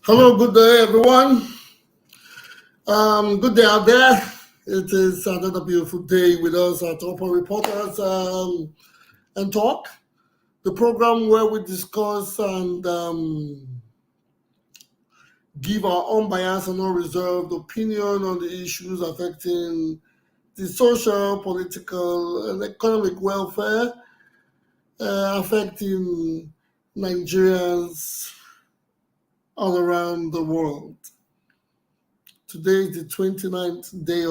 Hello, good day, everyone. Good day out there. It is another beautiful day with us at Open Reporters and Talk, the program where we discuss and give our unbiased and unreserved opinion on the issues affecting the social, political, and economic welfare affecting Nigerians all around the world. Today is the 29th day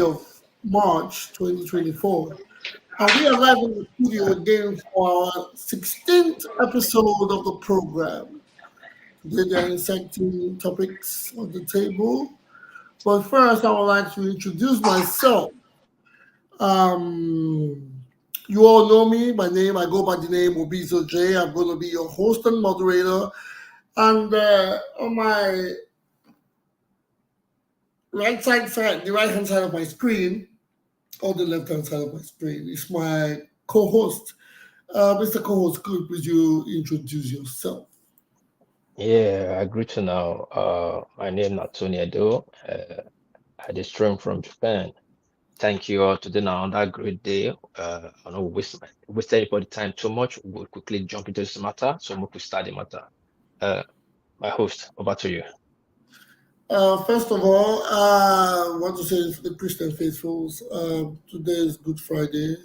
of March 2024. And we are live in the studio again for our 16th episode of the program. Today there are exciting topics on the table. But first, I would like to introduce myself. You all know me. My name, I go by the name Obizo J. I'm going to be your host and moderator. And on my the right hand side of my screen, or the left hand side of my screen, is my co-host. Mr. Co-host, could you introduce yourself? Yeah, I greet you now. My name is Tony Edo. I just stream from Japan. Thank you all. Today now another great day. I don't waste anybody time too much. We'll quickly jump into this matter. So we could start the matter. My host, over to you. First of all, I want to say to the Christian faithfuls, today is Good Friday.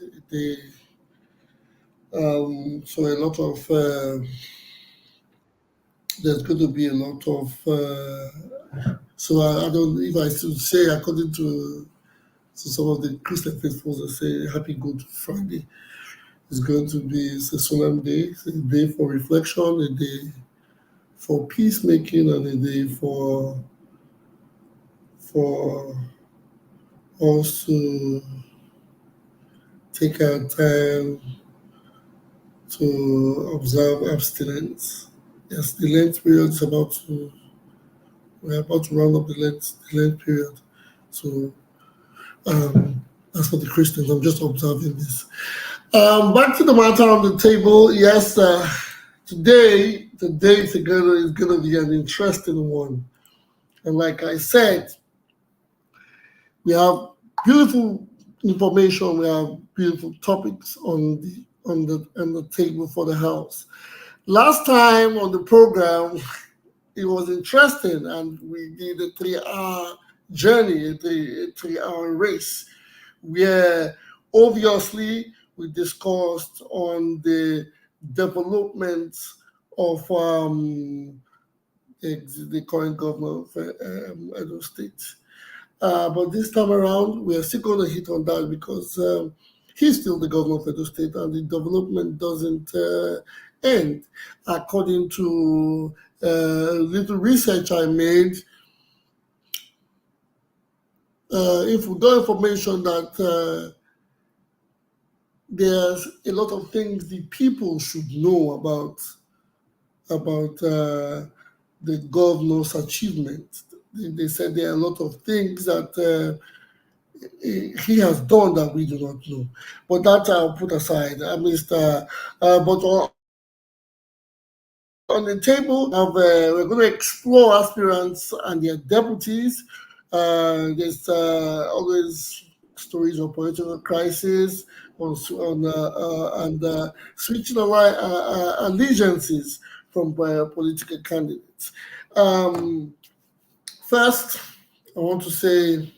So a lot of there's going to be a lot of. So I don't if I should say according to some of the Christian faithfuls, they say Happy Good Friday. It's going to be a solemn day. It's a day for reflection, a day for peacemaking, and a day for us to take our time to observe abstinence. Yes, the Lent period is we're about to round up the Lent period. So that's for the Christians. I'm just observing this. Back to the matter on the table. Yes, today is going to be an interesting one. And like I said, we have beautiful information. We have beautiful topics on the table for the house. Last time on the program, it was interesting, and we did a 3-hour journey, a 3-hour race, where obviously we discussed on the development of the current governor of Edo State. But this time around, we are still going to hit on that because he's still the governor of Edo State, and the development doesn't end. According to little research I made, if we got information that there's a lot of things the people should know about the governor's achievement. They said there are a lot of things that he has done that we do not know. But that I'll put aside. But on the table, we're going to explore aspirants and their deputies. There's always stories of political crisis and switching allegiances from political candidates. First, I want to say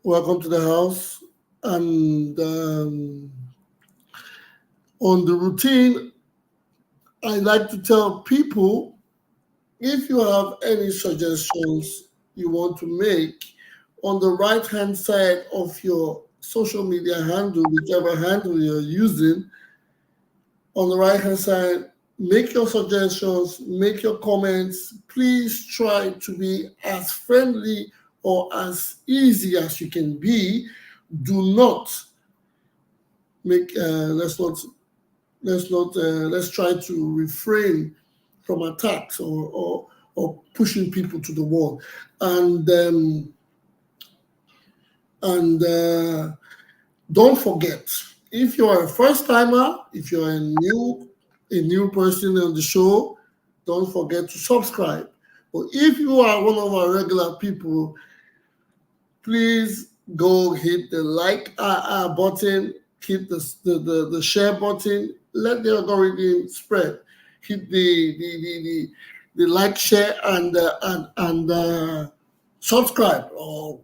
welcome to the house. And on the routine, I like to tell people, if you have any suggestions you want to make, on the right-hand side of your social media handle, whichever handle you're using, on the right-hand side, make your suggestions, make your comments. Please try to be as friendly or as easy as you can be. Do not make, let's try to refrain from attacks or pushing people to the wall. And don't forget, if you're a first timer, if you're a new a new person on the show, don't forget to subscribe. But if you are one of our regular people, please go hit the like button, hit the share button, let the algorithm spread. Hit the like, share, and subscribe or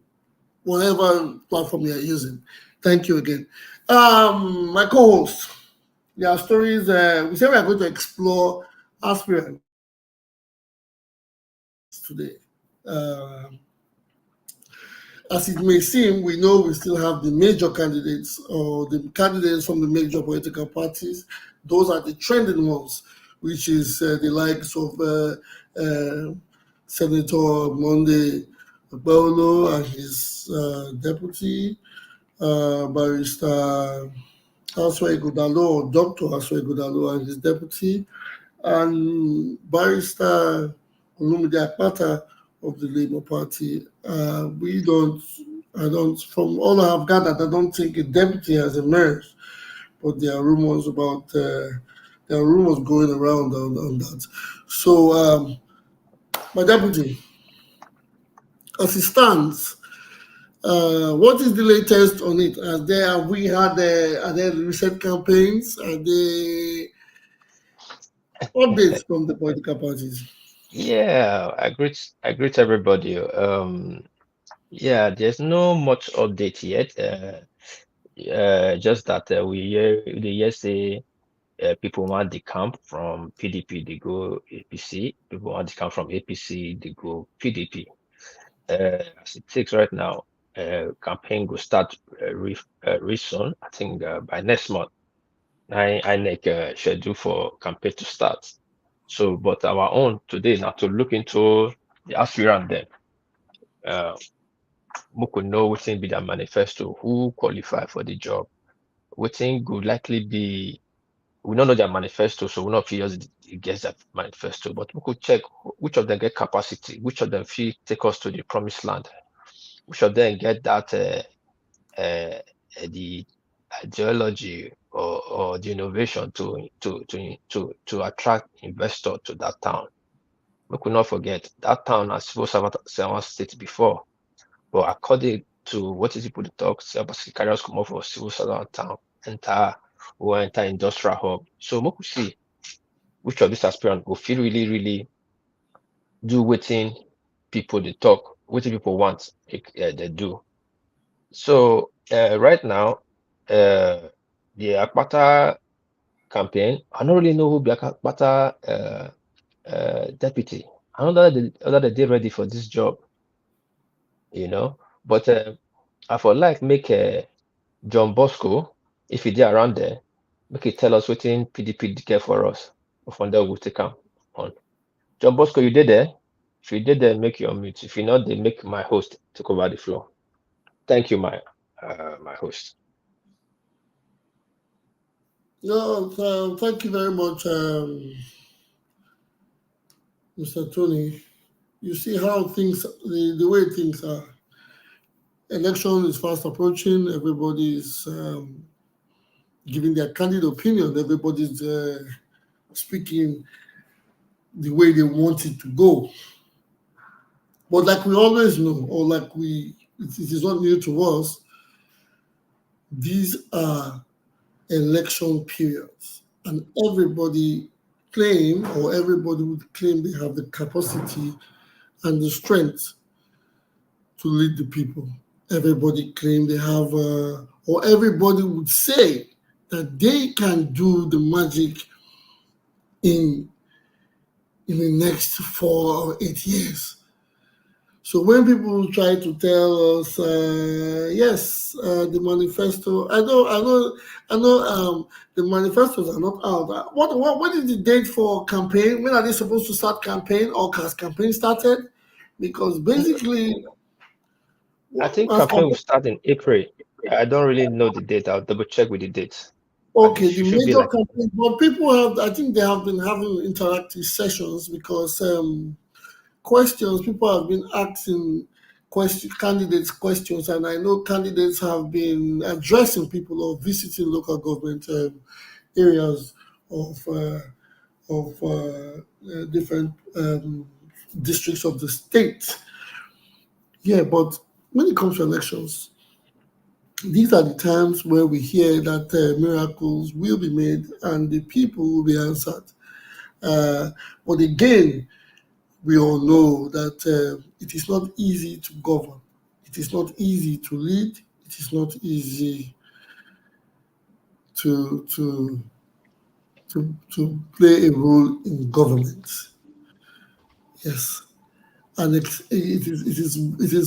whatever platform you're using. Thank you again. My co-host, there are stories. We said we are going to explore aspirants today. As it may seem, we know we still have the major candidates or the candidates from the major political parties. Those are the trending ones, which is the likes of Senator Monday Baulo and his deputy, Barrister Aswai Godalo, or Dr. Aswai Godalo and his deputy, and Barrister Olumide Akpata of the Labour Party. From all I have gathered, I don't think a deputy has emerged, but there are rumors going around on that. So, my deputy, as it stands, what is the latest on it? Are there recent campaigns? Are there updates from the political parties? Yeah, I greet everybody. Yeah, there's no much update yet. Just that they say people want the camp from PDP, they go APC. People want the camp from APC, they go PDP. As it takes right now, campaign will start very soon. I think by next month. I make a schedule for campaign to start. So, but our own today now to look into the aspirant then. We could know what's in be the manifesto, who qualify for the job. Wetin could likely be, we don't know their manifesto, so we're not feel guess that manifesto, but we could check which of them get capacity, which of them feel take us to the promised land, which of them get that the ideology or the innovation to attract investor to that town. We could not forget that town has civil servant state before, but according to what is people talk, carriers come off for civil servant town, enter industrial hub. So we could see which of these aspirants will feel really do waiting people they talk, waiting people want, they do. So right now, the Akpata campaign, I don't really know who be Akpata deputy. I don't know that they ready for this job, But I for like make John Bosco, if he did around there, make it tell us what in PDP care for us. From there we'll take him on. John Bosco, you did there? If you did there, make your mute. If you not, they make my host take over the floor. Thank you, my host. No, thank you very much, Mr. Tony. You see how the way things are. Election is fast approaching. Everybody is giving their candid opinion. Everybody's speaking the way they want it to go. But like we always know, or it is not new to us, these are election periods, and everybody would claim they have the capacity and the strength to lead the people. Everybody claim they have, or everybody would say that they can do the magic in the next 4 or 8 years. So when people try to tell us, yes, the manifesto, I know, the manifestos are not out. What is the date for campaign? When are they supposed to start campaign, or has campaign started? Because basically, I think campaign will start in April. I don't really know the date. I'll double check with the dates. Okay, the major campaign, but I think they have been having interactive sessions because people have been asking candidates questions, and I know candidates have been addressing people or visiting local government areas of different districts of the state. Yeah, but when it comes to elections, these are the times where we hear that miracles will be made and the people will be answered. But again, we all know that it is not easy to govern. It is not easy to lead. It is not easy to play a role in government. Yes, and it is.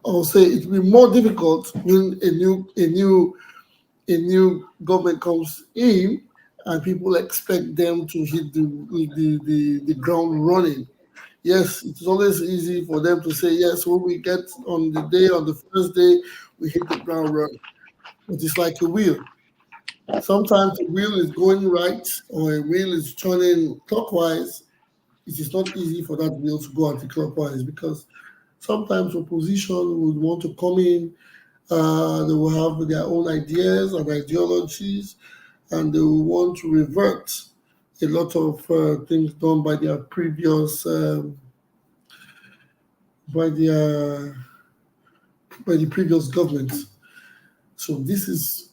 I'll say it will be more difficult when a new government comes in and people expect them to hit the ground running. Yes, it's always easy for them to say yes when we get on the first day we hit the ground running. But it's like a wheel. Sometimes a wheel is going right or a wheel is turning clockwise. It is not easy for that wheel to go anti-clockwise because sometimes opposition would want to come in. They will have their own ideas and ideologies, and they will want to revert a lot of things done by the by the previous government. So this is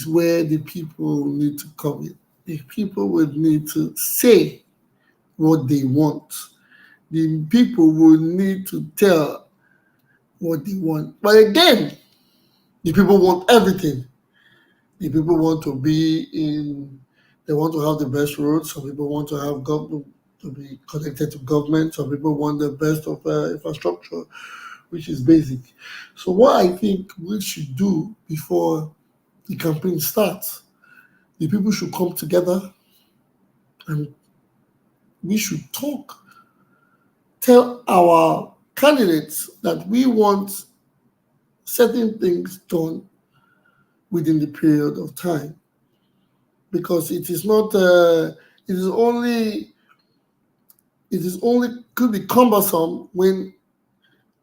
where the people need to come in. The people would need to say what they want. The people will need to tell what they want. But again, the people want everything. The people want to be in. They want to have the best roads. Some people want to have government to be connected to government. Some people want the best of infrastructure, which is basic. So what I think we should do before the campaign starts, the people should come together and we should talk. Tell our candidates that we want certain things done within the period of time because it is not. It is only could be cumbersome when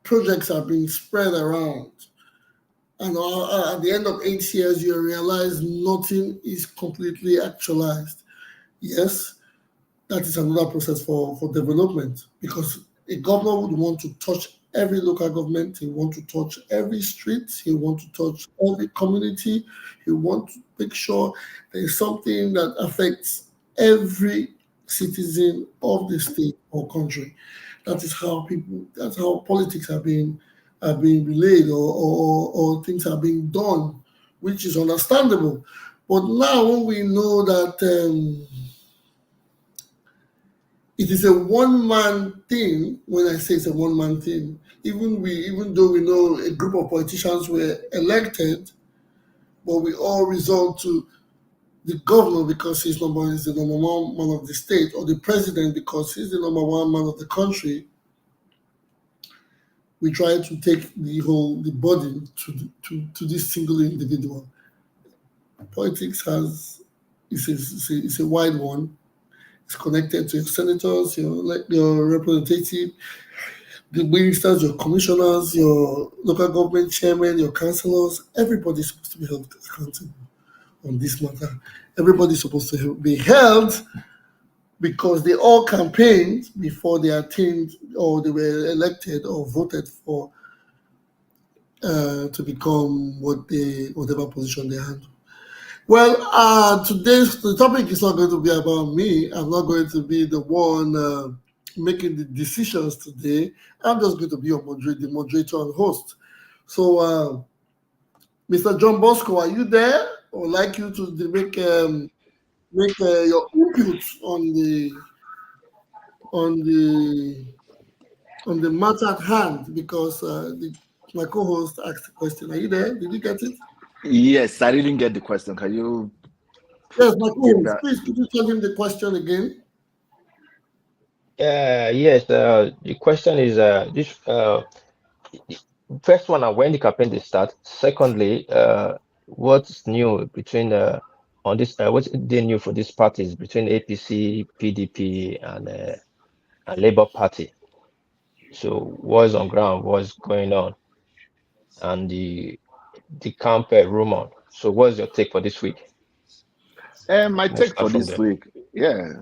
projects are being spread around. And at the end of 8 years, you realize nothing is completely actualized. Yes, that is another process for development because a governor would want to touch every local government, he want to touch every street, he want to touch every community, he want to make sure there is something that affects every citizen of the state or country. That's how politics are being relayed or things are being done, which is understandable. But now when we know that it is a one man thing. When I say it's a one man thing, even though we know a group of politicians were elected, but we all resort to the governor because he's the number one man of the state, or the president because he's the number one man of the country. We try to take the burden to this single individual. Politics is a wide one. It's connected to your senators, your representative, the ministers, your commissioners, your local government chairman, your councillors. Everybody's supposed to be held accountable on this matter. Everybody's supposed to be held because they all campaigned before they attained or they were elected or voted for to become whatever position they had. Well, the topic is not going to be about me. I'm not going to be the one making the decisions today. I'm just going to be the moderator and host. So, Mr. John Bosco, are you there? I would like you to make your input on the on the matter at hand because my co-host asked the question. Are you there? Did you get it? Yes, I didn't get the question. Can you Yes, my give co-host. that? Please, could you tell him the question again? Yes, the question is this first one, when the campaign they start. Secondly, what's new between on this what's the new for these parties between APC, PDP, and Labour Party? So what's on ground, what's going on, and the camp rumor. So what's your take for this week? My We'll take start for from this there. week, yeah.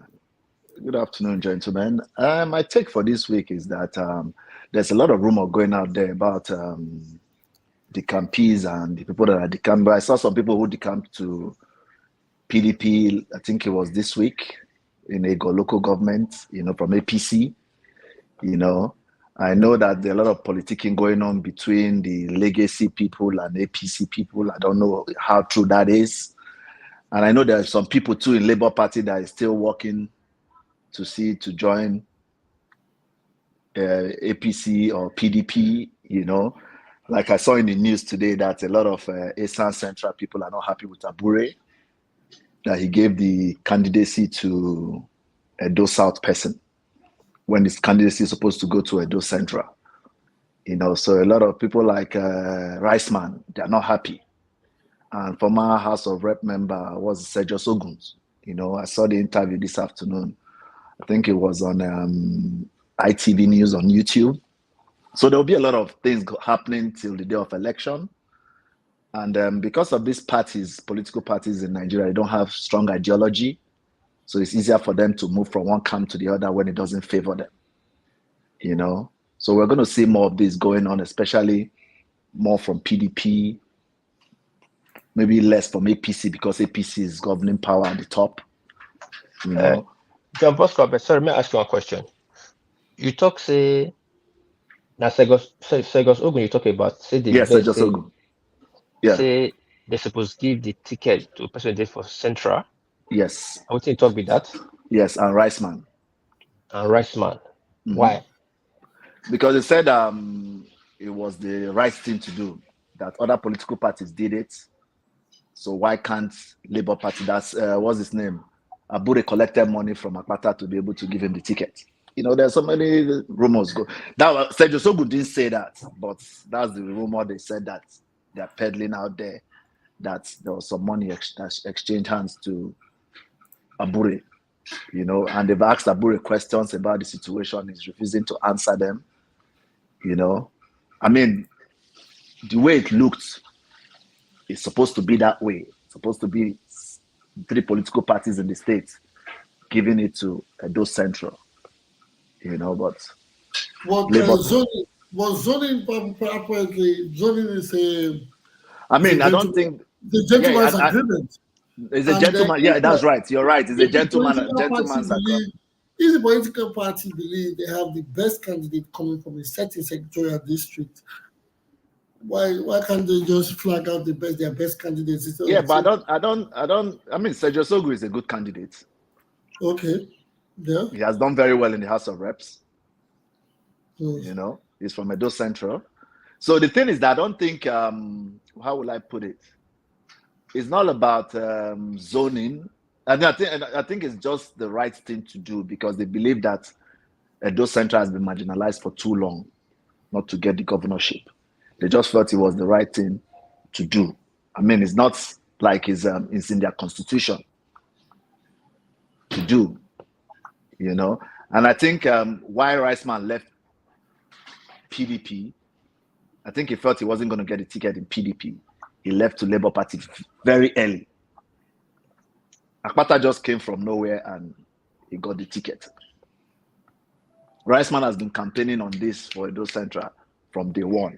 Good afternoon, gentlemen. My take for this week is that there's a lot of rumor going out there about the campees and the people that are decamped. I saw some people who decamped to PDP. I think it was this week in a local government, from APC. I know that there are a lot of politicking going on between the legacy people and APC people. I don't know how true that is. And I know there are some people too in Labour Party that is still working to join APC or PDP, Like I saw in the news today that a lot of Esan Central people are not happy with Abure, that he gave the candidacy to Edo South person when his candidacy is supposed to go to Edo Central. So a lot of people like Riceman, they're not happy. And former House of Rep member was Sergio Soguns. I saw the interview this afternoon. I think it was on ITV News on YouTube. So there'll be a lot of things happening till the day of election. And because of these parties, political parties in Nigeria, they don't have strong ideology. So it's easier for them to move from one camp to the other when it doesn't favor them. So we're going to see more of this going on, especially more from PDP, maybe less from APC because APC is governing power at the top. John Bosco, sorry, let me ask you one question. You talk, say, now Segos Ogun, you talk about, say, the yes, best, just say, Ogun. Yeah. say, they're supposed to give the ticket to a person for Central. Yes. I would think talk with that. Yes, and Riceman. And Riceman. Mm-hmm. Why? Because they said it was the right thing to do, that other political parties did it. So why can't Labour Party, that's, what's his name? Abure collected money from Akpata to be able to give him the ticket. There's so many rumors go. That Sergio Sogu didn't say that, but that's the rumor they said that they're peddling out there, that there was some money exchanged hands to Abure, and they've asked Abure questions about the situation. He's refusing to answer them. I mean, the way it looked, it's supposed to be that way. It's supposed to be 3 political parties in the state giving it to Edo Central, but zoning apparently zoning is a. I mean, I don't think the gentleman's agreement. It's a gentleman. Yeah, that's right. You're right. It's a gentleman's agreement. If the political party believe they have the best candidate coming from a certain secretarial district, why can't they just flag out their best candidates? Yeah, but I mean, Sergio Sogu is a good candidate. Okay. Yeah. He has done very well in the House of Reps. He's from Edo Central. So the thing is that I don't think, how will I put it? It's not about zoning. And I think it's just the right thing to do because they believe that Edo Central has been marginalized for too long not to get the governorship. They just felt it was the right thing to do. I mean, it's not like it's in their constitution to do, And I think why Riceman left PDP, I think he felt he wasn't going to get a ticket in PDP. He left to Labour Party very early. Akpata just came from nowhere and he got the ticket. Riceman has been campaigning on this for Edo Central from day one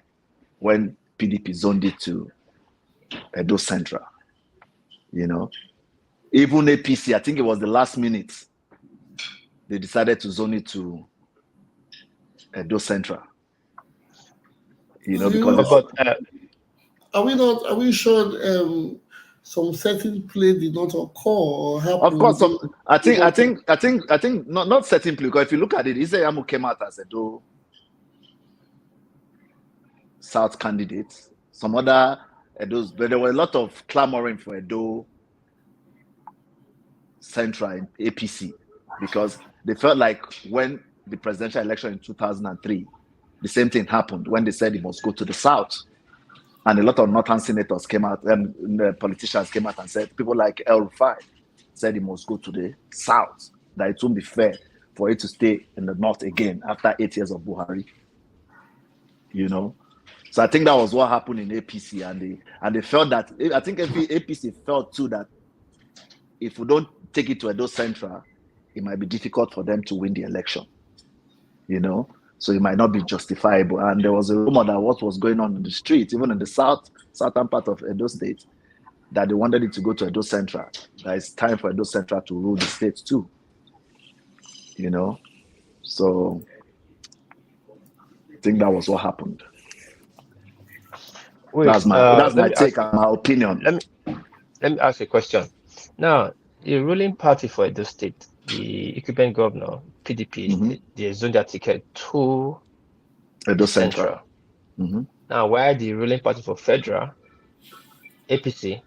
when PDP zoned it to Edo Central. Even APC, I think it was the last minute, they decided to zone it to Edo Central. Because are we sure some certain play did not occur or happen? Of course, I think not certain play, because if you look at it, Isayamu came out as Edo South candidates. Some other Edo's, but there were a lot of clamoring for Edo Central in APC because they felt like when the presidential election in 2003, the same thing happened when they said it must go to the South. And a lot of northern senators came out and the politicians came out and said, people like El Rufai said it must go to the South, that it won't be fair for it to stay in the North again after 8 years of Buhari. So I think that was what happened in APC, and they felt that, I think APC felt too that if we don't take it to Edo Central, it might be difficult for them to win the election. You know, so it might not be justifiable. And there was a rumor that what was going on in the streets, even in the southern part of Edo State, that they wanted it to go to Edo Central. That it's time for Edo Central to rule the state too. You know, so I think that was what happened. Wait, That's my take and my opinion. Let me ask you a question. Now, the ruling party for Edo State, the incumbent governor, PDP, they zoned their ticket to Edo Central. Now, why the ruling party for federal, APC,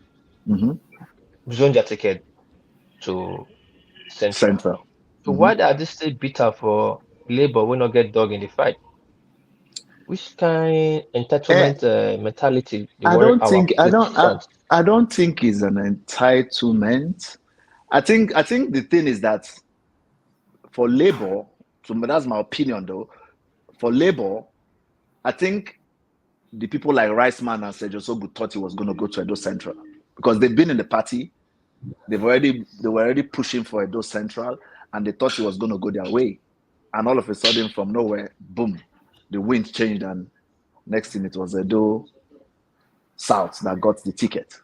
zoned their ticket to Central? So why are they still bitter for Labour will not get dog in the fight? Which kind entitlement mentality? I don't think it's an entitlement. I think the thing is that for Labour, so that's my opinion though. For Labour, I think the people like Riceman and Sergio Sogu thought he was going to go to Edo Central because they've been in the party. They were already pushing for Edo Central, and they thought he was going to go their way. And all of a sudden, from nowhere, boom, the wind changed, and next thing it was Edo South that got the ticket.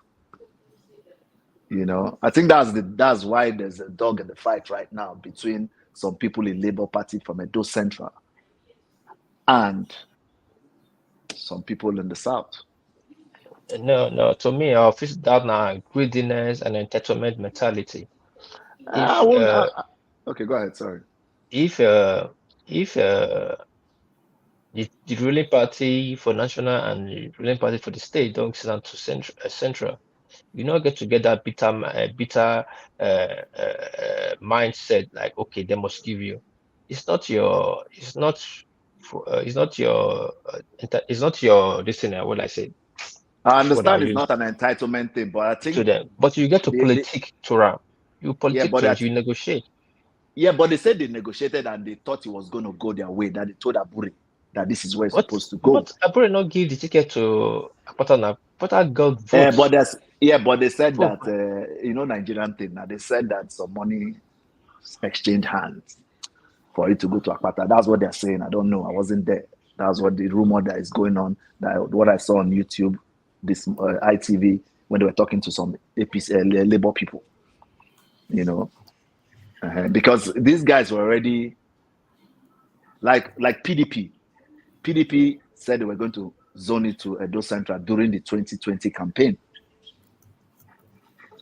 You know, I think that's why there's a dog in the fight right now between some people in Labour Party from Edo Central and some people in the South. No. To me, I feel that now greediness and entitlement mentality. Okay, go ahead. Sorry. If the ruling party for national and the ruling party for the state don't sit down to central, you not get to get that bitter mindset like, okay, they must give you. It's not your this thing. What I say. I understand it's not an entitlement thing, but I think to them. But you get to politic to them. You politic you negotiate. Yeah, but they said they negotiated and they thought it was going to go their way. That they told Abure that this is where it's supposed to go. But Abure not give the ticket to Apatana. Apatana got votes. But they said that Nigerian thing. Now they said that some money exchanged hands for it to go to Akpata. That's what they're saying. I don't know. I wasn't there. That's what the rumor that is going on. What I saw on YouTube, this ITV, when they were talking to some APC, Labour people. You know, because these guys were already like PDP. PDP said they were going to zone it to Edo Central during the 2020 campaign.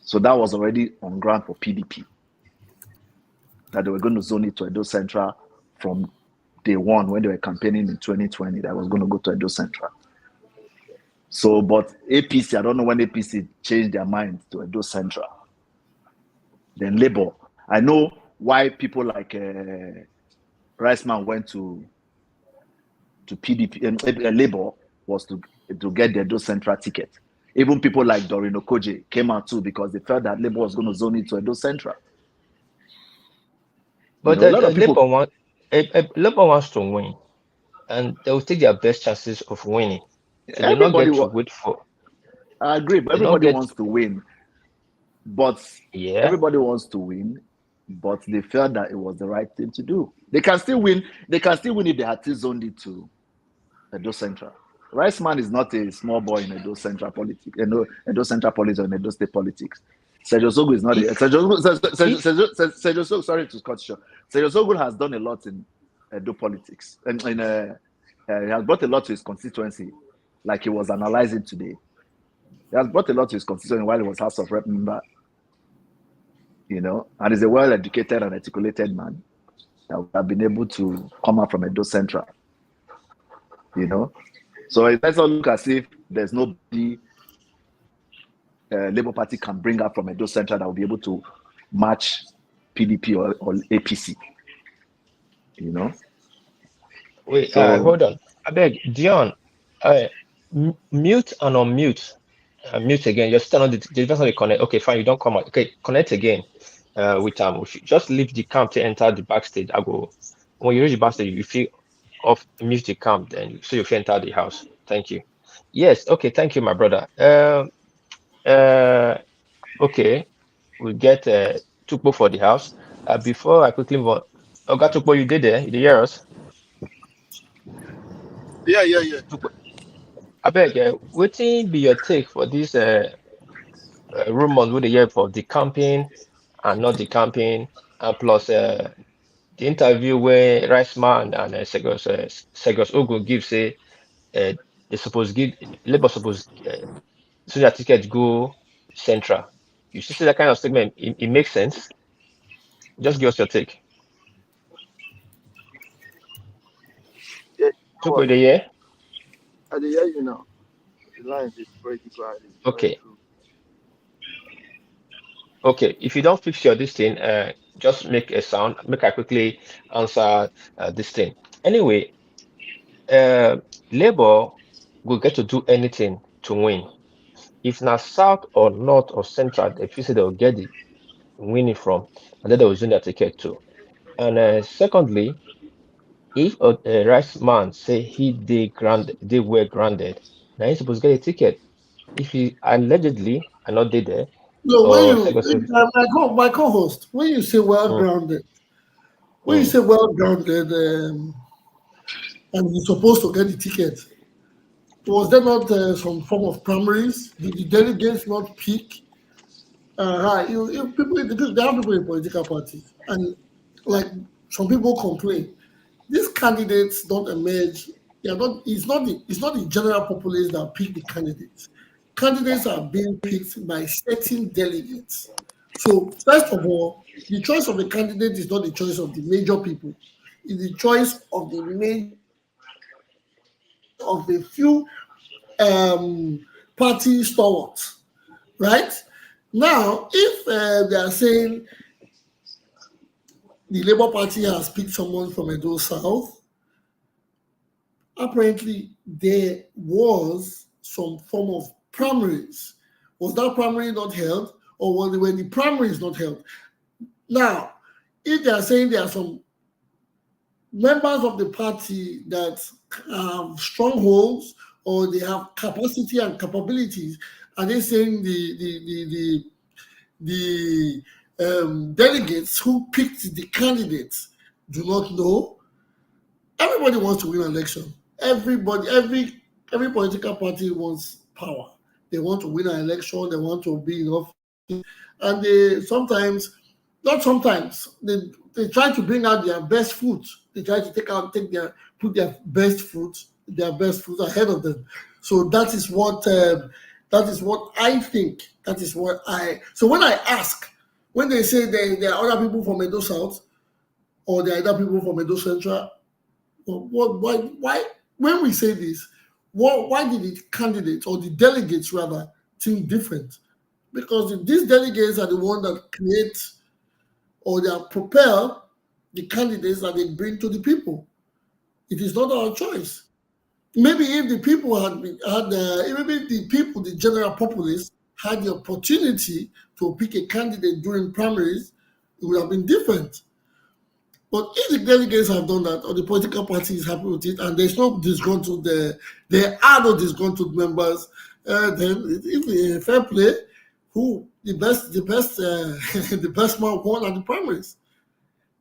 So that was already on ground for PDP. That they were going to zone it to Edo Central from day one when they were campaigning in 2020. That was going to go to Edo Central. So, but APC, I don't know when APC changed their mind to Edo Central. Then Labour. I know why people like Riceman went to PDP and Labour was to get the Edo Central ticket. Even people like Doreen Okoje came out too because they felt that Labour was going to zone it to Edo Central. But Labour wants to win, and they will take their best chances of winning. So they not get to wait for. I agree, but everybody wants to win. But everybody wants to win, but they felt that it was the right thing to do. They can still win. They can still win if they had zoned it to Edo Central. Riceman is not a small boy in Edo Central politics. Edo Central politics or in Edo State politics. Sergio Sogu is not Sergio Sogu, sorry to cut short. Sergio Sogu has done a lot in Edo politics, and he has brought a lot to his constituency, like he was analyzing today. He has brought a lot to his constituency while he was House of Rep member, and he's a well-educated and articulated man that would have been able to come out from Edo Central, So it doesn't look as if there's nobody Labour Party can bring up from Edo Central that will be able to match PDP or APC, Wait, hold on. I beg, Dion, mute and unmute. Mute again. You're still on the device on the connect. Okay, fine. You don't come out. Okay, connect again. We should just leave the camp to enter the backstage. When you reach the backstage, you feel off, mute the camp, then so you can enter the house. Thank you. Yes. Okay. Thank you, my brother. Okay. we get Tukpo for the house. Before I quickly move on, Oga Tukpo, you did there? You did hear us? Yeah. Tukpo, I beg, wetin be your take for this rumors with the year for decamping and not decamping, and plus the interview where Riceman and Segos Ogo give say they suppose give Labour suppose so that ticket go central. You see that kind of statement, it makes sense. Just give us your take. Yeah. Tukpo, the year? I dey hear you now. The line is pretty quiet. Okay. Okay, if you don't fix your this thing, just make a sound. Make I quickly answer this thing. Anyway, Labour will get to do anything to win. If na south or north or central, they feel say they will get the winning from, and then they will zoom their ticket too. And secondly, if a rice man say they were grounded, now he's supposed to get a ticket. If he allegedly are not there, No, when or you my co-host, when you say well Mm, grounded, mm. and you're supposed to get the ticket, was there not some form of primaries? Did the delegates not pick? Right, they have people in political parties, and like some people complain, these candidates don't emerge. They are not. It's not the general populace that pick the candidates. Candidates are being picked by certain delegates. So first of all, the choice of the candidate is not the choice of the major people. It's the choice of the few party stalwarts, right? Now, if they are saying the Labour Party has picked someone from Edo South, apparently there was some form of primaries. Was that primary not held, or were the primaries not held? Now, if they are saying there are some members of the party that have strongholds or they have capacity and capabilities, are they saying the delegates who picked the candidates do not know? Everybody wants to win an election. Every political party wants power. They want to win an election. They want to be in office, and they sometimes, not sometimes, they try to bring out their best foot. They try to put their best foot ahead of them. So that is what I think. That is what I. So when I ask, when they say there are other people from Edo South, or there are other people from Edo Central, why when we say this, why did the candidates or the delegates rather think different? Because these delegates are the ones that create or they propel the candidates that they bring to the people. It is not our choice. Maybe if the people the general populace had the opportunity to pick a candidate during primaries, it would have been different. But if the delegates have done that, or the political party is happy with it, and there's no disgruntled, there are no disgruntled members, then if fair play, who the best the best man won at the primaries.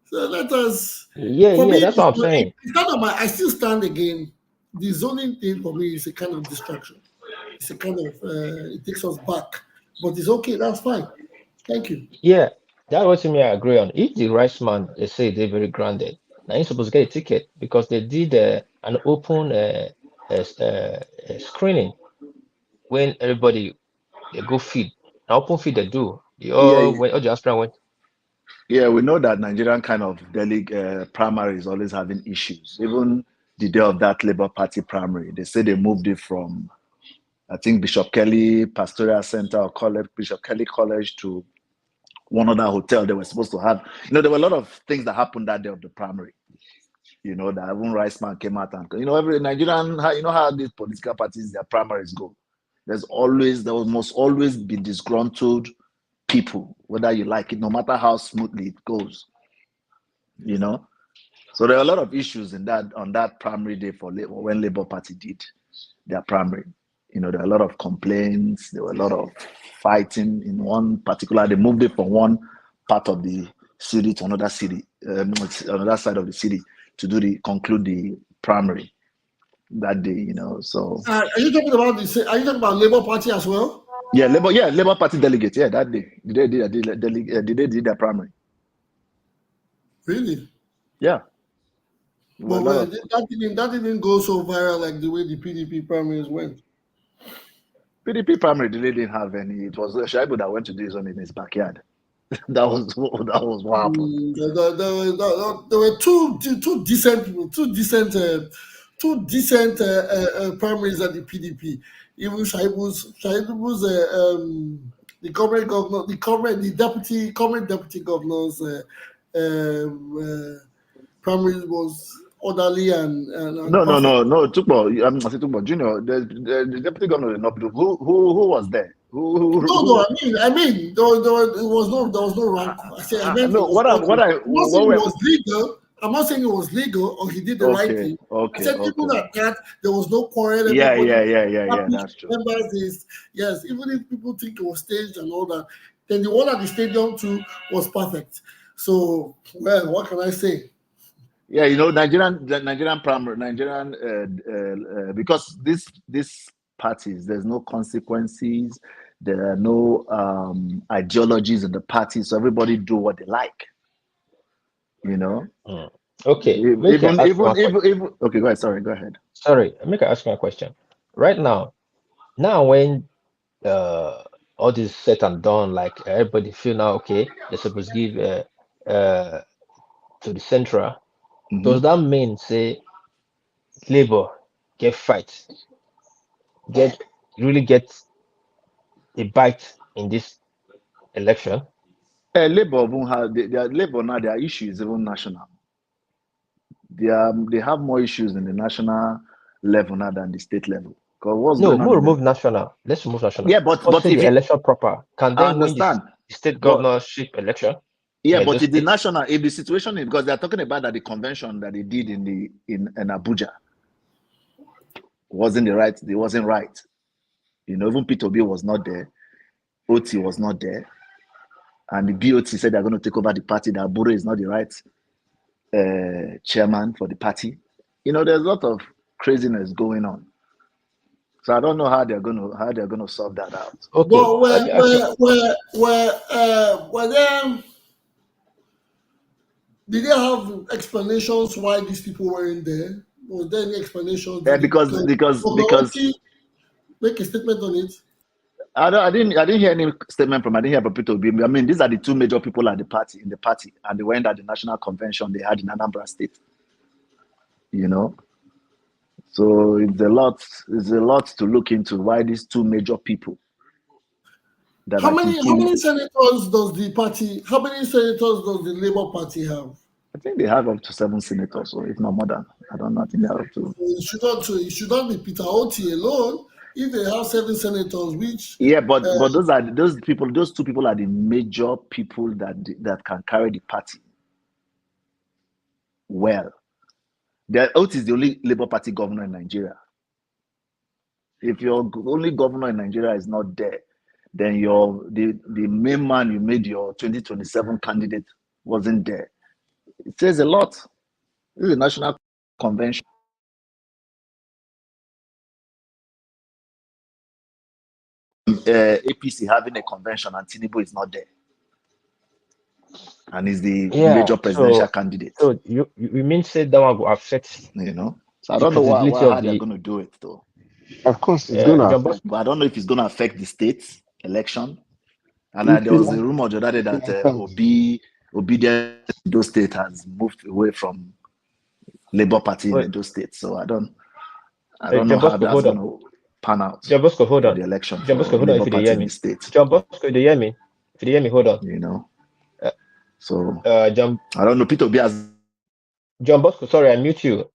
So let us. For Yeah, me, that's what I'm saying. it's kind of I still stand again. The zoning thing for me is a kind of distraction. It's a kind of it takes us back, but it's okay. That's fine. Thank you. Yeah, that was me I agree on. If the rice man they say they're very grounded, now you're supposed to get a ticket because they did an open screening when everybody they go feed. An open feed they do. When all the aspirant went. Yeah, we know that Nigerian kind of primary is always having issues. Even the day of that Labour Party primary, they say they moved it from, I think, Bishop Kelly Pastoral Center or College, Bishop Kelly College to one other hotel they were supposed to have. There were a lot of things that happened that day of the primary. That even Riceman came out and, every Nigerian, how these political parties, their primaries go. There must always be disgruntled people, whether you like it, no matter how smoothly it goes. So there are a lot of issues on that primary day when Labour Party did their primary. There are a lot of complaints. There were a lot of fighting in one particular. They moved it from one part of the city to another city, another side of the city to conclude the primary that day. So Are you talking about Are you talking about Labour Party as well? yeah, Labour Party delegates. Yeah, that day they did their primary. Really? Yeah. But that didn't go so viral like the way the PDP primaries went. PDP primary, the lady didn't have any. It was Shaibu that went to do his own in his backyard. that was what happened. There were two decent people, two decent primaries at the PDP. Even Shaibu's the current governor, the current deputy governor's primaries was orderly and No. Tukbo, I say Tukbo Junior. The deputy governor did not do. Who was there? No. I mean, there was no rank. I'm not saying it was legal or he did the right thing. I said people like that, there was no quarrel. Yeah. That's true. Yes, even if people think it was staged and all that, then the one at the stadium too was perfect. So, well, what can I say? Yeah, Nigerian primary, because these parties, there's no consequences, there are no ideologies in the party, so everybody do what they like. Okay. Okay, go ahead. Sorry, go ahead. Sorry, let me ask you a question. Right now when all this said and done, like everybody feel now, okay, they're supposed to give to the central. Mhm. Does that mean say Labour get really get a bite in this election? Labour Labour now, their issues even national. They have more issues in the national level now than the state level. Let's remove national. Yeah, but if the election proper, can they win the state governorship election? Yeah, but if the national, if the situation is, because they're talking about that the convention that they did in Abuja wasn't right. Even Peter Obi was not there, OT was not there, and the BOT said they're going to take over the party. That Abure is not the right chairman for the party. There's a lot of craziness going on. So I don't know how they're going to solve that out. Okay. Well, did they have explanations why these people weren't there? Was there any explanation? Yeah, because make a statement on it. I didn't hear any statement from. I didn't hear from Peter Obi. I mean, these are the two major people at the party, and they went at the national convention they had in Anambra State. So it's a lot to look into why these two major people. How many senators does the Labour Party have? I think they have up to 7 senators, or if not more than. I don't know. I think they have up to. It should not be Peter Oti alone. If they have 7 senators, which but those two people are the major people that can carry the party well. Oti is the only Labour Party governor in Nigeria. If your only governor in Nigeria is not there, then the main man you made your 2027 candidate wasn't there. It says a lot. This is a national convention. APC having a convention and Tinubu is not there, and is the major presidential candidate. So you mean say that one will affect? So I don't know how they're going to do it though. Of course, it's going to affect. But I don't know if it's going to affect the state's election. And there was a rumor the other day that obedience in those states has moved away from Labour Party in those states. So I don't know how that's going to pan out. John Bosco, hold on. The election. John Bosco, hold on. If you hear me, John Bosco, do you hear me? If you hear me, hold on. So John. I don't know. Peter Obi has. John Bosco, sorry, I mute you.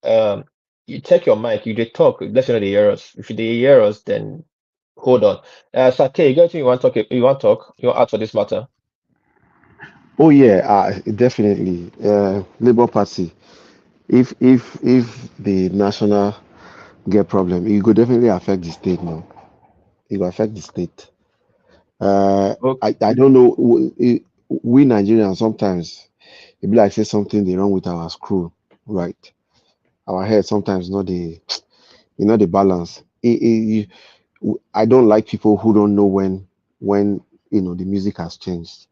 You check your mic. You did talk. Let's know the hear If you did hear us, then hold on. Sake, you got anything you want to talk? You want to talk? You want to add for this matter? Oh yeah, definitely. Labour Party. If the national get problem, it could definitely affect the state now. It will affect the state. I don't know. We Nigerians sometimes it be like say something they wrong with our screw, right? Our head sometimes not the the balance. I don't like people who don't know when the music has changed.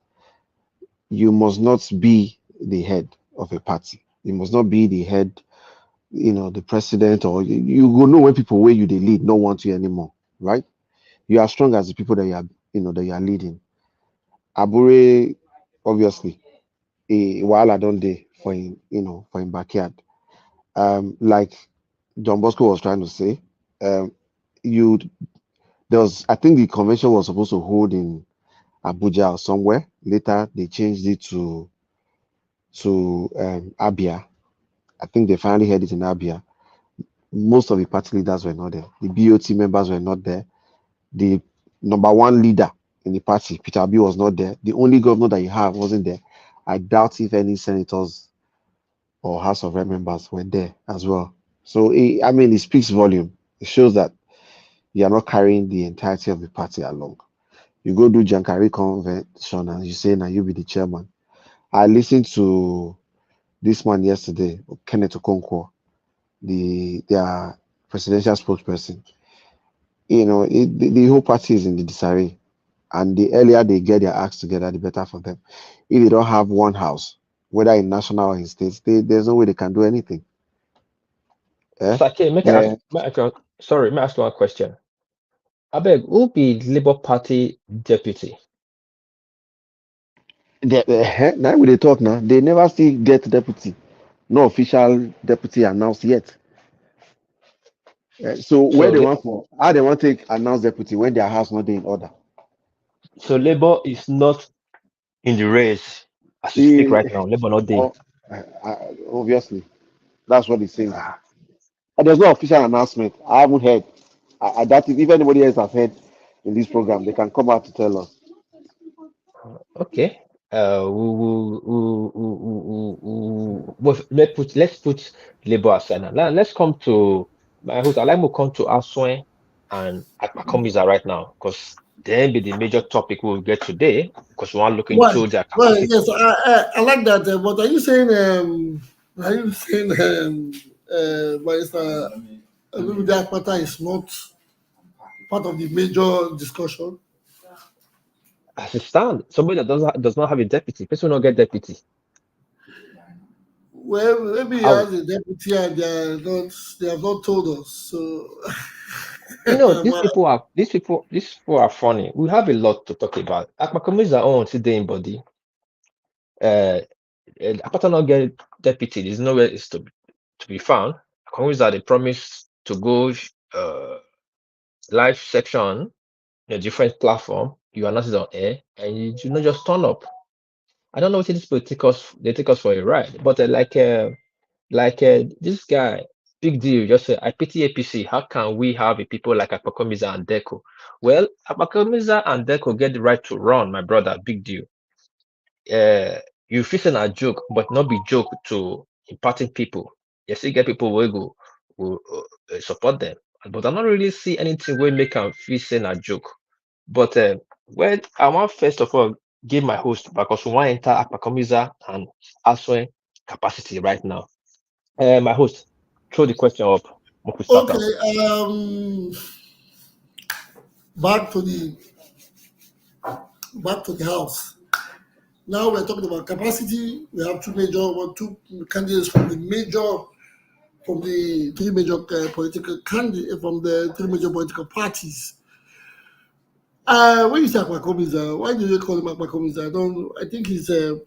You must not be the head of a party. You must not be the head, the president, or you will know when people where you they lead don't want you anymore, right? You are strong as the people that that you are leading. Abure, obviously, while I don't day for him, for him backyard. Like John Bosco was trying to say, you there was I think the convention was supposed to hold in Abuja or somewhere. Later they changed it to Abia. I think they finally had it in Abia. Most of the party leaders were not there. The BOT members were not there. The number one leader in the party, Peter Obi, was not there. The only governor that you have wasn't there. I doubt if any senators or House of Rep members were there as well. So, it speaks volume. It shows that you are not carrying the entirety of the party along. You go do Jankari convention and you say, now you be the chairman. I listened to this man yesterday, Kenneth Okonkwo, their presidential spokesperson. The whole party is in the disarray. And the earlier they get their acts together, the better for them. If they don't have one house, whether in national or in states, there's no way they can do anything. Sake, may I ask you one question? I beg, who be Labour Party deputy? Now we they talk now, they never still get deputy. No official deputy announced yet. So where they want for how they want to announce deputy when their house not in order. So Labour is not in the race as you speak right now. Labour not there. Obviously, that's what he's saying. And there's no official announcement. I haven't heard. I doubt if anybody else has heard in this program, they can come out to tell us. Okay. Let's put Labour aside now. Let's come to my host. I'd like to come to Aswen and Akpakomiza right now because then be the major topic we'll get today because we want to look into their capacity. Yes, I like that. But are you saying that matter is not part of the major discussion? As it stands, somebody that does not have a deputy, person will not get deputy. Well, maybe he has a deputy and they have not told us. So these people are funny. We have a lot to talk about. Akpakomiza own today in body. Apata not get deputy. There's nowhere is to be found. Akpakomiza they promise to go live section in a different platform. You announce it on air, and you do not just turn up. I don't know what these people they take us for a ride, but this guy, big deal. Just say, I pity APC. How can we have a people like Akpakomiza and Deco? Well, Akpakomiza and Deco get the right to run, my brother. Big deal. You fixing a joke, but not be joke to imparting people. You see, get people will support them, but I don't really see anything will make them fixing a joke. But when I want first of all give my host because we want to enter Akpakomiza and Aswen capacity right now. My host, throw the question up. okay. Back to the house. Now we're talking about capacity. We have two candidates from the three major political candidates from the three major political parties. When you say Akpakomiza, why do you call him Akpakomiza? I think he's I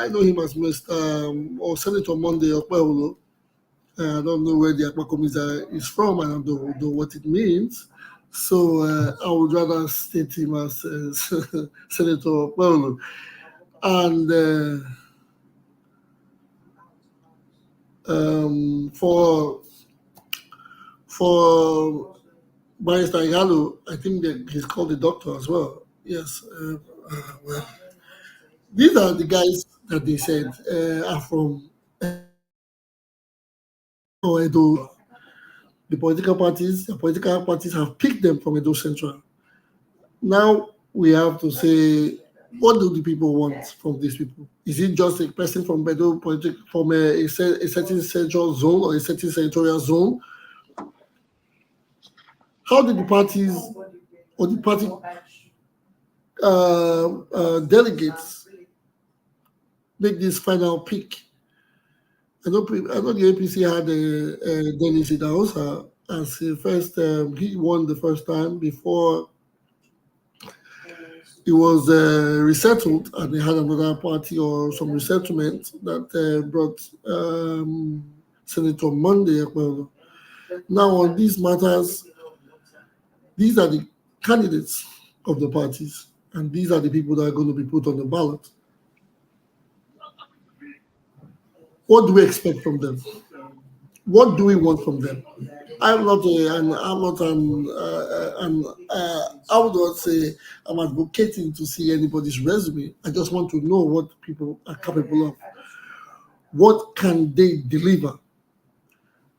know him as Mr. Or Senator Monday Okpeholo. I don't know where the Akpakomiza is from. I don't know what it means. So I would rather state him as Senator Okpeholo. And for Barrister Igalo, I think that he's called the doctor as well. Yes. Well, these are the guys that they said are from Edo. The political parties have picked them from Edo Central. Now, we have to say, what do the people want from these people? Is it just a person from Bedo from a certain central zone or a certain senatorial zone? How did the parties or the party delegates make this final pick? I know the APC had a Dennis Idahosa as the first. He won the first time before it was resettled, and they had another party or some resettlement that brought Senator Monday Ekpelo. Now on these matters, these are the candidates of the parties, and these are the people that are going to be put on the ballot. What do we expect from them? What do we want from them? I would not say I'm advocating to see anybody's resume. I just want to know what people are capable of. What can they deliver?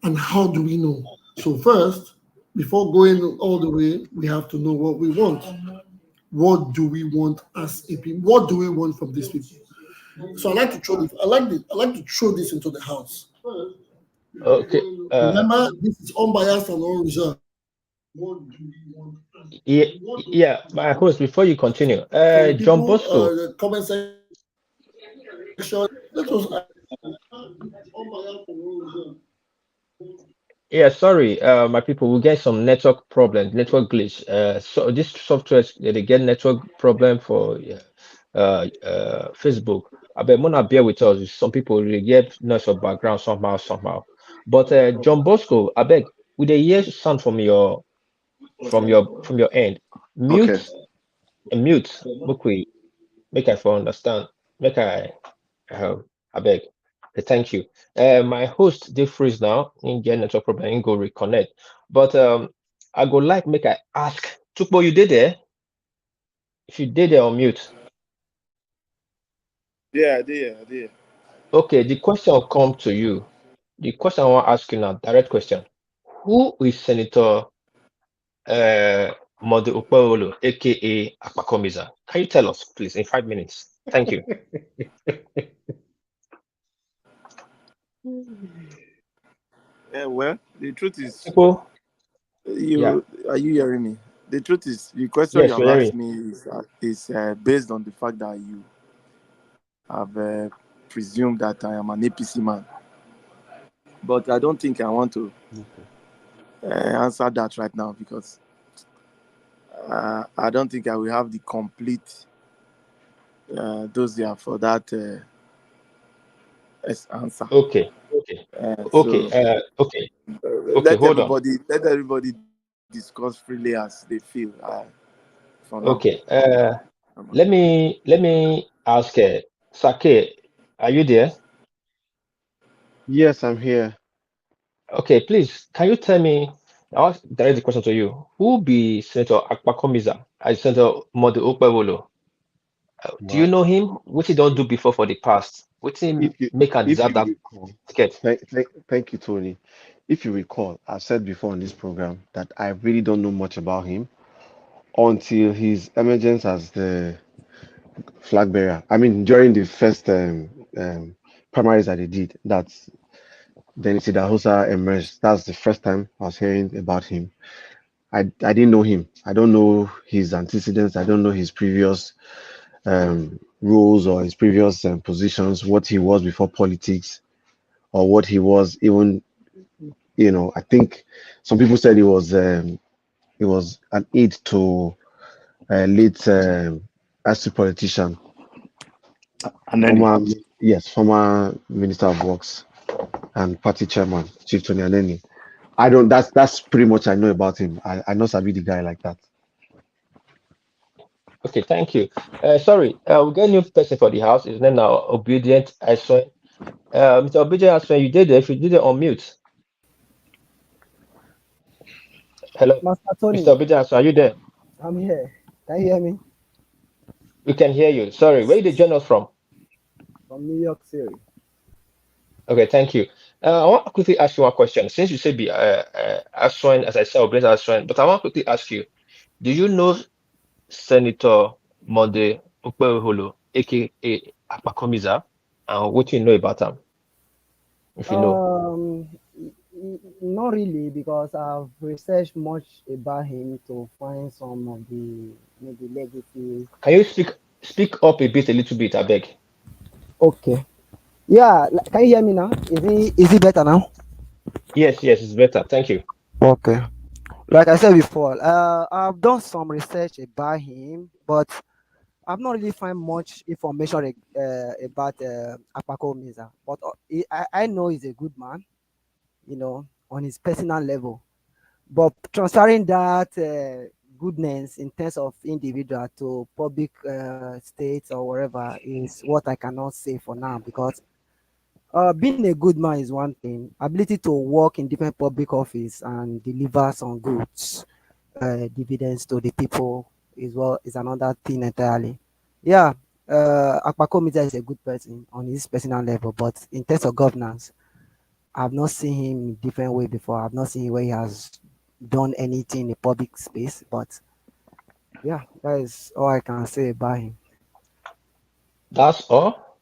And how do we know? So first, before going all the way, we have to know what we want. What do we want as a people? What do we want from these people? So I like to throw this. I like to throw this into the house. Okay. Remember, this is unbiased and unreserved. Yeah. My host, before you continue, John Bosco. The comment section. Let us. Yeah, sorry, my people, we get some network problems, network glitch. So this software, they get network problem for Facebook. I bet Mona bear with us. Some people really get noise of background somehow. But John Bosco, I beg, with the hear sound from your end, mute Okay. mute. Make I for understand. Make I beg. Thank you. My host dey freeze now. In get network problem, in go reconnect. But I go like make I ask. Chukbo, you did there? If you did there on mute. Yeah, I did. Okay, the question will come to you. The question I want to ask you now, direct question. Who is Senator Mode Okpewolo, aka Akpakomiza? Can you tell us, please, in 5 minutes? Thank you. Yeah, well, the truth is, Chukbo, yeah. are you hearing me? The truth is, the question you Yes, have we're asked hearing. me is based on the fact that you have presumed that I am an APC man. But I don't think I want to answer that right now because I don't think I will have the complete dossier for that answer. Okay. So Okay. let Hold on. everybody discuss freely as they feel. For now. Okay. Let me ask Sake, are you there? Yes, I'm here. Okay, please, can you tell me, I'll direct the question to you. Who be Senator Akpakomiza as Senator Mode Okpewolo? Do you Well, know him? What he don't do before for the past? What he if you make and if deserve you that recall, ticket? thank you, Tony. If you recall, I've said before on this program that I really don't know much about him until his emergence as the flag bearer. I mean, during the first primaries that they did, that's then Sidahosa emerged. That's the first time I was hearing about him. I didn't know him. I don't know his antecedents. I don't know his previous roles or his previous positions, what he was before politics, or what he was even. I think some people said he was an aide to late as politician, And then former Minister of Works and party chairman, Chief Tony Aneni. I don't. That's pretty much I know about him. I know Sabi the guy like that. Okay, thank you. Sorry, we get new person for the house. His name now Obedient Aswen. Mr. Obedient Aswen, you did it. If you did it on mute. Hello, Master Mr. Tony, Obedient Aswen, are you there? I'm here. Can you hear me? We can hear you. Sorry, where did you join us from? From New York City. Okay, thank you. I want to quickly ask you one question. Since you said be Aswen, as I said, Obedient Aswen, but I want to quickly ask you, do you know Senator Monday Okpeholo, aka Akpakomiza, and what you know about him? If you know. Not really, because I've researched much about him to find some of the maybe legacies. Can you speak up a little bit, I beg? Okay. Yeah, can you hear me now? Is it better now? Yes, it's better. Thank you. Okay. Like I said before, I've done some research about him, but I've not really find much information about Akpako Meza. But I know he's a good man, on his personal level. But transferring that goodness in terms of individual to public states or wherever is what I cannot say for now, because being a good man is one thing. Ability to work in different public office and deliver some goods, dividends to the people is another thing entirely. Yeah, Akpako Mita is a good person on his personal level, but in terms of governance, I've not seen him in different way before. I've not seen where he has done anything in the public space. But yeah, that is all I can say about him. That's all.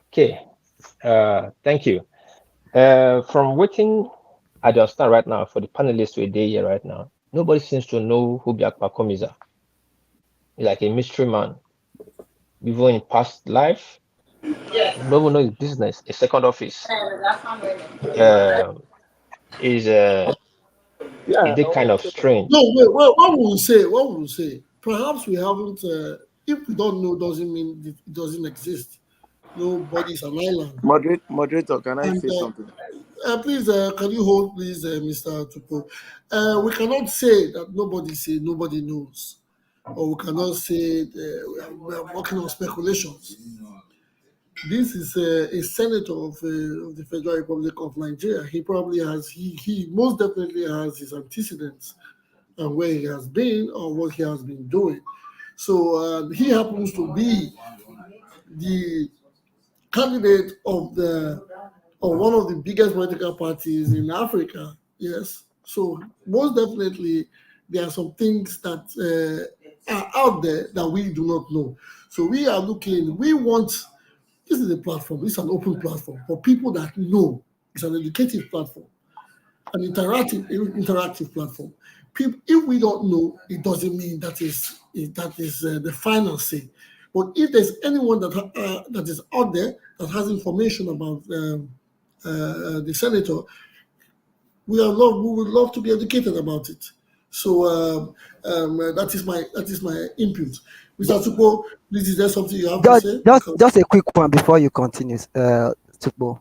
Okay. Thank you. From waiting, I understand right now for the panelists we're there here right now. Nobody seems to know who Akpakom is. He's like a mystery man. Even in past life, no one knows his business. A second office is Yeah. it kind of strange. No, wait, what will we say? What will we say? Perhaps we haven't. If we don't know, doesn't mean it doesn't exist. Nobody's an island. Moderator, can I And say something? please, can you hold, please, Mr. Tupo? We cannot say that nobody knows, or we cannot say we are working on speculations. This is a senator of the Federal Republic of Nigeria. He probably has. He most definitely has his antecedents and where he has been or what he has been doing. So he happens to be the candidate of one of the biggest political parties in Africa. Yes. So most definitely there are some things that are out there that we do not know. So we are looking. We want. This is a platform. It's an open platform for people that know. It's an educative platform, an interactive platform. People, if we don't know, it doesn't mean that is the final say. But if there's anyone that is out there that has information about the senator, we would love to be educated about it. So that is my input. Mr. Tupo, please, is there something you have to say? Just a quick one before you continue, Tupo.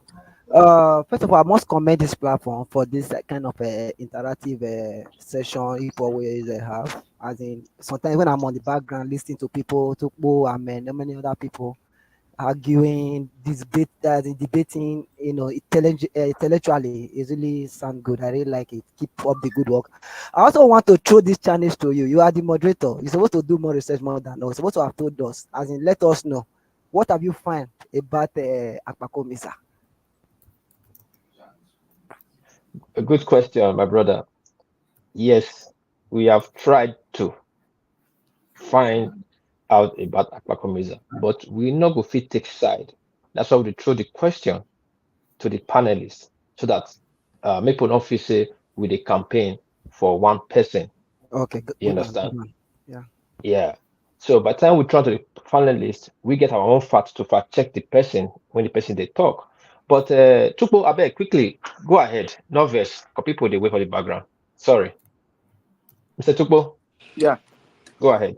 First of all, I must commend this platform for this kind of interactive session people always have. As in, sometimes when I'm on the background listening to people, Tupo and many other people arguing, debating, intellectually, it really sound good. I really like it. Keep up the good work. I also want to throw this challenge to you. You are the moderator. You're supposed to do more research more than us. You're supposed to have told us, as in, let us know. What have you found about Akpako Misa? A good question, my brother. Yes, we have tried to find out about Akpakomiza, but we not go fit take side. That's why we throw the question to the panelists so that people don't feel say with a campaign for one person. Okay, You understand? Yeah. Yeah. So by the time we turn to the panelists, we get our own facts to fact check the person when the person they talk. But Tupo, I beg, quickly go ahead. No verse, because people they wait for the background. Sorry, Mr. Tupo. Yeah. Go ahead.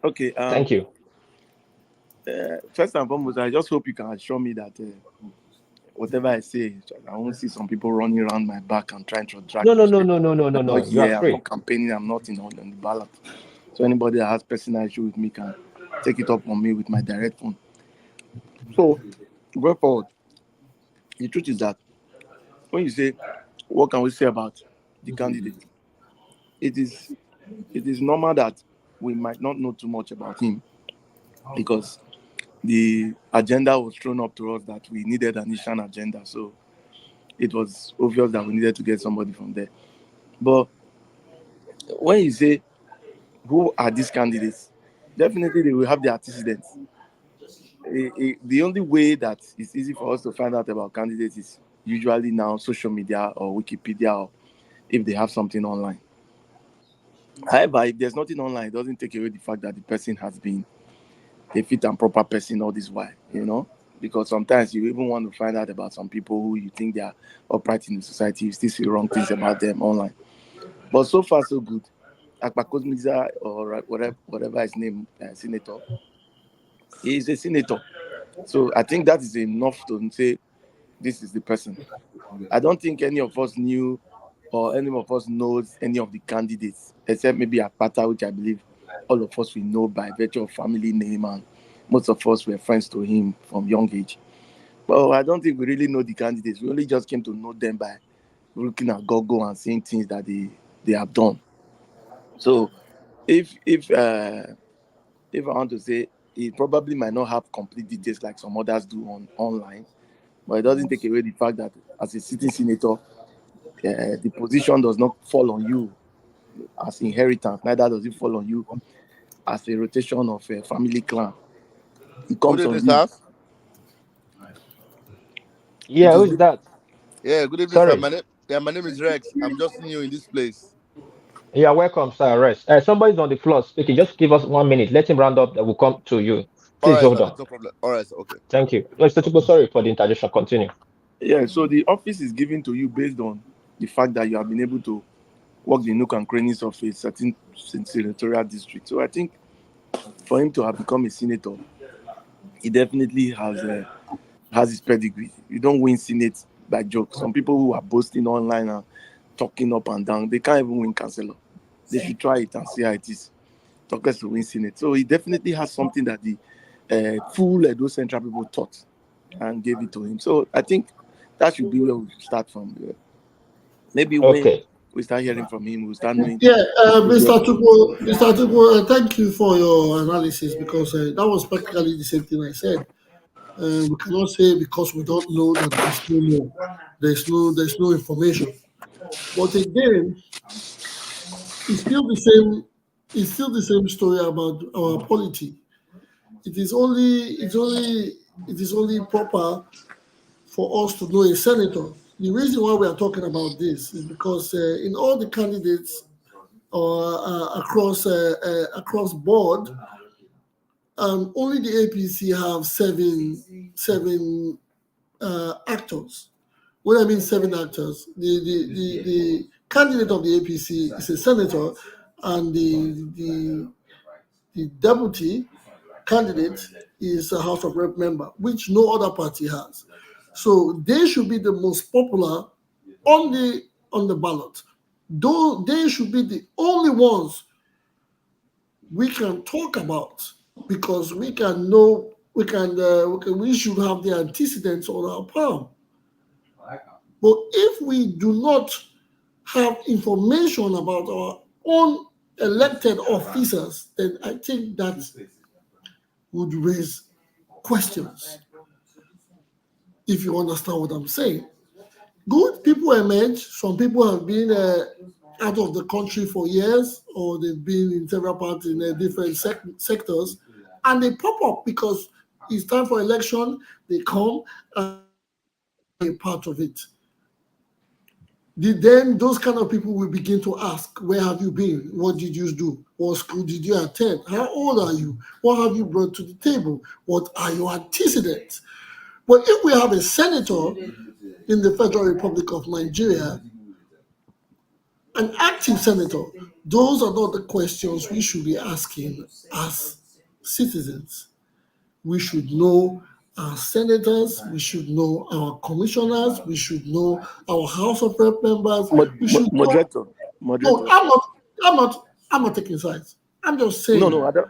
Okay. Thank you. First and foremost, I just hope you can assure me that whatever I say, I won't see some people running around my back and trying to drag No. I'm not You are here. I'm free. not campaigning. I'm not on the ballot. So anybody that has personal issue with me can take it up on me with my direct phone. So, going forward, the truth is that when you say, what can we say about the candidate? It is normal that we might not know too much about him because the agenda was thrown up to us that we needed an Asian agenda. So it was obvious that we needed to get somebody from there. But when you say who are these candidates? Definitely, they will have their antecedents. The only way that it's easy for us to find out about candidates is usually now social media or Wikipedia, or if they have something online. However, if there's nothing online, it doesn't take away the fact that the person has been a fit and proper person all this while, because sometimes you even want to find out about some people who you think they are upright in the society, you still see wrong things about them online. But so far, so good. Akpakozmiza, or whatever his name, senator, he is a senator. So I think that is enough to say this is the person. I don't think any of us knew or any of us knows any of the candidates, except maybe Akpata, which I believe all of us will know by virtue of family name, and most of us were friends to him from young age. But I don't think we really know the candidates. We only just came to know them by looking at Google and seeing things that they have done. So if I want to say, he probably might not have complete details like some others do online, but it doesn't take away the fact that as a sitting senator, the position does not fall on you as inheritance, neither does it fall on you as a rotation of a family clan. It Good comes evening, on you. sir. Yeah, It is who's that? Yeah, good evening, sir. Sorry. My name is Rex. I'm just new in this place. Yeah, welcome, sir. Rest. Somebody's on the floor speaking. Just give us 1 minute. Let him round up. That will come to you. All Please right, hold sir. on. No problem. All right, sir. Okay. Thank you. Mr. Tupo, sorry for the interjection. Continue. Yeah, so the office is given to you based on the fact that you have been able to work the nook and crannies of a certain senatorial district. So I think for him to have become a senator, he definitely has his pedigree. You don't win Senate by joke. Some people who are boasting online and talking up and down, they can't even win councillor. They should try it and see how it is. Talk less to win Senate. So he definitely has something that the full Edo Central people taught and gave it to him. So I think that should be where we start from. Maybe when Okay. we start hearing from him, we'll start knowing. Yeah, Mr. Tupo, thank you for your analysis, because that was practically the same thing I said. We cannot say because we don't know that there's no more. There's no information. But again, it's still the same. It's still the same story about our polity. It is only proper for us to know a senator. The reason why we are talking about this is because in all the candidates across board, only the APC have seven actors. What I mean, seven actors. The candidate of the APC is a senator, and the deputy candidate is a House of Rep member, which no other party has. So they should be the most popular on the ballot. Though they should be the only ones we can talk about, because we can know we should have the antecedents on our palm. But if we do not have information about our own elected officers, then I think that would raise questions, if you understand what I'm saying. Good people emerge. Some people have been out of the country for years, or they've been in several parts in different sectors, and they pop up because it's time for election. They come and be a part of it. Then those kind of people will begin to ask, where have you been? What did you do? What school did you attend? How old are you? What have you brought to the table? What are your antecedents? But if we have a senator in the Federal Republic of Nigeria, an active senator, those are not the questions we should be asking as citizens. We should know our senators, we should know our commissioners, we should know our House of Rep members, we should know. No, Moderator. I'm not taking sides. I'm just saying. No, I don't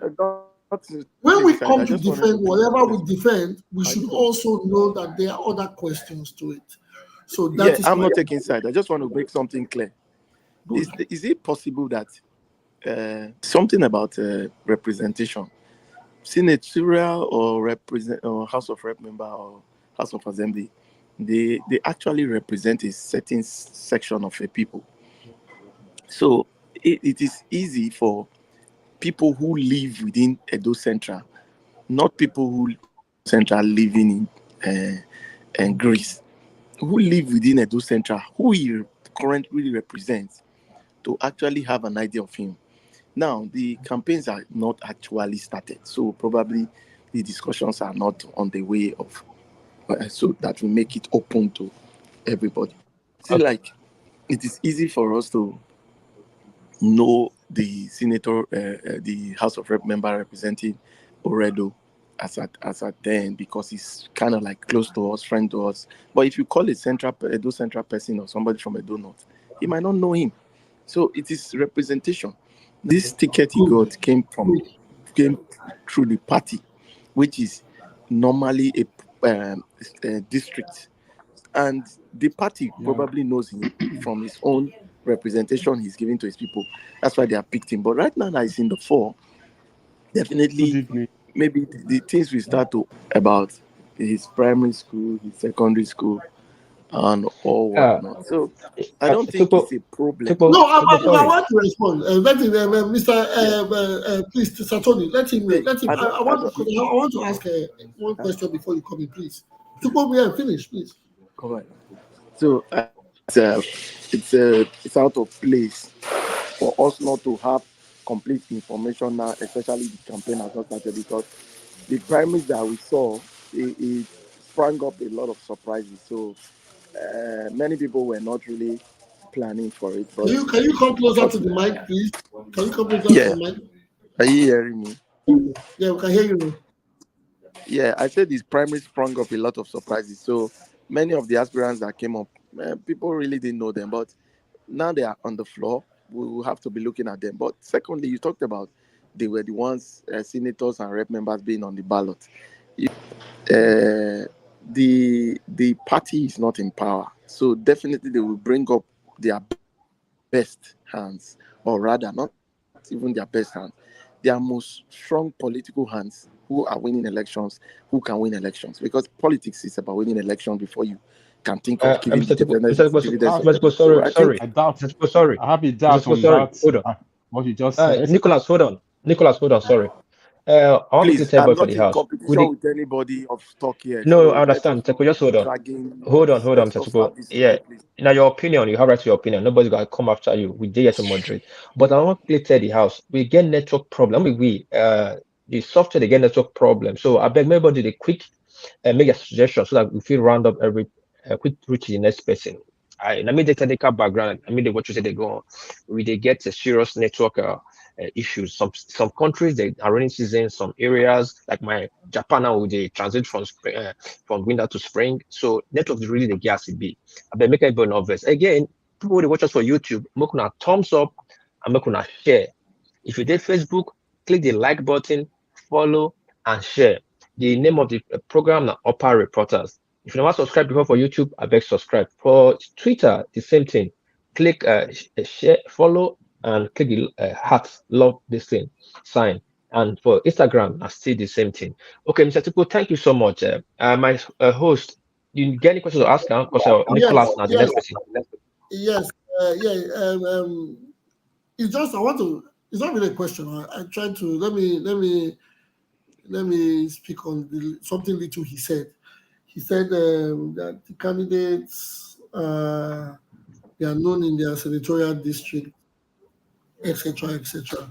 When we take side. come I to just wanted to defend bring whatever we context. defend, we How should you doing? also know that there are other questions to it. So Yeah, that is I'm my not taking side. I just want to make something clear. good. Is it possible that something about representation, senatorial or House of Rep member or House of Assembly, they actually represent a certain section of a people. So it is easy for people who live within Edo Central, not people who Central living in Greece, who live within Edo Central, who he currently represents, to actually have an idea of him. Now, the campaigns are not actually started, so probably the discussions are not on the way of, so that will make it open to everybody. See, Okay. like, it is easy for us to know the senator, the House of Rep member representing Oredo as at then, because he's kind of like close to us, friend to us. But if you call a Edo Central person or somebody from Edo North, he might not know him. So it is representation. This ticket he got came through the party, which is normally a district, and the party probably knows him from his own representation he's giving to his people. That's why they have picked him. But right now that he's in the fall, definitely maybe the things we start to about his primary school, his secondary school, and all whatnot. So I don't think it's a problem. No, I want to respond. Let him, Mr. Please, Satoni, let him. I want to ask one question before you come in, please. To finish, please. Correct. So it's out of place for us not to have complete information now, especially the campaign has not started, because the primaries that we saw, it sprang up a lot of surprises. So many people were not really planning for it. But Can you come closer to the mic, please? Can you come closer to the mic? Are you hearing me? Yeah, we can hear you now. Yeah, I said this primary sprung up a lot of surprises. So many of the aspirants that came up, people really didn't know them, but now they are on the floor. We will have to be looking at them. But secondly, you talked about they were the ones, senators and rep members being on the ballot. The party is not in power, so definitely they will bring up their best hands, or rather, not even their best hands, their most strong political hands, who are winning elections, who can win elections, because politics is about winning elections before you can think of giving the dividends. Sorry. I doubt. Sorry. I have a doubt on that. Hold on. What you just said. Nicholas, hold on. Sorry. I want Please, to tell I'm for not the in house. competition with anybody of stock here. No, So I understand. Teko, just hold on. Hold on, Teko. Yeah. Now, your opinion, you have right to your opinion. Nobody's gonna come after you. We dare to moderate. But I want to tell the house, we get network problem. The software they get network problem. So I beg everybody to quick make a suggestion so that we feel round up every quick through to the next person. I mean the technical background. I mean the what you say they go on. They get a serious network issues. Some countries they are running season. Some areas like my Japan now they transit from from winter to spring. So network is really the gas it be. I bet make everybody nervous. Again, people who watch us for YouTube, make una thumbs up and make una share. If you did Facebook, click the like button, follow and share. The name of the program now Upper Reporters. If you never subscribe before for YouTube, I beg subscribe. For Twitter, the same thing. Click share, follow, and click the heart, love this thing, sign. And for Instagram, I still the same thing. Okay, Mr. Tuko, thank you so much. My host, you get any questions to ask now? Because Nicholas now the next person. Yes, it's just I want to. It's not really a question. I tried to let me speak on something little he said. He said that the candidates they are known in their senatorial district, etc., etc.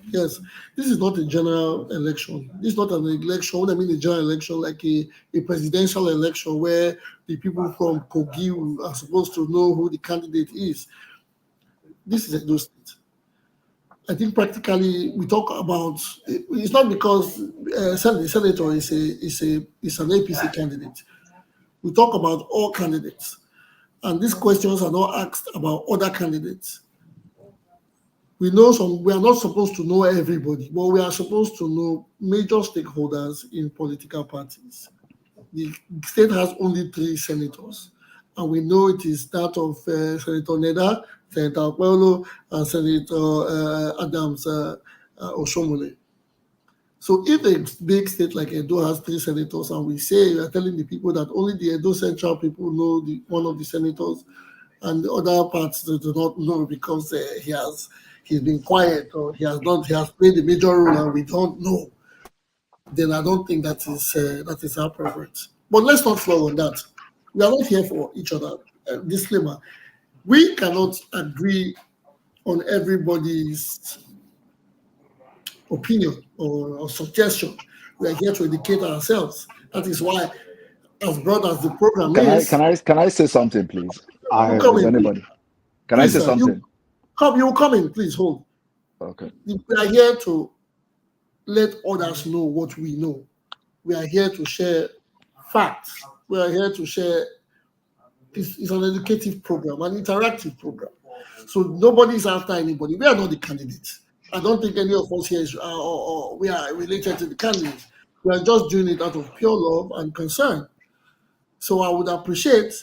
Yes, this is not a general election. This is not an election. What I mean, a general election, like a presidential election where the people from Kogi are supposed to know who the candidate is. This is Edo State. I think practically we talk about it's not because the senator is an APC candidate. We talk about all candidates, and these questions are not asked about other candidates. We know we are not supposed to know everybody, but we are supposed to know major stakeholders in political parties. The state has only 3 senators, and we know it is that of Senator Neda, Senator Paulo, and Senator Adams Oshomole. So if a big state like Edo has 3 senators, and we are telling the people that only the Edo Central people know one of the senators, and the other parts they do not know because he's been quiet or he has played a major role and we don't know, then I don't think that is our preference. But let's not flow on that. We are not here for each other. Disclaimer: we cannot agree on everybody's opinion or suggestion. We are here to educate ourselves. That is why, as broad as the program is, can I say something, please? you come Is in, anybody? Can please, I say sir, something? you come in, please hold. Okay. We are here to let others know what we know. We are here to share facts. We are here to share. It's an educative program, an interactive program. So nobody's after anybody. We are not the candidates. I don't think any of us here is, or we are related to the candidates. We are just doing it out of pure love and concern. So I would appreciate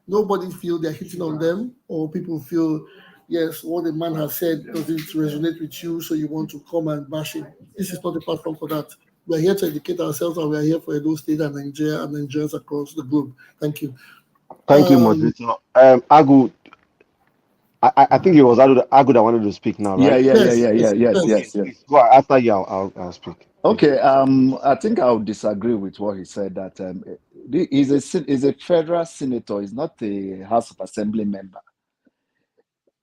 nobody feel they're hitting on them, or people feel, yes, what the man has said doesn't resonate with you, so you want to come and bash him. This is not the platform for that. We're here to educate ourselves, and we're here for Edo State and Nigeria and Nigerians across the globe. Thank you. Thank you, moderator. Agu, I think it was Agu that wanted to speak now, right? Yes. Well, after you, I'll speak. Okay. I think I'll disagree with what he said. That he's a federal senator. He's not a House of Assembly member.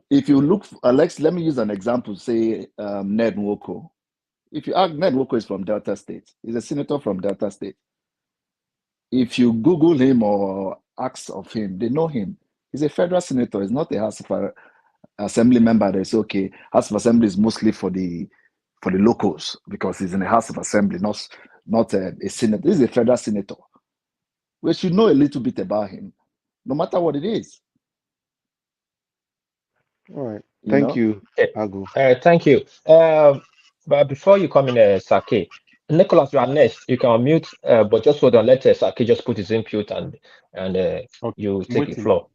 If you look, Alex, let me use an example. Say Ned Nwoko. If you ask, Ned Nwoko is from Delta State. He's a senator from Delta State. If you Google him or ask of him, they know him. He's a federal senator. He's not a House of Assembly member. That's okay. House of Assembly is mostly for the locals because he's in the House of Assembly, not a senator. This is a federal senator. We should know a little bit about him, no matter what it is. All right. Thank you, Agu. Thank you. But before you come in, Saki, Nicholas, you are next. You can unmute, but just hold on. Let Saki just put his input and Okay. you take the floor.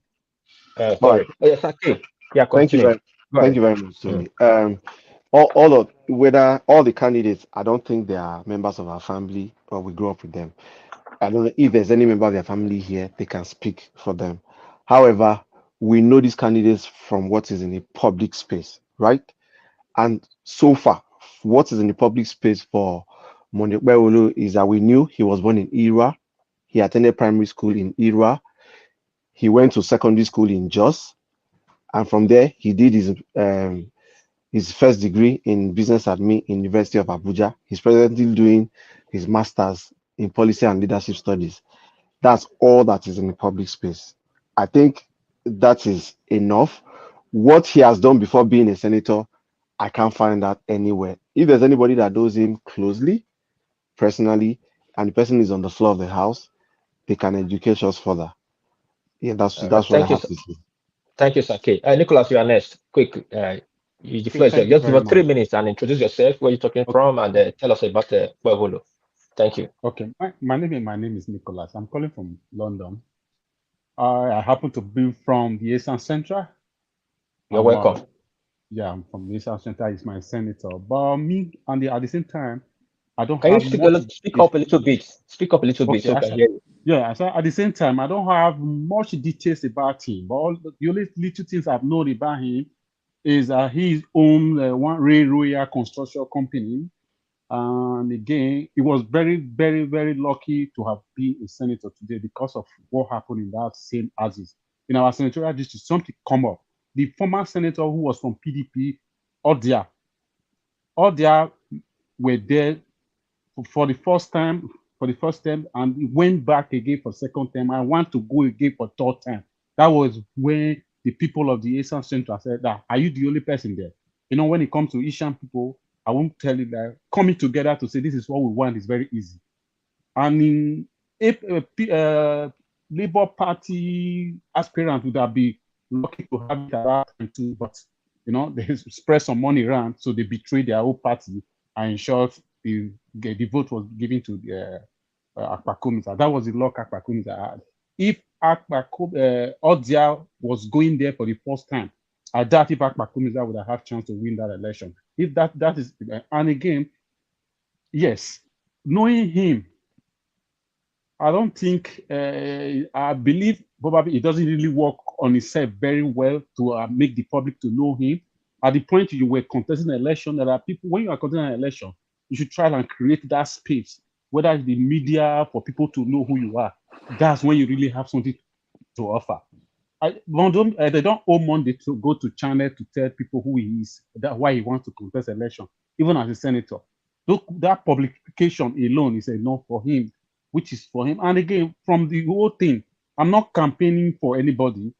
Sorry. Right. Saki. Yeah, continue. Thank you very much, Tony. All of whether all the candidates, I don't think they are members of our family or we grew up with them. I don't know if there's any member of their family here, they can speak for them. However, we know these candidates from what is in the public space, right? And so far, what is in the public space for Monekbeolu is that we knew he was born in Ira. He attended primary school in Ira. He went to secondary school in Jos. And from there, he did his first degree in business admin in University of Abuja. He's presently doing his master's in policy and leadership studies. That's all that is in the public space. I think that is enough. What he has done before being a senator, I can't find that anywhere. If there's anybody that knows him closely, personally, and the person is on the floor of the house, they can educate us further. Yeah, that's what I have to say. Thank you, Saki. Nicholas, you are next. Quick, the floor is yours. Just give us 3 minutes and introduce yourself, where you're talking from, and tell us about Pueblo. Thank you. Okay, my name is Nicholas. I'm calling from London. I happen to be from the Eastern Central. You're welcome. Yeah, I'm from the Eastern Central. He's my senator. But me, at the same time, I don't can have you much. Speak up a little bit. Speak up a little bit so I can hear you. Yeah, so at the same time, I don't have much details about him. But all the only little things I've known about him is that he owns one railway construction company. And again, he was very, very, very lucky to have been a senator today because of what happened in that same Aziz. In our senatorial district, something come up. The former senator who was from PDP, Odia were there for the first time, and he went back again for second time. I want to go again for third time. That was when the people of the Eastern Central said that, are you the only person there? You know, when it comes to Asian people, I won't tell you that coming together to say this is what we want is very easy. And in Labour Party aspirant would have been lucky to have it around too, but you know, they spread some money around, so they betrayed their own party, and in short, the vote was given to the Akpakomita. That was the luck Akpakomita had. If Odia was going there for the first time, I doubt if Akpakomita would have had a chance to win that election. If that is, and again, yes, knowing him, I don't think, I believe probably it doesn't really work on himself very well to make the public to know him. At the point you were contesting an election, there are people, when you are contesting an election, you should try and create that space, whether it's the media, for people to know who you are. That's when you really have something to offer. They don't owe Monday to go to channel to tell people who he is, that why he wants to contest election, even as a senator. That publication alone is enough for him, which is for him. And again, from the whole thing, I'm not campaigning for anybody.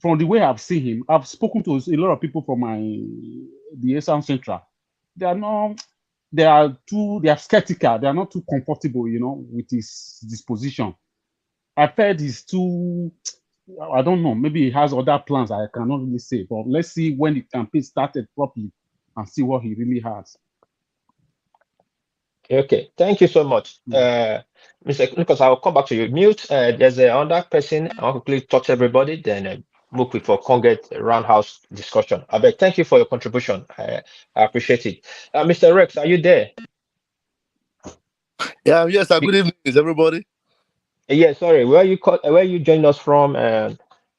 From the way I've seen him, I've spoken to a lot of people from the Eastern Central. They are skeptical. They are not too comfortable, with his disposition. I felt he's too, I don't know, maybe he has other plans I cannot really say, but let's see when the campaign started properly and see what he really has. Okay, thank you so much. Mr. Lucas, I'll come back to you. Mute, there's another person. I'll quickly talk to everybody, then move quick for Congress roundhouse discussion. I beg, thank you for your contribution. I appreciate it. Mr. Rex, are you there? Yeah, yes, good evening, everybody. Yeah, sorry, where you joined us from,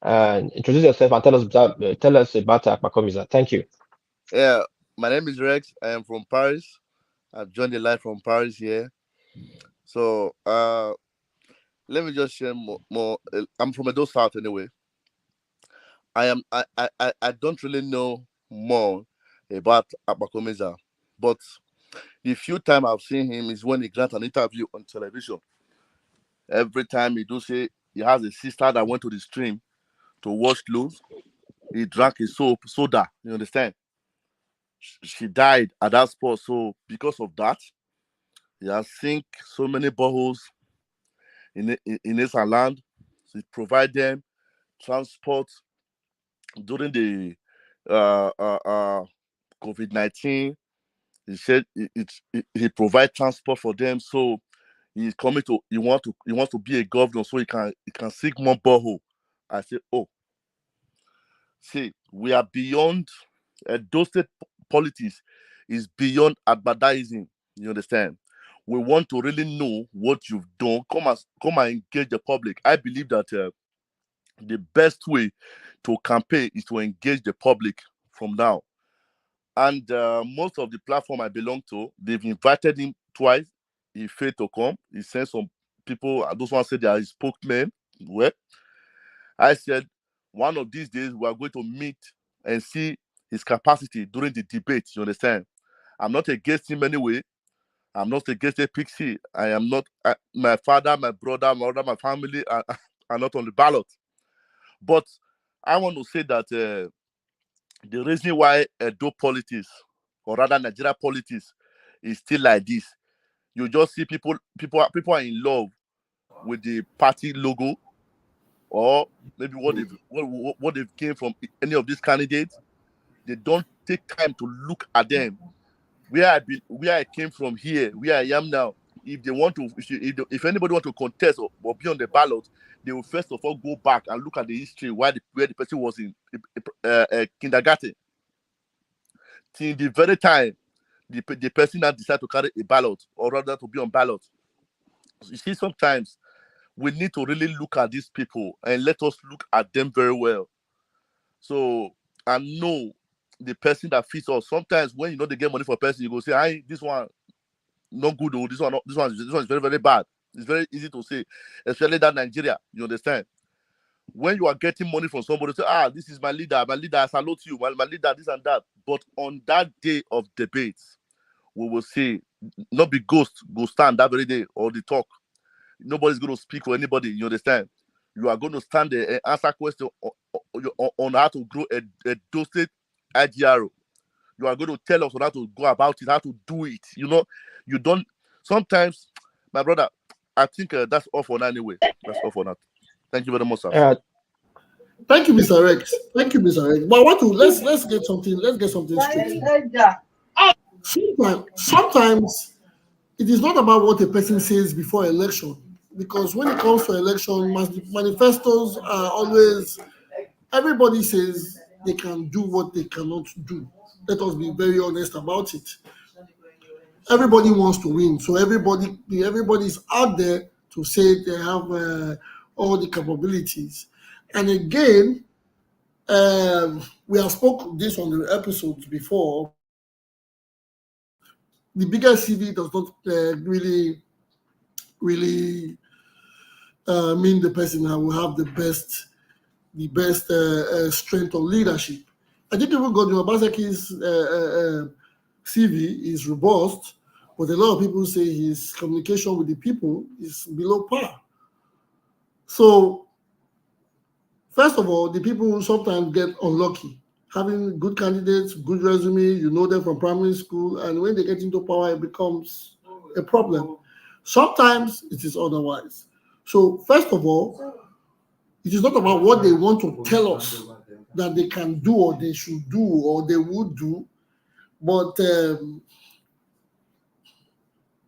introduce yourself and tell us about Akpakomisa. Thank you. Yeah, my name is Rex. I am from Paris. I've joined the live from Paris here. So let me just share more. I'm from Edo South anyway. I don't really know more about Akpakomisa, but the few times I've seen him is when he grants an interview on television. Every time he do say he has a sister that went to the stream to watch clothes, he drank his soda. You understand? She died at that spot. So because of that, he has sink so many boreholes in his land. So he provide them transport during the COVID-19. He said he provide transport for them. So he's coming to he wants to be a governor so he can sink more borehole. I say, oh, see, we are beyond those state politics is beyond advertising. You understand? We want to really know what you've done. Come and engage the public. I believe that the best way to campaign is to engage the public from now. And most of the platform I belong to, they've invited him twice. He failed to come. He sent some people. Those ones said they are his spokesmen. Well, I said, one of these days we are going to meet and see his capacity during the debate. You understand? I'm not against him anyway. I'm not against the Pixie. I am not. My father, my brother, my mother, my family are not on the ballot. But I want to say that the reason why Edo politics, or rather Nigeria politics, is still like this, you just see people are in love with the party logo, or maybe what they've gained from any of these candidates. They don't take time to look at them. Where I came from here, where I am now. If they want to, if anybody want to contest or be on the ballot, they will first of all go back and look at the history where the person was in kindergarten. Till the very time the person that decide to carry a ballot, or rather to be on ballot. You see, sometimes we need to really look at these people and let us look at them very well. So I know the person that fits us. Sometimes when they get money for a person, you go say, "Hey, this one not good, or this one is very, very bad." It's very easy to say, especially that Nigeria. You understand? When you are getting money from somebody, say, "This is my leader. My leader, I salute you. My leader, this and that." But on that day of debate, we will say, not be ghost go stand that very day or the talk. Nobody's going to speak for anybody. You understand? You are going to stand there and answer questions on how to grow a dosage IGRO. You are going to tell us on how to go about it, how to do it. You don't. Sometimes, my brother, I think that's all for now anyway. That's all for now. Thank you very much, sir. Thank you, Mr. Rex. Thank you, Mr. Rex. But I want to let's get something straight. Sometimes it is not about what a person says before election, because when it comes to election, manifestos are always, everybody says they can do what they cannot do. Let us be very honest about it. Everybody wants to win, so everybody's out there to say they have all the capabilities. And again, we have spoke this on the episodes before. The biggest CV does not really mean the person that will have the best strength of leadership. I think even Godwin Obaseki's CV is robust, but a lot of people say his communication with the people is below par. So, first of all, the people sometimes get unlucky. Having good candidates, good resume, you know them from primary school, and when they get into power, it becomes a problem. Sometimes it is otherwise. So, first of all, it is not about what they want to tell us that they can do or they should do or they would do, but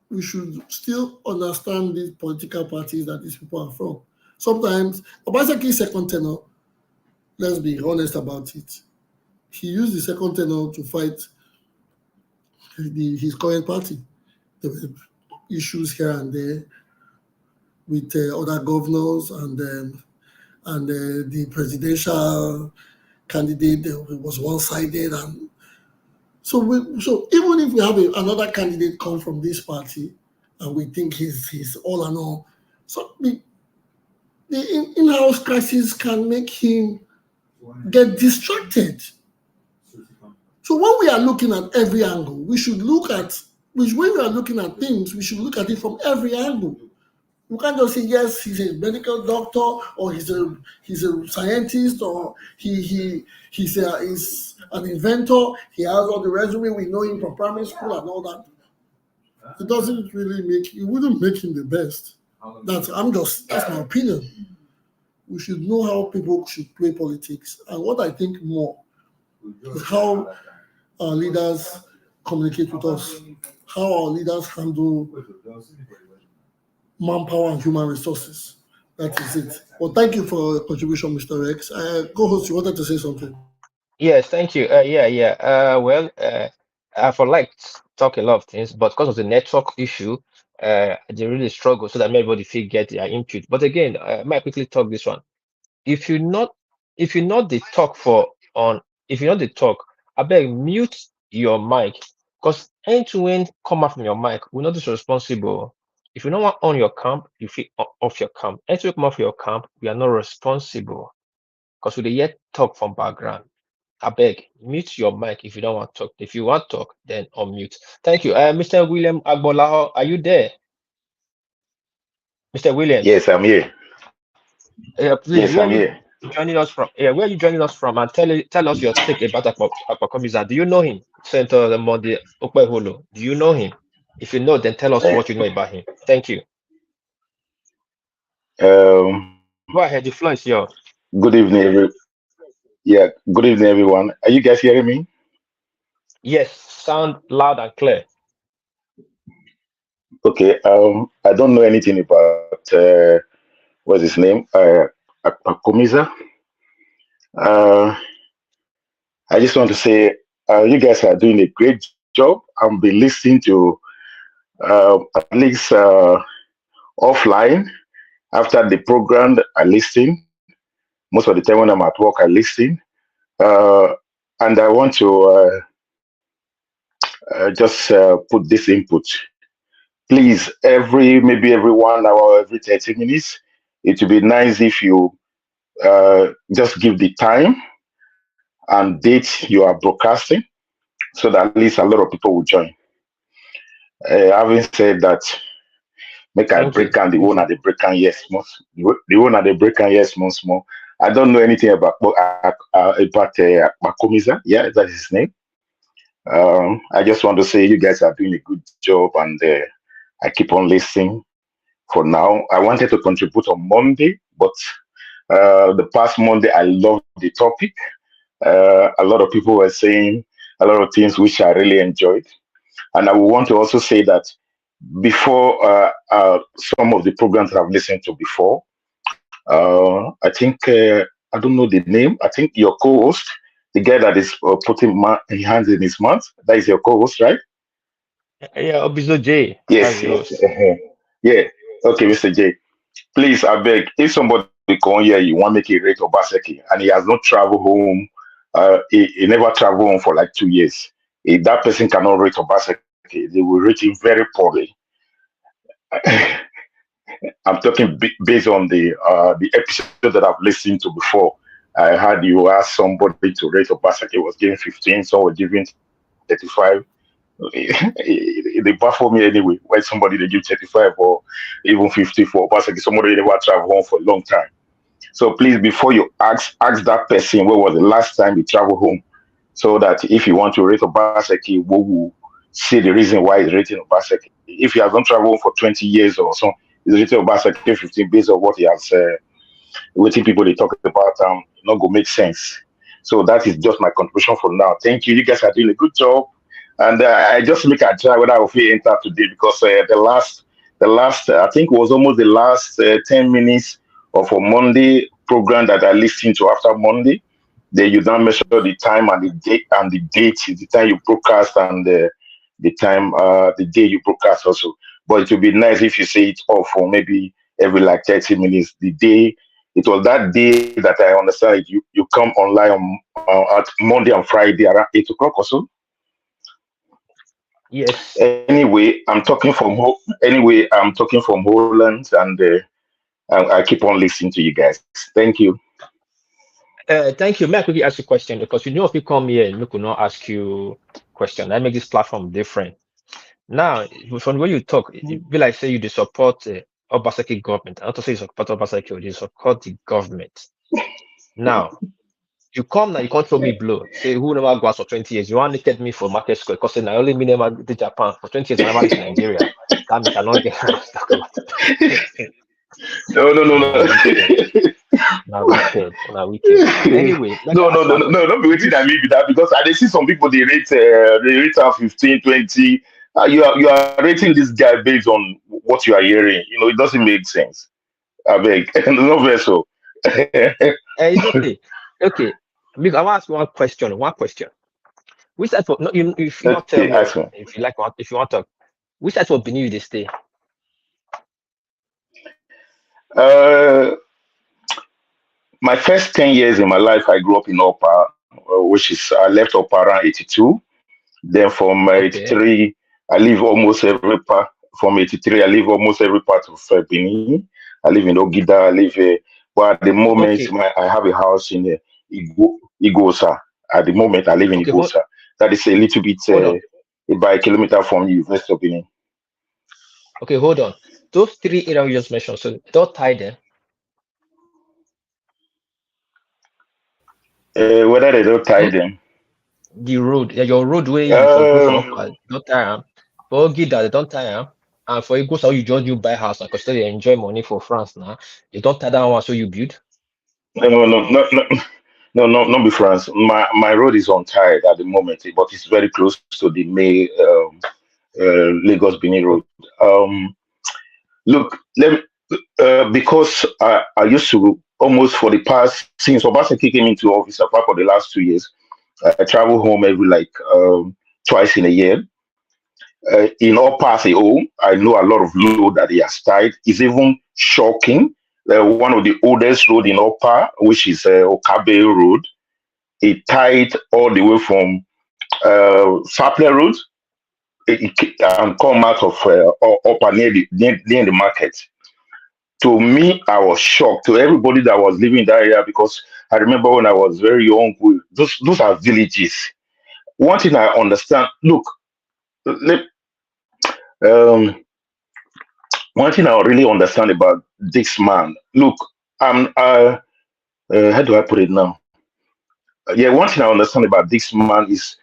we should still understand these political parties that these people are from. Sometimes, Obaseki's second tenure, let's be honest about it, he used the second tenure to fight his current party. There were issues here and there with other governors and the presidential candidate was one-sided, and so even if we have another candidate come from this party and we think he's all and all, so the in-house crisis can make him get distracted. So when we are looking at every angle, we should look at when we are looking at things, we should look at it from every angle. You can't just say, yes, he's a medical doctor, or he's a scientist, or he's an inventor. He has all the resume. We know him from primary school and all that. It doesn't really it wouldn't make him the best. That's my opinion. We should know how people should play politics. And what I think more is how our leaders communicate with us, how our leaders handle manpower and human resources. That is it. Well, thank you for your contribution, Mr. Rex. Co-host, you wanted to say something? Yes, thank you. I've liked talk a lot of things, but because of the network issue, they really struggle so that everybody feel get their input. But again, I might quickly talk this one. If you not the talk I beg mute your mic, because end to end come out from your mic. We're not responsible. If you don't want on your camp, you feel off your camp. End to come off your camp, we are not responsible, because we yet talk from background. I beg, mute your mic if you don't want to talk. If you want to talk, then unmute. Thank you. Mr. William Agbolaho, are you there? Mr. Williams. Yes, I'm here. Please, yes, I'm here. Joining us from? Where are you joining us from? And tell us your take about Akpakomiza. Do you know him? Senator Monde Okpeholo. Do you know him? If you know, then tell us what you know about him. Thank you. Go ahead. The floor is yours. Good evening, good evening, everyone. Are you guys hearing me? Yes, sound loud and clear. Okay. I don't know anything about what's his name, Akpakomiza. I just want to say you guys are doing a great job. I've been listening to at least offline after the program. I listen most of the time when I'm at work. I listen, and I want to just put this input. Please, maybe every 1 hour, every 30 minutes, it would be nice if you just give the time and date you are broadcasting, so that at least a lot of people will join. Having said that, make I break down the one at the break and yes, the one at the break and yes, once more. I don't know anything about Makomiza. Yeah, that is his name. I just want to say you guys are doing a good job, and I keep on listening. For now, I wanted to contribute on Monday, but the past Monday I loved the topic. A lot of people were saying a lot of things which I really enjoyed, and I want to also say that before some of the programs I've listened to before, I think I don't know the name. I think your co-host, the guy that is putting his hands in his mouth, that is your co-host, right? Yeah, Obizo J. Yes. Yeah. Okay, Mr. J. Please, I beg, if somebody he come here, you want to make a rate of Obaseki, and he has not traveled home. He never traveled home for like 2 years. If that person cannot rate Obaseki, they will rate him very poorly. I'm talking based on the episode that I've listened to before. I heard you ask somebody to rate Obaseki was giving 15, so was giving 35. They baffle me anyway. Why somebody they give 35 or even 50 for Obaseki, somebody never travel home for a long time. So please, before you ask that person where was the last time you traveled home, so that if you want to rate Obaseki, we will see the reason why he's rating Obaseki. If he has not traveled for 20 years or so, he's rating Obaseki 15 based on what he has, waiting people they talk about, not going to make sense. So that is just my contribution for now. Thank you. You guys are doing a good job. And I just look at whether I will feel enter today because the last I think it was almost the last 10 minutes of a Monday program that I listened to after Monday. Then you don't measure the time and the date the time you broadcast and the time the day you broadcast also. But it would be nice if you say it off for maybe every like 30 minutes. The day it was that day that I understand you come online at Monday and Friday around 8 o'clock or so. Yes. Anyway, I'm talking from Holland, and I keep on listening to you guys. Thank you. Thank you. May I quickly ask you a question? Because if you come here and we could not ask you question, I make this platform different. Now, from the way you talk, it be like say you support Obaseki government. I not to say you support Obaseki, you support the government. Now, you come now, you can't throw me blow. Say who never go out for 20 years. You want to get me for market square because I only me never did Japan for 20 years. I never reached Nigeria. That means I not get talk about it. No. Now wicked. Anyway, no, don't be waiting at me with that because I see some people they rate 15, 20. You are rating this guy based on what you are hearing. It doesn't make sense. I beg, no vessel. Okay. Because I want to ask you one question. Which side for no, if you not tell me if you like if you want to, which side for Benin you they stay? My first 10 years in my life, I grew up in Opa, which is I left Opa around 82. Then from 83, I live almost every part. From 83, I live almost every part of Benin. I live in Ogida. I live, but at the moment, I have a house in Igosa. At the moment, I live in Igosa. That is a little bit about a kilometer from the University of Benin. Okay, hold on. Those three areas you just mentioned, so don't tie them. Whether they don't tie them. The road, your roadway, you don't tie them. For Ogida, they don't tie them. And for Igosa, you just buy house because they enjoy money for France now. You don't tie that one, so you build. No, not be France. My road is untied at the moment, but it's very close to the main Lagos Benin road. Look, because I used to almost for the past since Obaseki came into office, apart for the last 2 years, I travel home every twice in a year. In all parts of home, I know a lot of load that he has tied. It's even shocking. One of the oldest road in Opa, which is Okabe Road, it tied all the way from Sapler Road and come out of Opa near the market. To me, I was shocked. To everybody that was living in that area, because I remember when I was very young, those are villages. One thing I understand, look, one thing I really understand about this man, look, how do I put it now? One thing I understand about this man is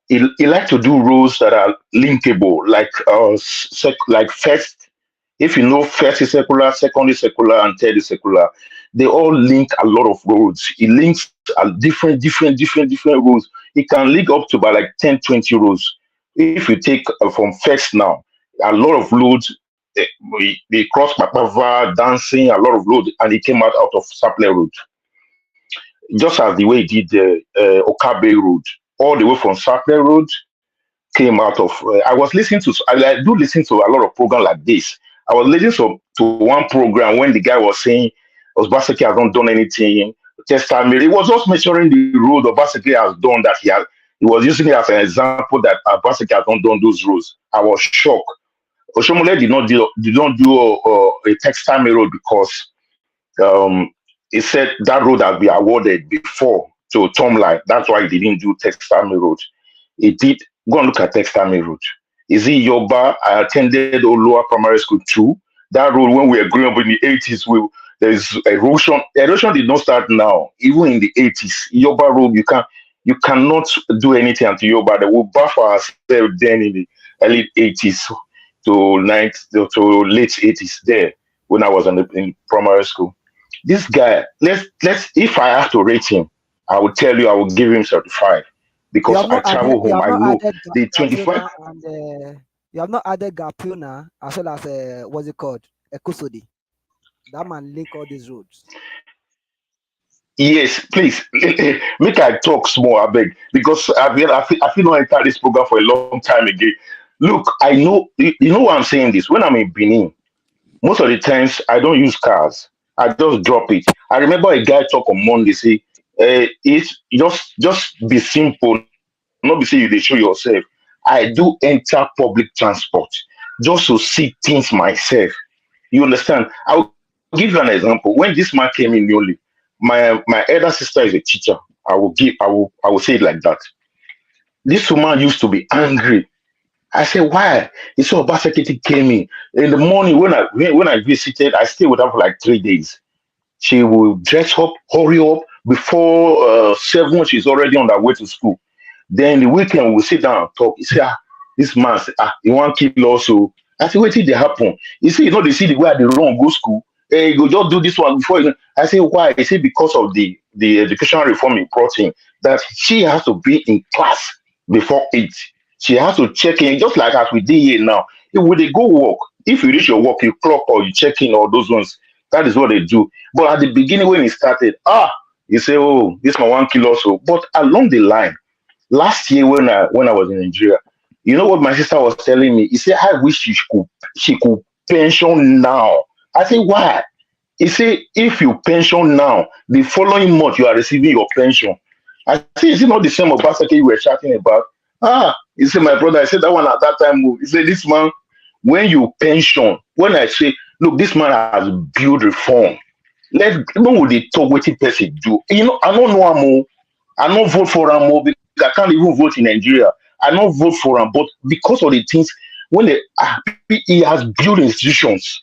he like to do roads that are linkable, like first, if you know, first is secular, second is secular, and third is secular. They all link a lot of roads. He links different roads. It can link up to about 10, 20 roads. If you take from first now, a lot of roads, they cross Mapava, dancing, a lot of roads, and it came out of Sapler Road. Just as the way he did the Okabe Road, all the way from Sapler Road, came out of. I was listening to. I do listen to a lot of programs like this. I was listening to one program when the guy was saying Obaseki has not done anything. Testimonial. It was just measuring the road Obaseki has done that he was using it as an example that Obaseki has not done those roads. I was shocked. Oshomole did not do a textile road because he said that road has been awarded before to Tom Line. That's why he didn't do textile road. He did go and look at textile road. Is it Yoba? I attended Oloa Primary School too. That road when we were growing up in the 80s, there's erosion. Erosion did not start now. Even in the 80s, Yoba road you cannot do anything until Yoba. They will buff ourselves then in the early 80s to late 80s there when I was in primary school. This guy, let's if I have to rate him, I will tell you I will give him 35 because I travel home. I know the 25. And you have not added Gapuna as well as what's it called? Ekusodi. That man link all these roads. Yes, please make I talk small, I beg, because I feel not enter this program for a long time again. Look, I know you know why I'm saying this. When I'm in Benin, most of the times I don't use cars. I just drop it. I remember a guy talk on Monday say, "It's just be simple, not be say you dey show yourself." I do enter public transport just to see things myself. You understand? I will give you an example. When this man came in newly, my elder sister is a teacher. I will say it like that. This woman used to be angry. I said, why? He said Obaseki came in the morning when I visited. I stayed with her for like 3 days. She will dress up, hurry up before 7. She's already on her way to school. Then the weekend we'll sit down and talk. He said, this man said, he want to kill also. I said, what did they happen? He said, they see the way they run go school. Hey, you just do this one before you. I said, why? He said, because of the educational reform he brought in, that she has to be in class before 8. She has to check in, just like as we did here now. When they go work, if you reach your work, you clock or you check in or those ones. That is what they do. But at the beginning, when it started, you say, oh, this man 1 kilo also. But along the line, last year when I was in Nigeria, you know what my sister was telling me? He said, I wish she could pension now. I said, why? He said, if you pension now, the following month you are receiving your pension. I said, is it not the same Obaseki you were chatting about? He said, my brother, I said that one at that time. He said, this man, when you pension, when I say, look, this man has built reform. When would they talk what the person do? You know, I don't know more. I don't vote for him more because I can't even vote in Nigeria. I don't vote for him, but because of the things when he has built institutions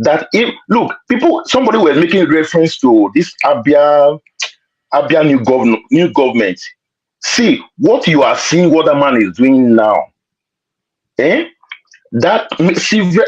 that somebody was making reference to this Abia new government. See what you are seeing, what the man is doing now. That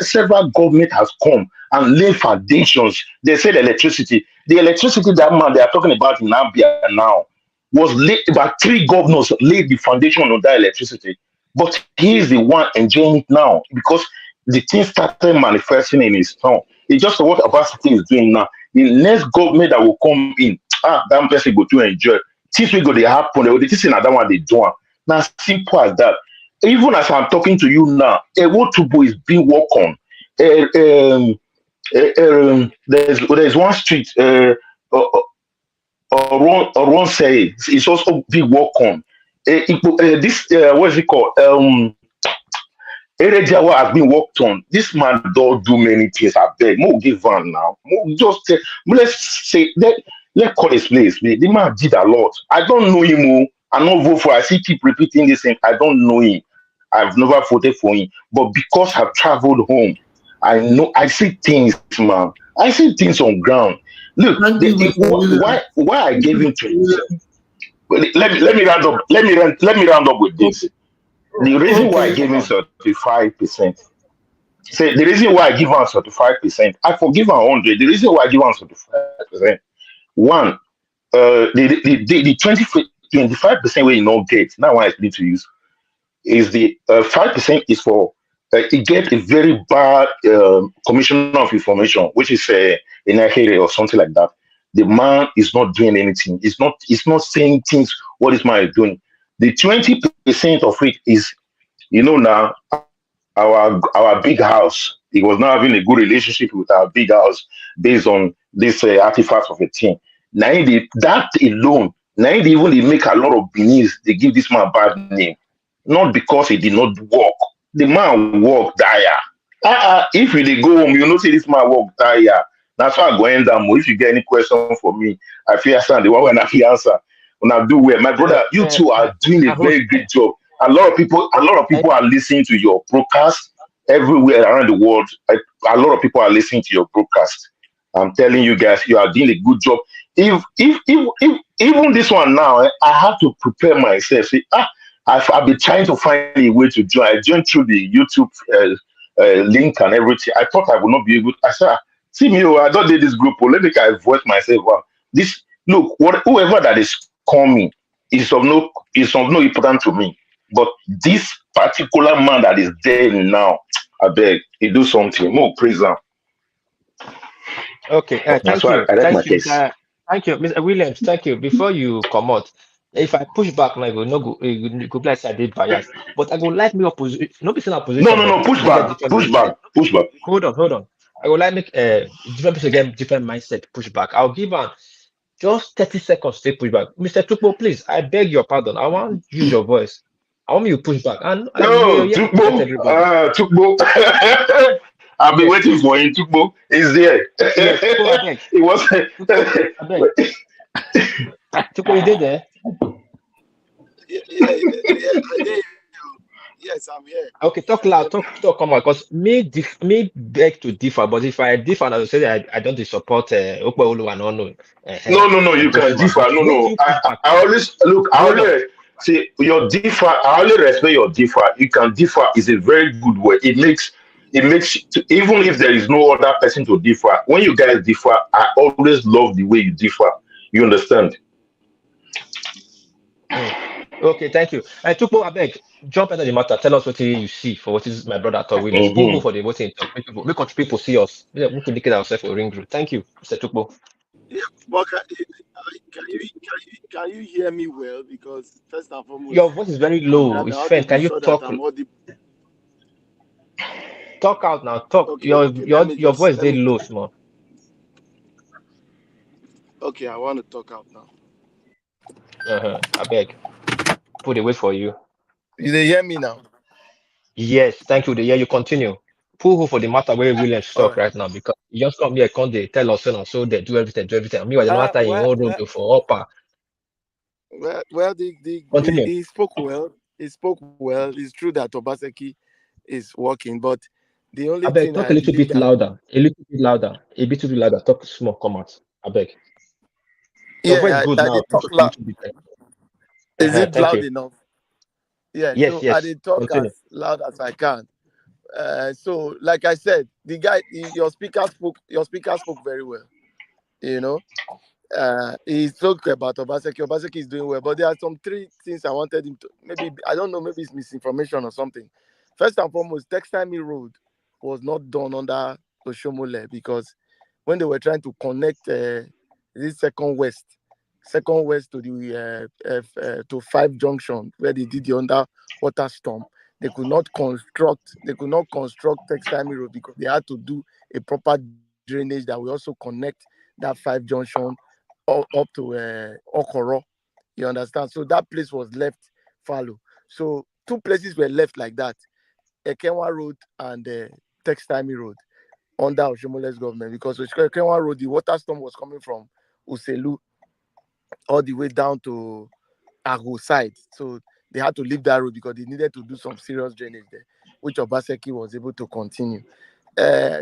several government has come and laid foundations. They said the electricity that man they are talking about in Abia now was laid by 3 governors laid the foundation on that electricity. But he is the one enjoying it now because the thing started manifesting in his town. It's just what Obaseki is doing now. The next government that will come in, that person go to enjoy. Things will go to happen. They will see another one they do. Now simple as that. Even as I'm talking to you now, Ewotubo is being worked on. There's one street, Oron say it's also being worked on. This what is it called? Erejawa has been worked on. This man don't do many things. I beg. Mo give on now. Let's say let's call his place. The man did a lot. I don't know him. I don't vote for. I see keep repeating this thing. I don't know him. I've never voted for him. But because I've traveled home, I know I see things, man. I see things on ground. Look, why I gave him 27? Let me round up. Let me round up with this. The reason why I gave him 35%. Say the reason why I give him 35%. I forgive him 100. The reason why I give him 35%. One, the 25% where you not get. Now I need to use is the 5% is for it get a very bad commissioner of information, which is in a area or something like that. The man is not doing anything. It's not saying things what this man is doing. The 20% of it is, now our big house. He was not having a good relationship with our big house based on this artifact of a thing. Now that alone, now they even they make a lot of beneath. They give this man a bad name, not because he did not work. The man worked dire. If you dey go home, you know say this man work tire. That's why I go end am. If you get any question for me, I fit answer the one when I fit answer. When I do well, my brother, you two are doing a very great job. A lot of people are listening to your broadcast everywhere around the world. A lot of people are listening to your broadcast. I'm telling you guys, you are doing a good job. If even this one now, I have to prepare myself. Say, I've been trying to find a way to join. I joined through the YouTube link and everything. I thought I would not be able. I said, see me, I don't do this group. Let me kind of voice myself. Wow, this look, whoever that is coming is of no importance to me. But this particular man that is there now, I beg, he do something. More praise him. Okay, That's thank why you. I like my Thank you, case. thank you, Mr. Williams. Thank you. Before you come out, if I push back now, you no go, you go like say I did bias. But I go like me opposition, not be saying opposition, but Push people get back, different push mindset. back, push back. Hold on. I would like make different people get different mindset push back. I'll give am just 30 seconds to push back. Mr. Tupo, please, I beg your pardon. I want use your voice. I want you to push back. And we are No, here to protect Tukbo, everybody. Tukbo. I've been Yes, waiting please. for him. Tukbo is there. Yes, Tupo, I beg. It was. Tupo, I beg. Tupo, you did there? Yeah, I did. Yes, I'm here. Okay, talk loud, talk come on, because me beg to differ, but if I differ, I will say that I don't support Okpebholo and unknown. No, I you go can through am. differ. But wait No. you push back. I always look. I Hold on. always say your differ. I only respect your differ. You can differ is a very good word. It makes even if there is no other person to differ. When you guys differ, I always love the way you differ. You understand? Mm. Okay, thank you. Tupo, I beg, jump into the matter. Tell us what you see for what is my brother Todd Williams. Who Mm-hmm. for the voting talk. Make people see us. We can indicate ourselves for ring group. Thank you, Mr. Tupo. Yeah, but can you hear me well? Because first and foremost, Your voice is very low. I It's want to faint. be Can you sure that talk I'm audible. out now? Talk. Okay, Your voice is let very me. low, small. Okay, I want to talk out now. I beg. Put it wait for you. You dey hear me now? Yes, thank you. The year you continue. Who for the matter where Williams All talk right. right now because you just come here, come they tell us so they do everything, do everything. Meanwhile, the matter in one room for upper. Well, Continue. he spoke well. He spoke well. It's true that Obaseki is working, but the I only beg, thing talk a I little believe bit that louder. A little bit louder. A bit too louder. Talk small, come out. I beg. Your voice is good I now. did Push talk it a loud. little bit. Is it Thank loud you. enough? Yeah. Yes, So I yes. did talk Continue. as loud as I can. So like I said, the guy, your speaker spoke very well. You know, he spoke about Obaseki. Obaseki is doing well, but there are some three things I wanted him to. Maybe I don't know. Maybe it's misinformation or something. First and foremost, Textile Road was not done under Oshomole because when they were trying to connect this second west to the to 5 junction where they did the underwater storm, they could not construct Textile Road because they had to do a proper drainage that will also connect that 5 junction up to Okoro. You understand? So that place was left fallow. So 2 places were left like that: Ekenwa Road and Textile Road under Oshomole's government, because Ekenwa Road, the water storm was coming from Uselu all the way down to Ago side. So they had to leave that road because they needed to do some serious drainage there, which Obaseki was able to continue.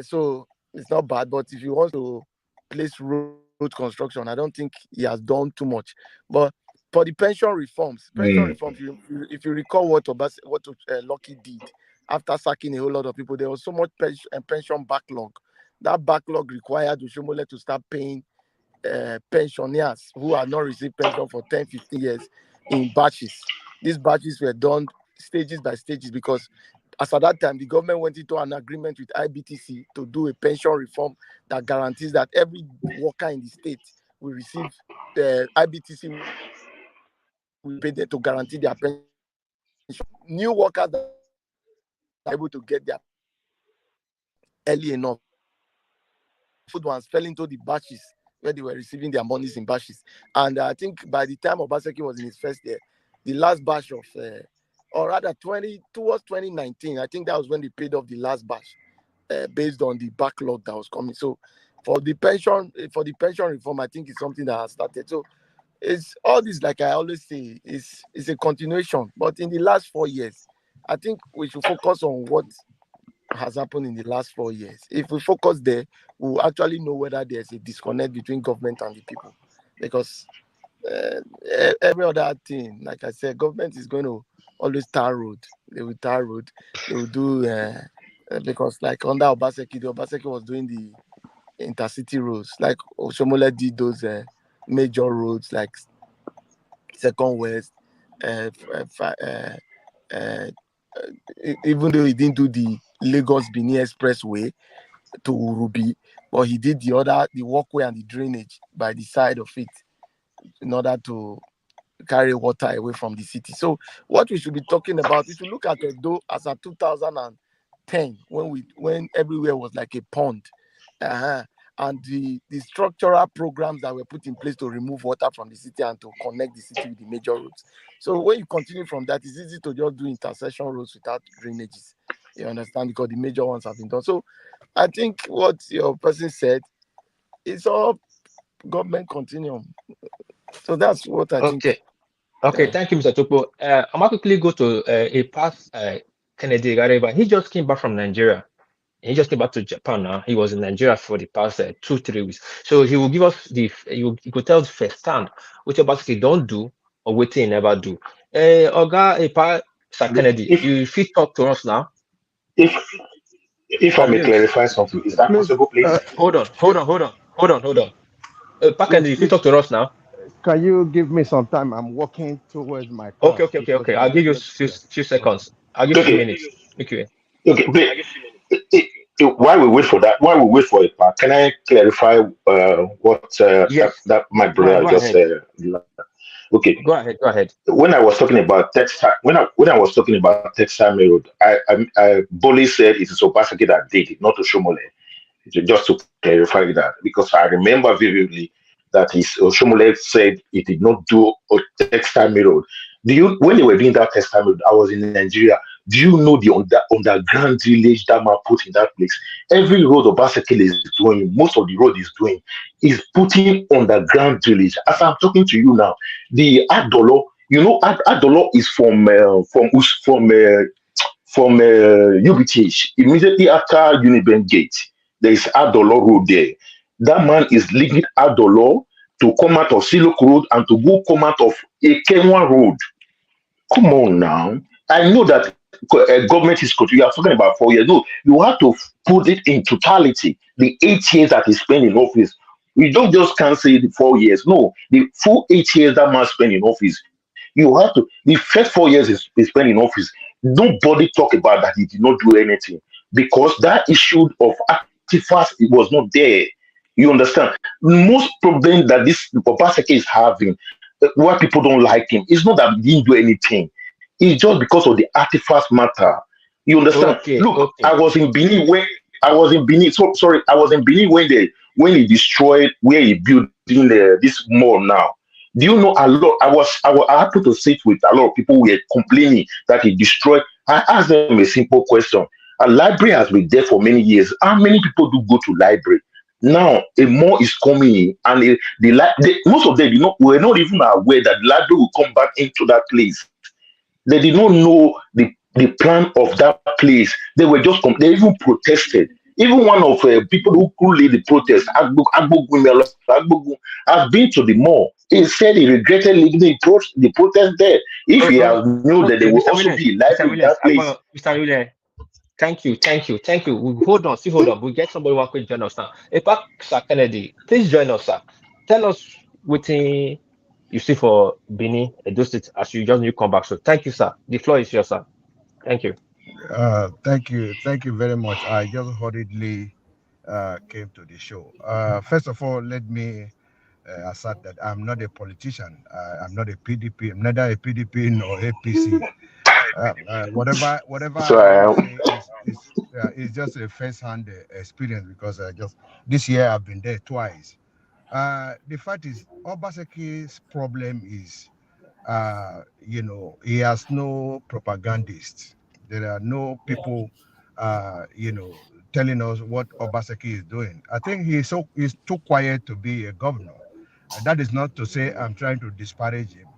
So it's not bad, but if you want to place road construction, I don't think he has done too much. But for the pension reforms, if you recall what Lucky did after sacking a whole lot of people, there was so much pension backlog. That backlog required Ushomole to start paying pensioners who are not received pension for 10, 15 years in batches. These batches were done stages by stages because as at that time, the government went into an agreement with IBTC to do a pension reform that guarantees that every worker in the state will receive IBTC will pay them to guarantee their pension. New workers that are able to get their early enough food ones fell into the batches where they were receiving their monies in batches. And I think by the time Obaseki was in his first year, the last batch of, or rather towards 2019, I think that was when they paid off the last batch based on the backlog that was coming. So for the pension reform, I think it's something that has started. So it's all this, like I always say, it's a continuation. But in the last 4 years, I think we should focus on what has happened in the last 4 years. If we focus there, we'll actually know whether there's a disconnect between government and the people. Because every other thing, like I said, government is going to always tar road. They will tar road. They will do because like under Obaseki, the Obaseki was doing the intercity roads. Like Oshomole did those major roads like Second West, even though he didn't do the Lagos Benin Expressway to Urubi, but he did the walkway and the drainage by the side of it in order to carry water away from the city. So what we should be talking about, we should look at Edo as a 2010 when everywhere was like a pond. And the structural programs that were put in place to remove water from the city and to connect the city with the major roads. So when you continue from that, it's easy to just do intersection roads without drainages. You understand? Because the major ones have been done. So I think what your person said is all government continuum. So that's what I think. Okay, Yeah. thank you, Mr. Topo. I'm going to quickly go to a past Kennedy Gareba. He just came back from Nigeria. He just came back to Japan now. He was in Nigeria for the past 2-3 weeks. So he will give us he could tell us firsthand what you basically don't do or what he never do. Oga Sir Kennedy, you fit talk to us now. If I may clarify something, is that possible, please? Hold on. Pak Kennedy, if you talk to us now. Can you give me some time? I'm walking towards my car. Okay. I'll give you few seconds. I'll give you a few minutes. Okay, while we wait for that, can I clarify what yes. that my brother just said? Okay. Go ahead. When I was talking about textile, when I was talking about textile road, I boldly said it is Obaseki that did it, not Oshomole. Just to clarify that, because I remember vividly that Oshomole said he did not do a textile road. When they were doing that textile road, I was in Nigeria. Do you know the underground village that man put in that place? Every road Obaseki is doing, most of the road is doing, is putting underground village. As I'm talking to you now, the Adolo, Adolo is from UBTH. Immediately after Uniben Gate, there is Adolo Road there. That man is linking Adolo to come out of Silok Road and to come out of Ekenwa Road. Come on now. I know that government is you are talking about 4 years. No, you have to put it in totality. The 8 years that he spent in office. We don't just can't say the 4 years. No, the full 8 years that man spent in office. You have to. The first 4 years he spent in office. Nobody talk about that he did not do anything because that issue of artifacts it was not there. You understand? Most problem that this Obaseki is having, why people don't like him, it's not that he didn't do anything. It's just because of the artifacts matter. You understand? Look, I was in Benin when I was in Benin when he destroyed where he built in this mall now. Do you know a lot? I had to sit with a lot of people who were complaining that he destroyed. I asked them a simple question. A library has been there for many years. How many people do go to library? Now a mall is coming and most of them were not even aware that the library will come back into that place. They did not know the plan of that place. They were just they even protested. Even one of people who lead the protest, Agbogu, has been to the mall. He said he regretted leading the protest there. If he had known that there will also be a library in that place. Mr. William, thank you. Hold on. We'll get somebody who will join us now. Sir Kennedy, please join us, sir. Tell us what you see for Benin, Edo State, as you just come back. So thank you, sir. The floor is yours, sir. Thank you. Thank you very much. I just hurriedly came to the show. First of all, let me assert that I'm not a politician. I'm not a PDP. I'm neither a PDP nor APC. Whatever So I say is it's just a first-hand experience because just this year I've been there twice. The fact is, Obaseki's problem is, he has no propagandists. There are no people, telling us what Obaseki is doing. I think he's too quiet to be a governor. That is not to say I'm trying to disparage him.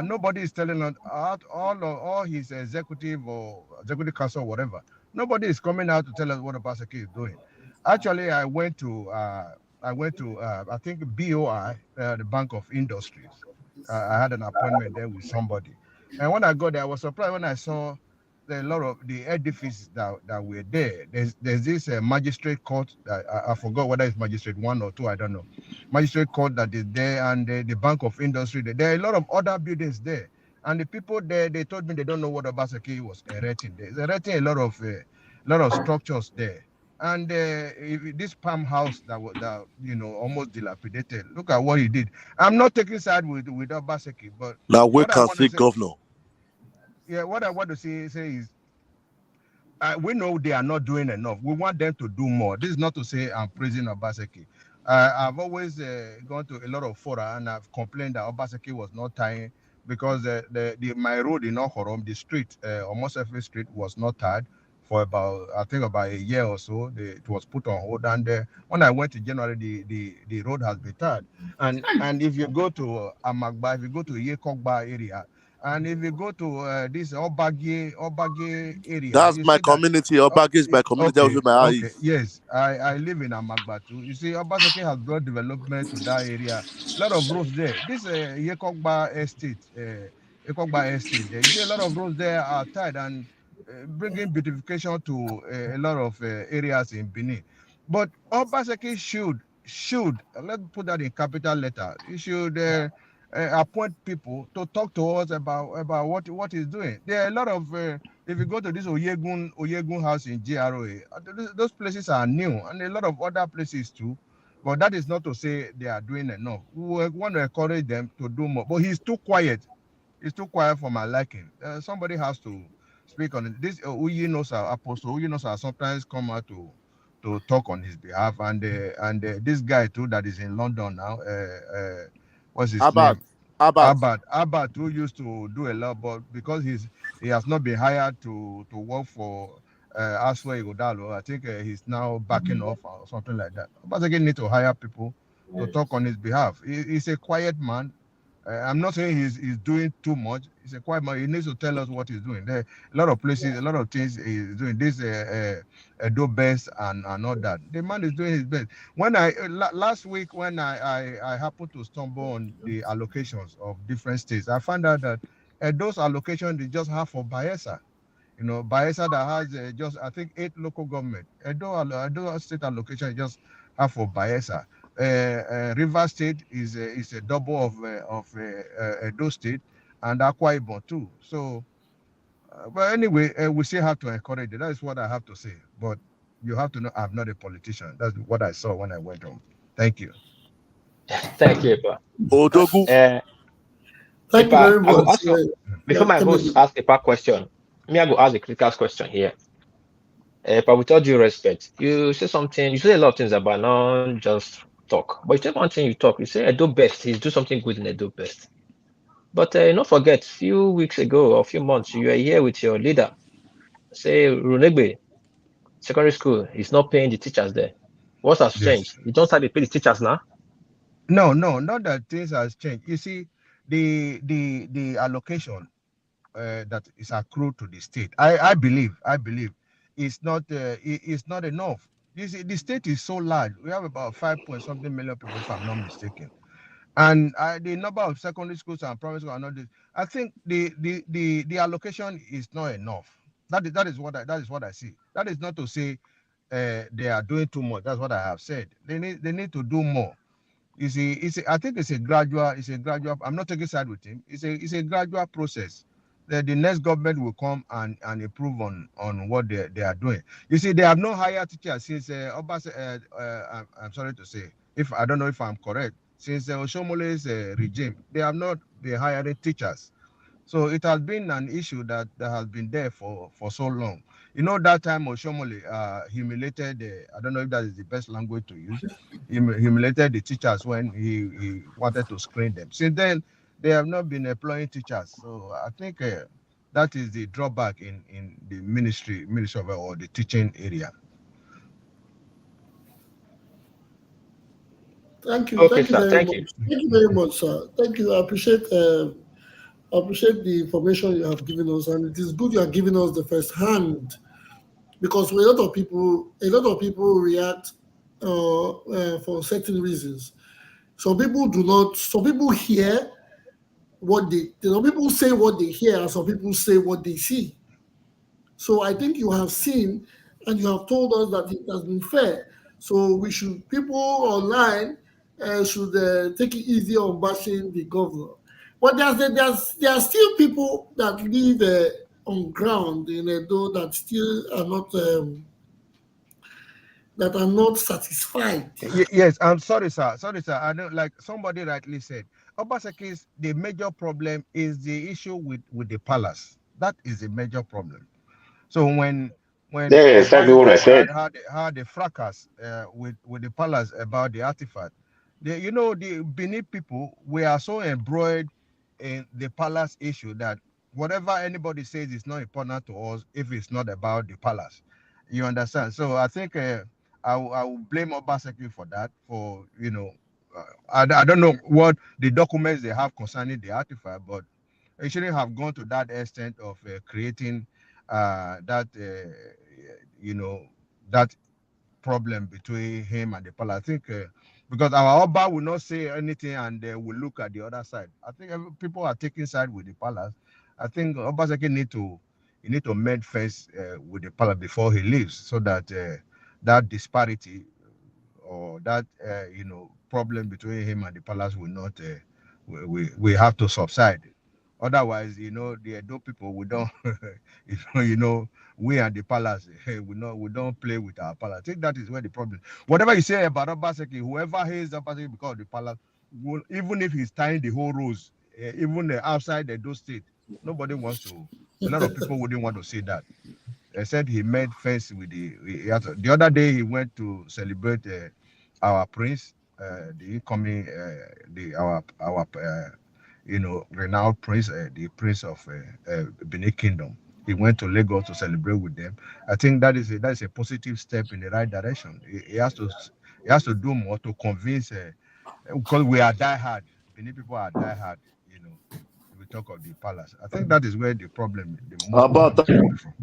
Nobody is telling us all his executive or executive council or whatever. Nobody is coming out to tell us what Obaseki is doing. Actually, I went to I think BOI, the Bank of Industries. I had an appointment there with somebody, and when I got there, I was surprised when I saw a lot of the edifices that were there. There's this magistrate court that I forgot whether it's magistrate 1 or 2, I don't know. Magistrate court that is there, and the Bank of Industry. There are a lot of other buildings there, and the people there, they told me they don't know what Obaseki was erecting. There's erecting a lot of structures there. And this palm house that was almost dilapidated. Look at what he did. I'm not taking side with Obaseki, but Now we what I can want to see say, governor. yeah, what I want to say is, we know they are not doing enough. We want them to do more. This is not to say I'm praising Obaseki. I've always gone to a lot of fora and I've complained that Obaseki was not tying because my road in Ohorom, the street, almost every street was not tied for about a year or so. It was put on hold, and when I went to January, the road has been tied. And if you go to Amagba, if you go to Yekogba area, and if you go to this Obage area, That's you my see that. community. Obagi is my community. That was my Okay, eyes. yes, I live in Amagba too. You see, Obaseki has brought development to that area. A lot of roads there. This Yekogba estate there. You see, a lot of roads there are tied and bringing beautification to a lot of areas in Benin. But Obaseki should let's put that in capital letter. He should appoint people to talk to us about what he's doing. There are a lot of if you go to this Oyegun house in GROA, those places are new, and a lot of other places too. But that is not to say they are doing enough. We want to encourage them to do more. But he's too quiet. He's too quiet for my liking. Somebody has to speak on it. This Uyinosa Apostle Uyinosa sometimes come out to talk on his behalf, and this guy too that is in London now. What's his name? Abad, who used to do a lot, but because he has not been hired to work for Aswa Igodalo, I think he's now backing off or something like that. But again, need to hire people to talk on his behalf. He's a quiet man. I'm not saying he's doing too much. He's a quiet man. He needs to tell us what he's doing. There are a lot of places, a lot of things he's doing. This do best and all that. The man is doing his best. When last week when I happened to stumble on the allocations of different states, I found out that those allocations is just half of Bayelsa. Bayelsa that has just I think 8 local government. Edo state allocation is just half of Bayelsa. River State is a double of Edo State, and Akwa Ibom too. So, but anyway, we still have to encourage it. That is what I have to say. But you have to know I'm not a politician. That's what I saw when I went home. Thank you. Thank you, Epa. Odogu. Thank you very I go much. ask you, before my host ask Epa question, me I go ask the critical question here. But with all due respect, you say something, you say a lot of things about not just talk, but you say one thing you talk, you say Edo best, he's do something good in Edo best. But don't forget, few weeks ago or a few months, you were here with your leader, say Runegbe Secondary School is not paying the teachers there. What has changed? You don't start to pay the teachers now? No, not that things has changed. You see, the allocation that is accrued to the state, I believe it's not enough. You see, the state is so large. We have about 5 point something million people, if I'm not mistaken. And the number of secondary schools and primary schools are not this. I think the allocation is not enough. That is what I see. That is not to say they are doing too much. That's what I have said. They need to do more. You see, I think it's a gradual. I'm not taking side with him. It's a gradual process. The next government will come and improve on what they are doing. You see, they have no higher teachers since I'm sorry to say, if I don't know if I'm correct, since Oshomole's regime, they have not been hiring teachers. So it has been an issue that has been there for so long. You know, that time Oshomole humiliated, I don't know if that is the best language to use, humiliated the teachers when he wanted to screen them. Since then, they have not been employing teachers. So I think that is the drawback in the ministry of or the teaching area. Thank you. Okay, Thank you sir. very Thank much. you. Thank you very much, sir. Thank you. I appreciate the information you have given us, and it is good you are giving us the first hand, because a lot of people react for certain reasons. Some people do not. Some people hear what they. Some people say what they hear, and some people say what they see. So I think you have seen and you have told us that it has been fair. So people online should take it easy on bashing the governor. But there are still people that live on ground in Edo that still are not satisfied. Yes, I'm sorry, sir. Sorry, sir. I know, like somebody rightly said, Obaseki's the major problem is the issue with the palace. That is a major problem. So when Yeah, exactly what I Obaseki said. had a fracas with the palace about the artifact, the Benin people, we are so embroiled in the palace issue that whatever anybody says is not important to us if it's not about the palace. You understand? So I think I will blame Obaseki for that. I don't know what the documents they have concerning the artifact, but it shouldn't have gone to that extent of creating that that problem between him and the palace. I think because our Oba will not say anything and will look at the other side. I think people are taking side with the palace. I think Obaseki need to mend face with the palace before he leaves, so that that disparity or that problem between him and the palace will not we have to subside. Otherwise, the Edo people, we don't, we and the palace, we don't play with our palace. I think that is where the problem. Whatever you say about Obaseki, whoever hates Obaseki because of the palace, even if he's tying the whole rose, even outside the Edo state, nobody wants to. A lot of people wouldn't want to see that. They said he made fence with the other day he went to celebrate our prince, the incoming, our renowned prince, the prince of Benin Kingdom. He went to Lagos to celebrate with them. I think that is a positive step in the right direction. He has to do more to convince, because we are diehard. Benin people are diehard. We talk of the palace. I think that is where the most problem is coming from.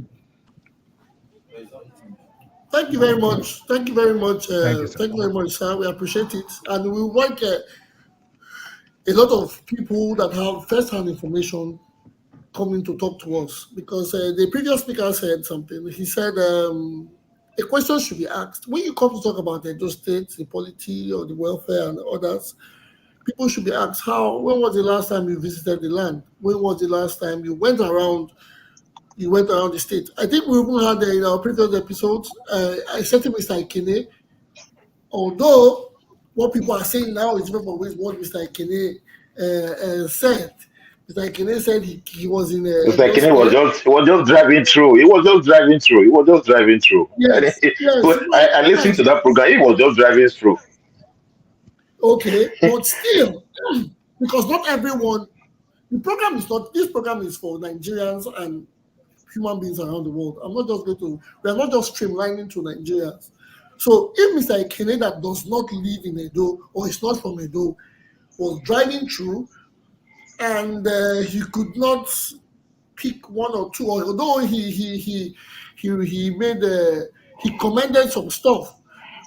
Thank you very much. Thank you very much. Thank you, sir. Thank you very much, sir. We appreciate it, and we want a lot of people that have first-hand information coming to talk to us, because the previous speaker said something. He said a question should be asked when you come to talk about the state, the polity, or the welfare and others. People should be asked when was the last time you visited the land? When was the last time you went around? You went around the state. I think we even had in our previous episodes. I said to Mr. Ikene, although what people are saying now is different from what Mr. Ikene said. Mr. Ikene said he was in It's like he was just driving through. He was just driving through. He was just driving through. Yes, yes, I listened to that program. He was just driving through. Okay, but still, because not everyone, this program is for Nigerians and human beings around the world. We are not just streamlining to Nigerians. So if Mr. Ikene that does not live in Edo or is not from Edo was driving through and he could not pick one or two, although he commended some stuff,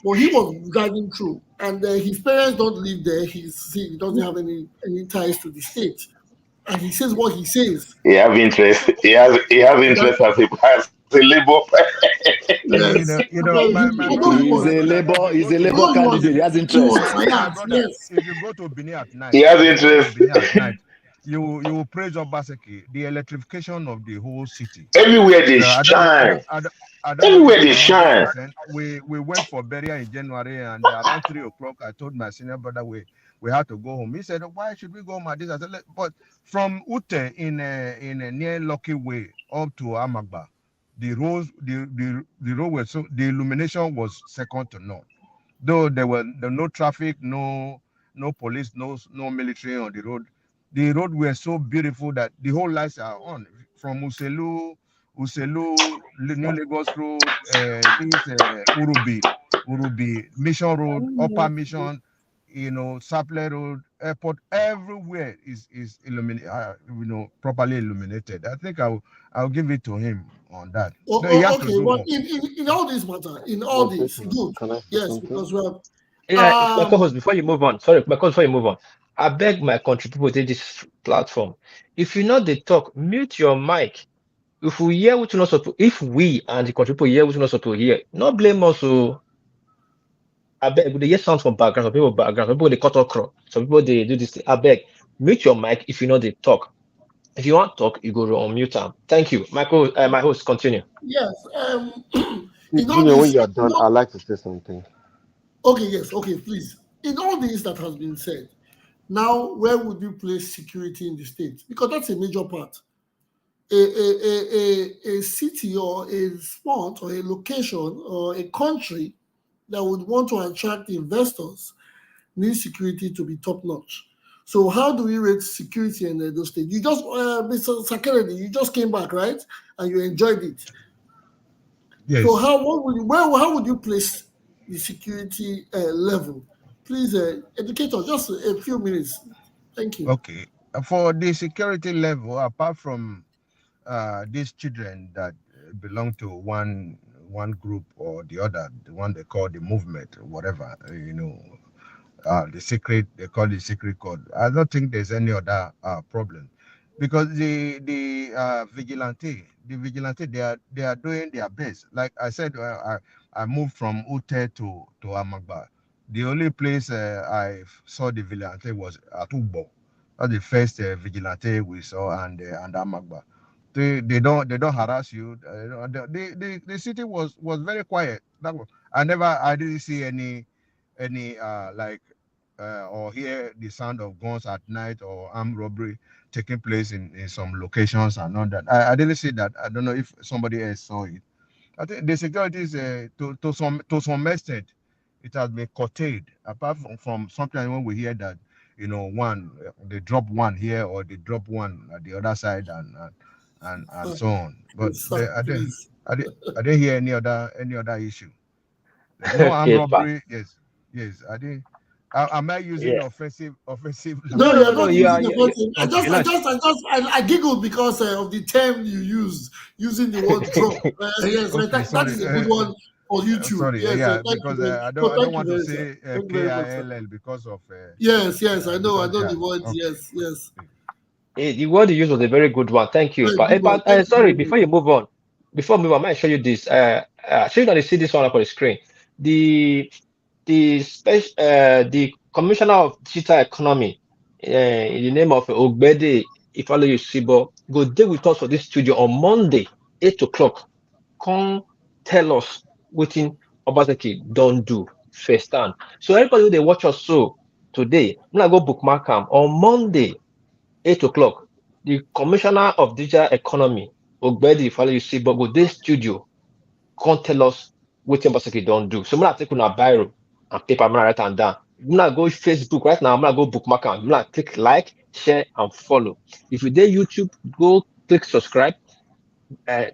but he was driving through and his parents don't live there. He doesn't have any ties to the state, and he says what he says. He have interest. He has interest as a labor. Yes, My brother, he's a labor candidate. He has interest. My brother, yes. if you go to Benin at night, He has interest. you will praise Obaseki, the electrification of the whole city. Everywhere they shine. Everywhere they shine. We went for burial in January, and around 3 o'clock, I told my senior brother, we had to go home. He said, why should we go home at this? I said, but from Ute in a near Lucky Way up to Amagba, the road was so the illumination was second to none. Though there were no traffic, no police, no military on the road. The road were so beautiful that the whole lights are on from Uselu, New Lagos Road, this Urubi, Mission Road, Upper Mission, Sapler Road, Airport, everywhere is illuminated, properly illuminated. I think I'll give it to him on that. No, he has to Okay, do well, more. in all this matter, in all this, good. Can I say Yes, something? because we have. Yeah, my co-host, before you move on, sorry, my co-host, before you move on, I beg my country people to this platform. If you know they talk, mute your mic. If we hear what you're not supposed, if we and the country people hear what you're not supposed to hear, not blame us. So I beg, they hear sounds from background, some people background, some people they cut off, some people they do this thing. I beg, mute your mic if you know they talk. If you want to talk, you go to unmute them. Thank you. My host, continue. Yes. In all Junior, when this, you are done, I'd like to say something. okay, yes, okay, please. In all this that has been said, now where would you place security in the state? Because that's a major part. A city or a spot or a location or a country that would want to attract investors needs security to be top notch. So how do we rate security in those states? You just, Mr. Sakeredi, you just came back, right? And you enjoyed it. Yes. So how would you place the security level? Please educate us, just a few minutes. Thank you. Okay. For the security level, apart from these children that belong to one group or the other, the one they call the movement, or whatever, they call it secret code. I don't think there's any other problem, because the vigilante, they are doing their best. Like I said, I moved from Ute to Amagba. The only place I saw the vigilante was at Ubo. That's the first vigilante we saw, and Amagba. They don't harass you. The city was very quiet. I didn't see any or hear the sound of guns at night or armed robbery taking place in some locations and all that. I didn't see that. I don't know if somebody else saw it. I think the security is to some extent it has been curtailed. Apart from sometimes when we hear that they drop one here or they drop one at the other side and so on. But I didn't hear any other issue. There's no armed Okay, robbery. Yes, I didn't. Am I using yeah. offensive No, No, language? you're no, not you using are, the you, word. Okay. I giggled because of the term you used, using the word drop. Yes, Okay, that sorry. is a good one for YouTube. Sorry. Yes, Yeah, thank you because very I no, don't thank you want to very much. say Thank you very much, sir. KILL because of Yes, I know yeah. the words. Okay. Yes. the word you used was a very good one. Thank you. Very good one. But Thank you sorry, very much. before you move on, I might show you this. Show you that you see this one up on the screen. The commissioner of digital economy, in the name of Ogbede Ifeoluyi Sibo, go deal with us for this studio on Monday, 8 o'clock. Come tell us what Obaseki don't do first time. So everybody who they watch us so today, I'm gonna go bookmark them on Monday, 8 o'clock. The commissioner of digital economy, Ogbede Ifeoluyi Sibo, go this studio. Can't tell us what Obaseki don't do. So I'm gonna take on a biro and paper, I'm gonna write them down. I'm gonna go Facebook right now. I'm gonna go bookmark them. I'm gonna click like, share, and follow. If you did YouTube, go click subscribe,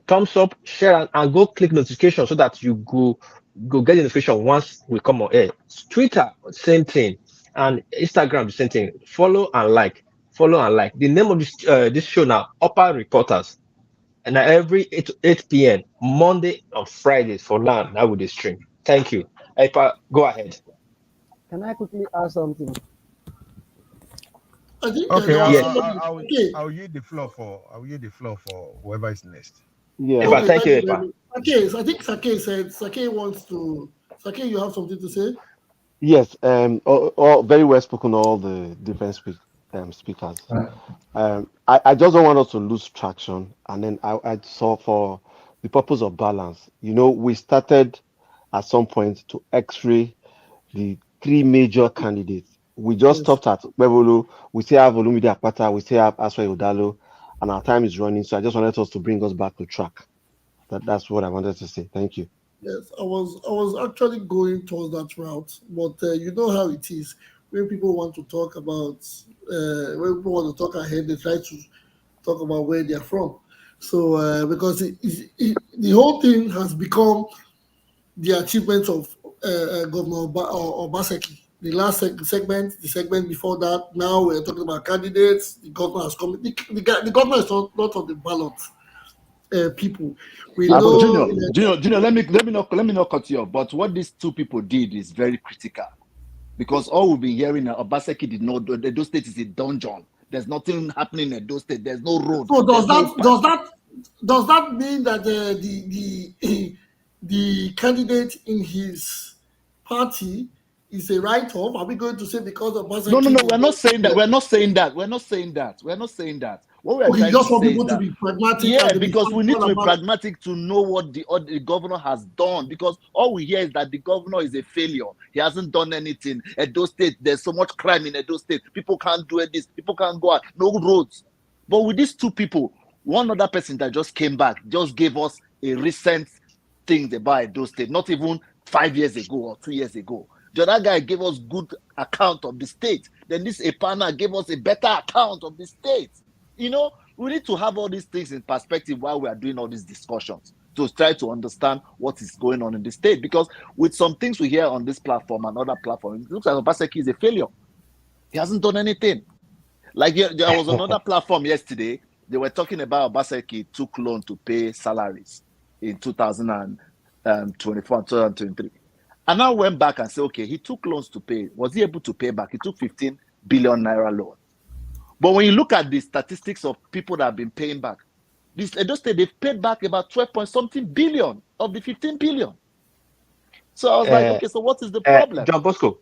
thumbs up, share, and go click notification so that you go get the notification once we come on air. Twitter, same thing, and Instagram, the same thing. Follow and like. Follow and like. The name of this show now, Upper Reporters. And every 8 p.m. Monday and Fridays for now, that will be stream. Thank you. Epa, go ahead. Can I quickly add something? I think Okay, there was Yes. somebody. Okay. I'll yield the floor for whoever is next. Yeah. Epa, Okay, thank you, you very Epa. much. Okay, I think Sake wants to. Sake, you have something to say? Yes. All very well spoken. All the different speakers. I just don't want us to lose traction. And then I saw, for the purpose of balance, we started at some point to X-ray the three major candidates We just Yes. stopped at Bebolo. We still have Olumide Akpata. We still have Aswa Udalo, and our time is running. So I just wanted us to bring us back to track. That's what I wanted to say. Thank you. Yes, I was actually going towards that route, but you know how it is when people want to talk about when people want to talk ahead, they try to talk about where they are from. So because the whole thing has become the achievements of Governor Obaseki. The last segment, the segment before that, now we're talking about candidates. The governor has come. The governor is not on the ballot. People, we Yeah, but know. Junior, let me not cut you off. But what these two people did is very critical, because all we've been hearing Obaseki did not. Edo State is a dungeon. There's nothing happening in Edo State. There's no road. So There's does that mean that the candidate in his party is a write-off? Are we going to say because of No. Obaseki? We're not saying that. We're not saying that. What we are Okay, you trying just to want say is people to that, be pragmatic yeah, and to be because we need to be about. pragmatic to know what the governor has done. Because all we hear is that the governor is a failure. He hasn't done anything. Edo State, there's so much crime in Edo State. People can't do this. People can't go out. No roads. But with these two people, one other person that just came back just gave us a recent thing about Edo State, not even 5 years ago or 2 years ago. The other guy gave us good account of the state. Then this Epana gave us a better account of the state. You know, we need to have all these things in perspective while we are doing all these discussions to try to understand what is going on in the state. Because with some things we hear on this platform and other platforms, it looks like Obaseki is a failure. He hasn't done anything. Like there was another platform yesterday. They were talking about Obaseki took loan to pay salaries in 2024, 2023. And I went back and said, okay, he took loans to pay. Was he able to pay back? He took 15 billion naira loan. But when you look at the statistics of people that have been paying back, this Edo State, they've paid back about 12 point something billion of the 15 billion. So I was like, okay, so what is the problem? John Bosco,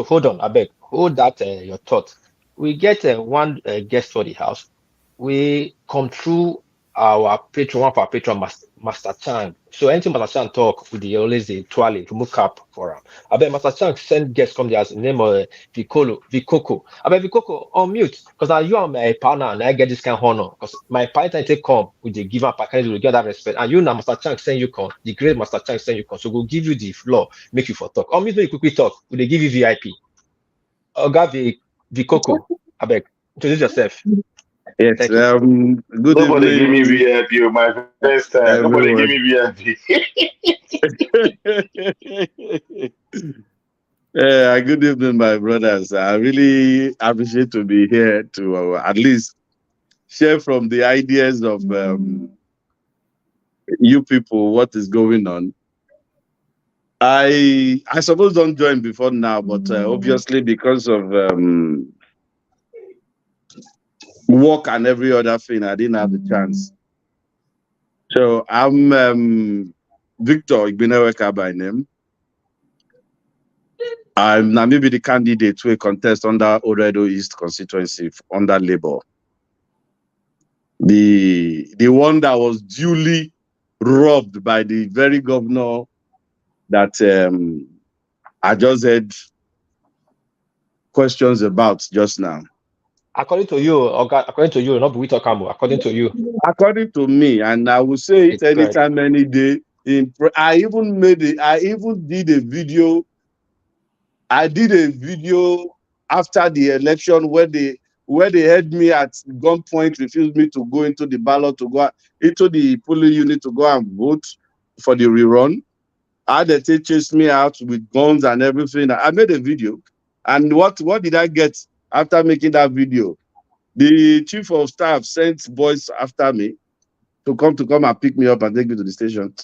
hold on, I beg, hold that your thought. We get one guest for the house. We come through our patron, one of our patron, Master Chang. So anything Master Chang talk, we always twirly to move up for him. I bet Master Chang send guests come there as name of Vikoko. I bet Vikoko on mute because you are my partner and I get this kind of honor because my partner take come with the give up, I can't get that respect. And you now Master Chang send you come, the great Master Chang send you come. So we'll give you the floor, make you for talk. On mute, make you quickly talk. Will they give you VIP? Oga Vikoko, I beg, introduce yourself. Yes, Thank you. good Nobody give me evening, VIP, my first time. Nobody give everyone. me VIP. Good evening, my brothers. I really appreciate to be here to at least share from the ideas of you people what is going on. I suppose don't join before now, but obviously because of work and every other thing, I didn't have the chance. So I'm Victor Igbineweka by name. I'm maybe the candidate to a contest under Oredo East constituency under Labour. The one that was duly robbed by the very governor that I just had questions about just now. According to you, not we talk about. According to you. According to me, and I will say it anytime, any day. I even did a video. I did a video after the election where they had me at gunpoint, refused me to go into the ballot, to go into the polling unit to go and vote for the rerun. They chased me out with guns and everything. I made a video. And what did I get after making that video? The chief of staff sent boys after me to come and pick me up and take me to the station.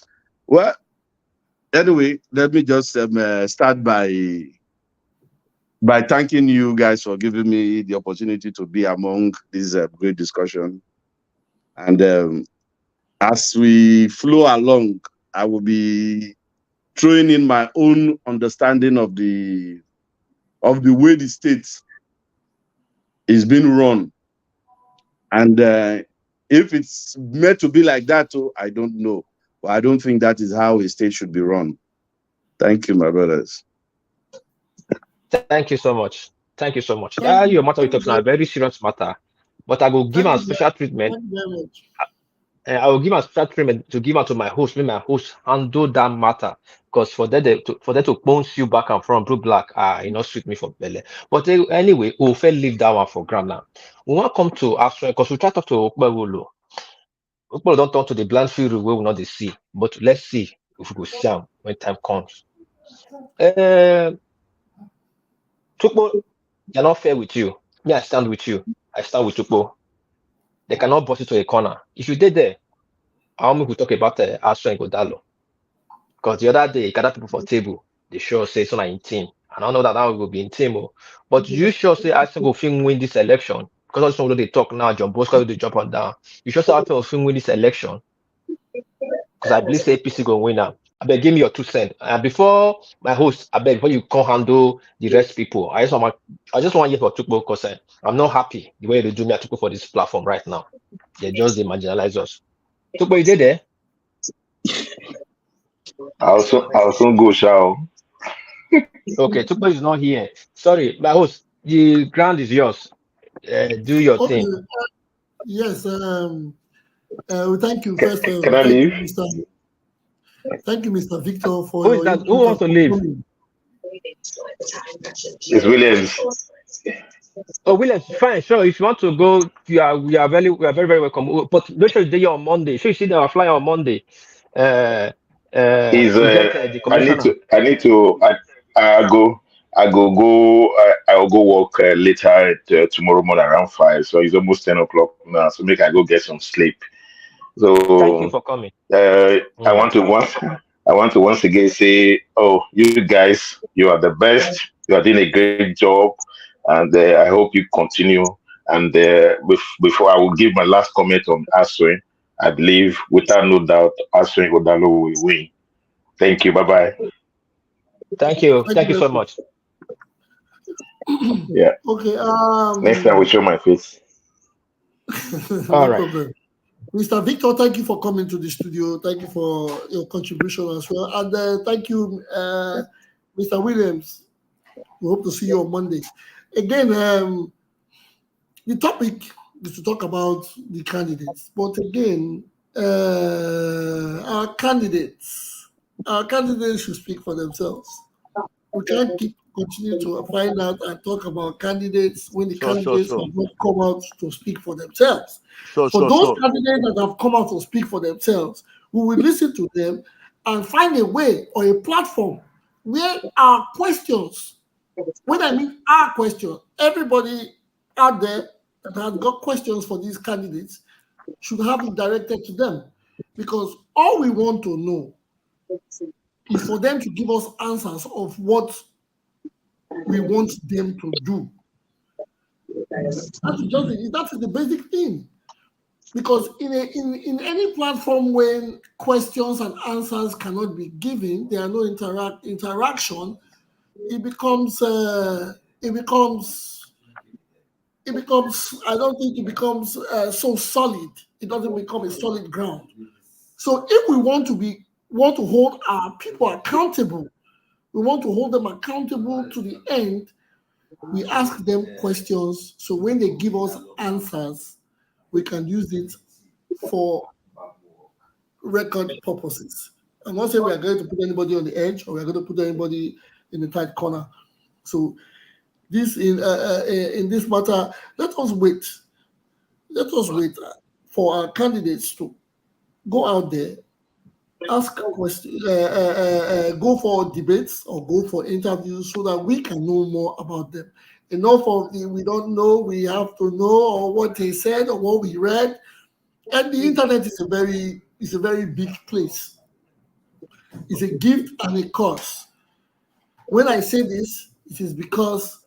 Well, anyway, let me just start by thanking you guys for giving me the opportunity to be among this great discussion. And as we flow along, I will be throwing in my own understanding of the way the state is being run. And if it's meant to be like that, I don't know. But I don't think that is how a state should be run. Thank you, my brothers. Thank you so much. Thank you so much. Thank you. Your matter we Thank you talk now a very serious matter, but I will give thank a you very, special treatment. thank you very much. I will give a special treatment to give out to my host. Let my host handle that matter, because for them to bounce you back and front, blue black, you know, sweet me for belly. But anyway, we'll fair leave that one for ground now. We want to come to Aspirants because we try to talk to Okpewolo. Okpewolo don't talk to the blind field where we not they see, but let's see if we go see them when time comes. Tukpo, they're not fair with you. Me, I stand with you. I stand with Tukpo. They cannot bust it to a corner. If you did there, I want me to talk about Astro and Godalo. Because the other day, gather people for table, they sure say so in team. And I know that now we will be in team. But you sure say Astro will film win this election? Because also when they talk now, John Bosco will do jump and down. You sure say Astro will film win this election? Because I believe say APC go win now. I beg, give me your 2 cents. And before my host, I beg, before you can't handle the rest people, I just want to hear for Tukbo because I'm not happy the way they do me at Tukbo for this platform right now. They marginalize us. Tukbo, you did there? I'll soon go shower. Okay, Tukbo is not here. Sorry, my host, the ground is yours. Do your Okay. thing. Yes. We thank you first. Can I leave? Thank you, Mr. Victor, for Who your is that? Who input wants to leave? It's Williams. Oh, Williams, fine, sure. If you want to go, we are very, very welcome. But make sure you're there on Monday. Sure, you see that I fly on Monday. Is The commissioner. I'll go work later tomorrow morning around 5. So it's almost 10 o'clock now. So make I go get some sleep. So Thank you for coming. I want to once again say, oh, you guys, you are the best. You are doing a great job, and I hope you continue. And before I will give my last comment on Aswin, I believe without no doubt Aswin Godalo will win. Thank you. Bye bye. Thank you so much. Yeah. Okay. Next time we show my face. No problem. Mr. Victor, thank you for coming to the studio. Thank you for your contribution as well. And thank you, Mr. Williams. We hope to see you on Monday. Again, the topic is to talk about the candidates. But again, our candidates should speak for themselves. We can't continue to find out and talk about candidates when the candidates have not come out to speak for themselves. Those candidates that have come out to speak for themselves, we will listen to them and find a way or a platform where our questions, when I mean our question, everybody out there that has got questions for these candidates should have it directed to them. Because all we want to know is for them to give us answers of what we want them to do. That is the basic thing. Because in any platform when questions and answers cannot be given, there are no interaction, it becomes I don't think it becomes so solid. It doesn't become a solid ground. So if we want to hold our people accountable, we want to hold them accountable to the end, we ask them questions. So when they give us answers, we can use it for record purposes. I'm not saying we are going to put anybody on the edge or we are going to put anybody in the tight corner. So this in this matter, let us wait. Let us wait for our candidates to go out there, ask questions, go for debates or go for interviews so that we can know more about them. Enough of the we don't know, we have to know, or what they said or what we read. And the internet is a very big place. It's a gift and a curse. When I say this, it is because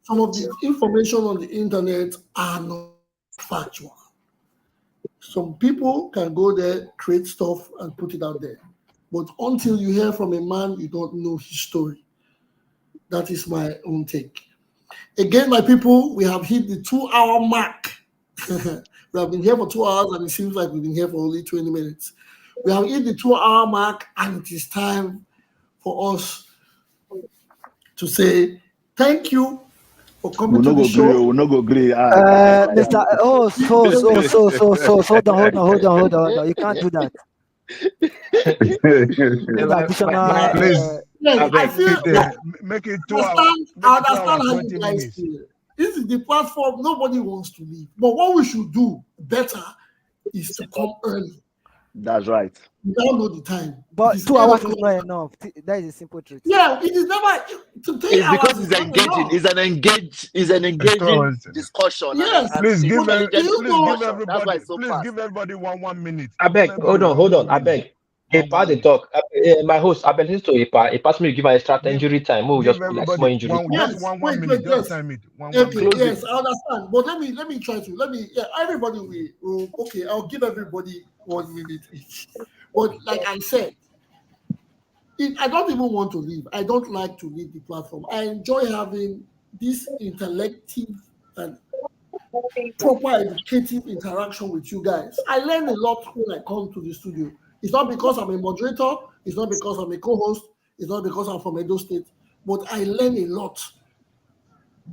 some of the information on the internet are not factual. Some people can go there, create stuff, and put it out there. But until you hear from a man, you don't know his story. That is my own take. Again, my people, we have hit the 2-hour mark. We have been here for 2 hours, and it seems like we've been here for only 20 minutes. We have hit the 2-hour mark, and it is time for us to say thank you for coming to the show. We'll not go agree. Mr. Hold on. You can't do that. Please, yes, I feel make it I understand how you guys feel. This is the platform nobody wants to leave. But what we should do better is to come early. That's right. We don't know the time. But 2 hours is not enough. That is a simple truth. Yeah, it is never. It's because it's engaging. It's an engaging discussion. Yes, please give give everybody one minute. I beg. Hold on. I beg. Epa the talk. My host, I beg listen to Epa. He passed me to give an extra injury time. We'll just put like small injury. One minute. Just time it. Yes, I understand. But let me try to everybody will okay. I'll give everybody 1 minute each. But like I said, I don't even want to leave. I don't like to leave the platform. I enjoy having this intellective and proper educative interaction with you guys. I learn a lot when I come to the studio. It's not because I'm a moderator. It's not because I'm a co-host. It's not because I'm from Edo State. But I learn a lot.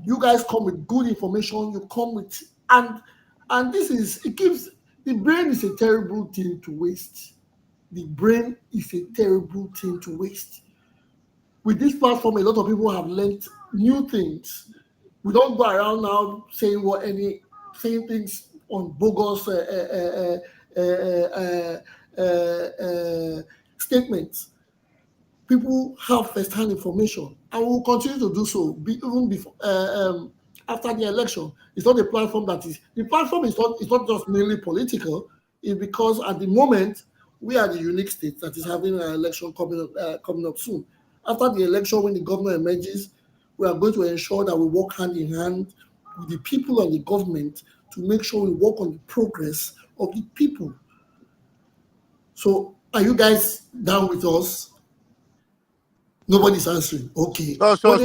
You guys come with good information. You come with and this is the brain is a terrible thing to waste. The brain is a terrible thing to waste. With this platform, a lot of people have learned new things. We don't go around now saying things on bogus statements. People have first-hand information, and we will continue to do so even before after the election. It's not a platform the platform is not just mainly political. It's because at the moment we are the unique state that is having an election coming up soon. After the election, when the governor emerges, we are going to ensure that we work hand in hand with the people and the government to make sure we work on the progress of the people. So, are you guys down with us? Nobody's answering. Okay. Sure.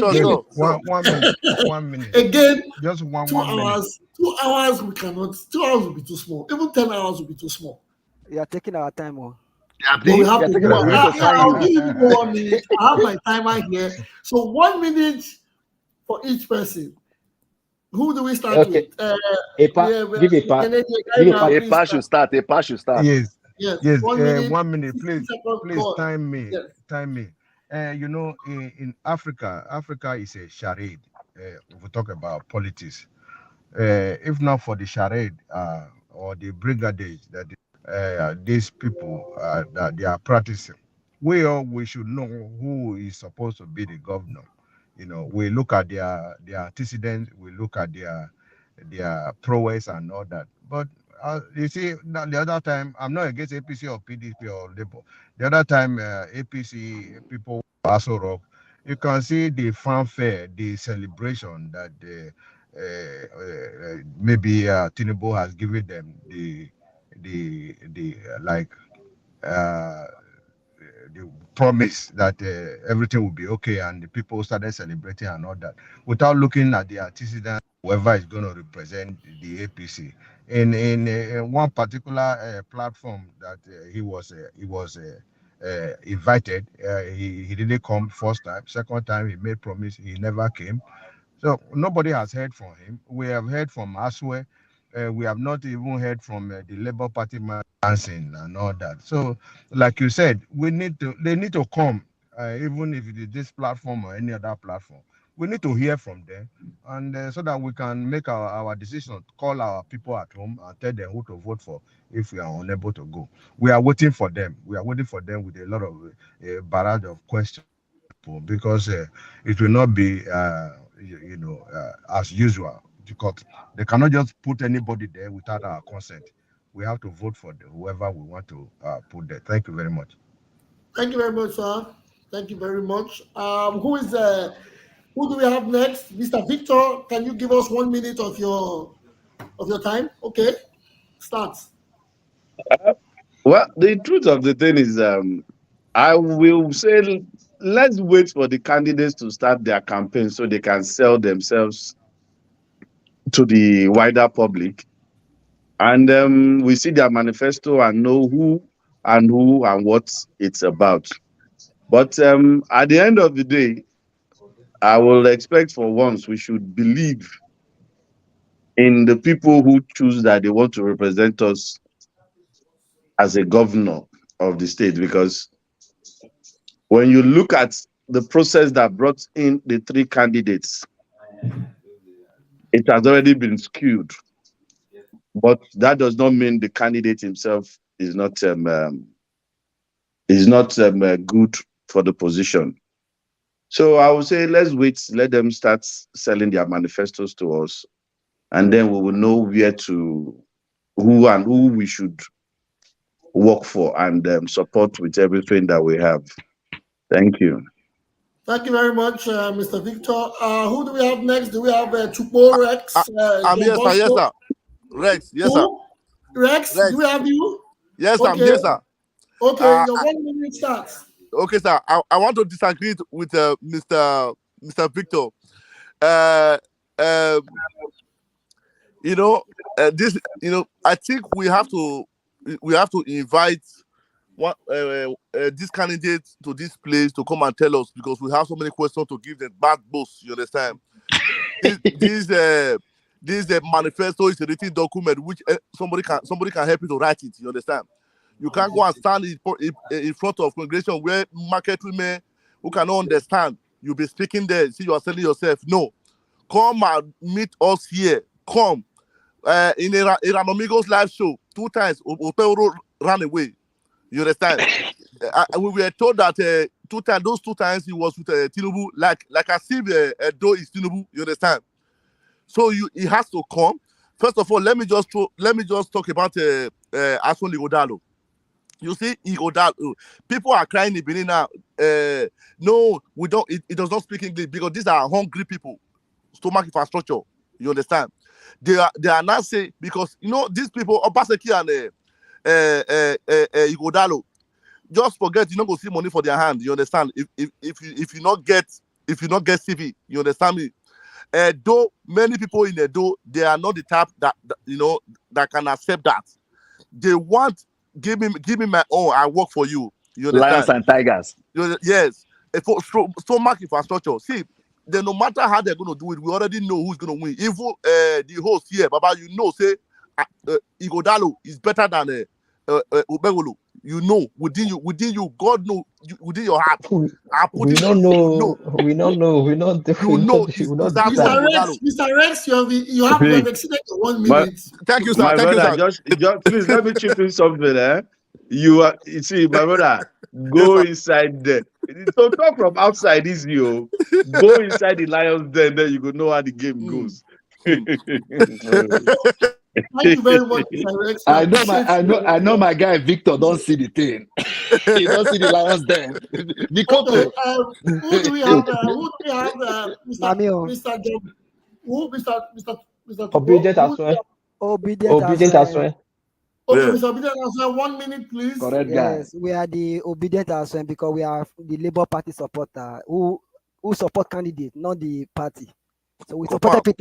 1 minute. Again, just 2 hours. 2 hours we cannot. 2 hours will be too small. Even 10 hours will be too small. You are taking our time on. We have to go. I'll give you 1 minute. I have my timer here. So 1 minute for each person. Who do we start with? Give Epa. Epa should start. Yes. 1 minute. Please time me. Yes. Time me. In Africa is a charade. If we talk about politics, if not for the charade or the brigades that these people that they are practicing, we should know who is supposed to be the governor. We look at their antecedents, we look at their prowess and all that. But you see, the other time, I'm not against APC or PDP or Labour. The other time, APC people also rock. You can see the fanfare, the celebration that maybe Tinubu has given them, the promise that everything will be okay, and the people started celebrating and all that, without looking at the antecedents, whoever is going to represent the APC. In one particular platform that he was invited, he didn't come first time. Second time he made promise, he never came. So nobody has heard from him. We have heard from Aswe. We have not even heard from the Labour Party man dancing and all that. So, like you said, they need to come, even if it is this platform or any other platform. We need to hear from them, and so that we can make our decision, call our people at home and tell them who to vote for if we are unable to go. We are waiting for them. We are waiting for them with a lot of barrage of questions, because it will not be, as usual, because they cannot just put anybody there without our consent. We have to vote for whoever we want to put there. Thank you very much. Thank you very much, sir. Thank you very much. Who do we have next? Mr. Victor, can you give us 1 minute of your time? Okay, start. Well, the truth of the thing is, I will say, let's wait for the candidates to start their campaign so they can sell themselves to the wider public, and we see their manifesto and know who and what it's about. But at the end of the day, I will expect for once we should believe in the people who choose that they want to represent us as a governor of the state, because when you look at the process that brought in the three candidates, it has already been skewed. But that does not mean the candidate himself is not good for the position. So I would say let's wait, let them start selling their manifestos to us, and then we will know who we should work for and support with everything that we have. Thank you. Thank you very much, Mr. Victor. Who do we have next? Do we have Chupo Rex? I'm here, sir. Yes, sir. Rex, yes, sir. Rex, do we have you? Yes, okay. I'm here, sir. Okay, your 1 minute starts. Okay, sir. I want to disagree with Mr. Victor. I think we have to invite this candidate to this place to come and tell us, because we have so many questions to give them back boss. You understand? This manifesto is a written document which somebody can help you to write it. You understand? You can't go and stand in front of congregation where market women who cannot understand. You'll be speaking there. See, you are selling yourself. No, come and meet us here. Come in Amigos live show 2 times. Otero ran away. You understand? We were told that 2 times. Those 2 times he was with Tinubu, like as if Edo is Tinubu. You understand? So he has to come. First of all, let me just talk about Asun Igodalo. You see, Igodalo, people are crying in Benin now. No, we don't. It does not speak English, because these are hungry people. Stomach infrastructure. You understand? They are not saying, because these people, Obaseki and Igodalo, just forget, you not go see money for their hand. You understand? If you not get CV, you understand me? Though many people in Edo, they are not the type that can accept that. They want, give me my own, I work for you. You understand? Lions and tigers. Yes. For stomach infrastructure. See, no matter how they're going to do it, we already know who's going to win. Even the host here, Baba, say Igodalo is better than Ubegolo. Within you, God know, within your heart. We don't know. We don't know. We don't. Mr. Rex, you have exceeded your 1 minute. Thank you, sir. My Thank brother, you, sir. just please let me chip in something. You see, my brother, go inside there. So talk from outside is you. Go inside the Lions den, then you go know how the game goes. Thank you very much, Mr. Rex. I know my guy Victor don't see the thing. He don't see the Lions den. Okay, who do we have? Mr. John? Who, Mr. Obedient as well. Obedient as well. Okay, Mr. Obedient as well. 1 minute, please. Correct, Yes, guy. we are the obedient as well, because we are the Labour Party supporter who support candidate, not the party. So we supported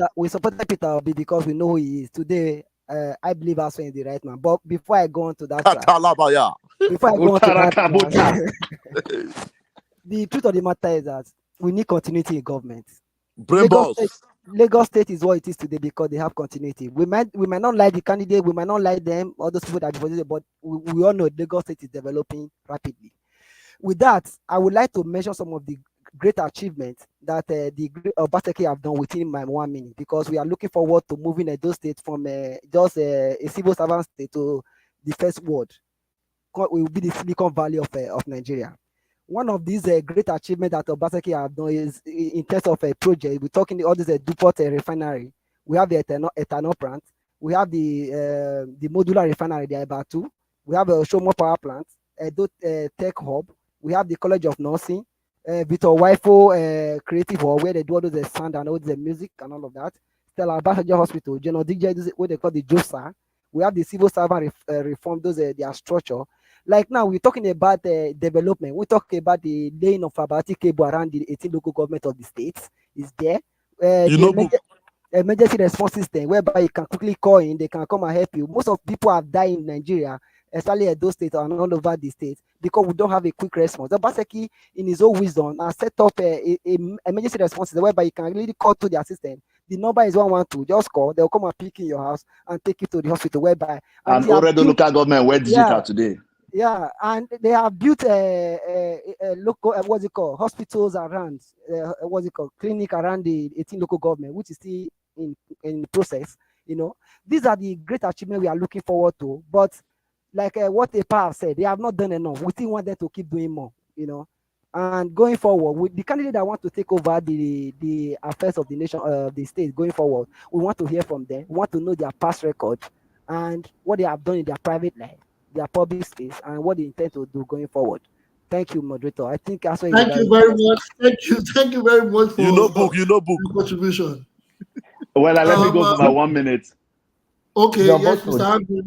Peter Obi because we know who he is. Today, I believe Aswen is the right man. But before I go on to that, the truth of the matter is that we need continuity in government. Lagos State is what it is today because they have continuity. We might not like the candidate, we might not like them, all those people that voted, but we all know Lagos State is developing rapidly. With that, I would like to mention some of the great achievements that the Obaseki have done within my 1 minute, because we are looking forward to moving Edo State from just a civil servant state to the first world. We will be the Silicon Valley of Nigeria. One of these great achievements that Obaseki have done is in terms of a project. We're talking all this Dupont refinery. We have the ethanol plant. We have the modular refinery, the Ibatu. We have a Shomo power plant, Edo Tech Hub. We have the College of Nursing, Victor Waifo Creative Hall, where they do all the sound and all the music and all of that. Stella Abachaja Hospital, General DJ, what they call the JOSA. We have the civil servant reform, those their structure. Like now, we're talking about development. We're talking about the laying of fiber cable around the 18 local government of the states. Is there? Emergency response system, whereby you can quickly call in, they can come and help you. Most of people have died in Nigeria especially at those states and all over the states, because we don't have a quick response. Obaseki, in his own wisdom, has set up a emergency response whereby you can really call to their system. The number is 112. Just call. They'll come and pick in your house and take you to the hospital. Whereby and already local government went digital today. Yeah, and they have built a local what's it called, hospitals around what's it called, clinic around the 18 local government, which is still in the process. You know, these are the great achievements we are looking forward to. But like what Epa have said, they have not done enough. We still want them to keep doing more. You know, and going forward, with the candidate that want to take over the affairs of the nation, the state going forward, we want to hear from them. We want to know their past record and what they have done in their private life, their public space, and what they intend to do going forward. Thank you, moderator. I think that's what Thank you very much. Thank you very much for your contribution. Well, let me go for my 1 minute. Okay, John yes, Bosco. Mr. Andrew.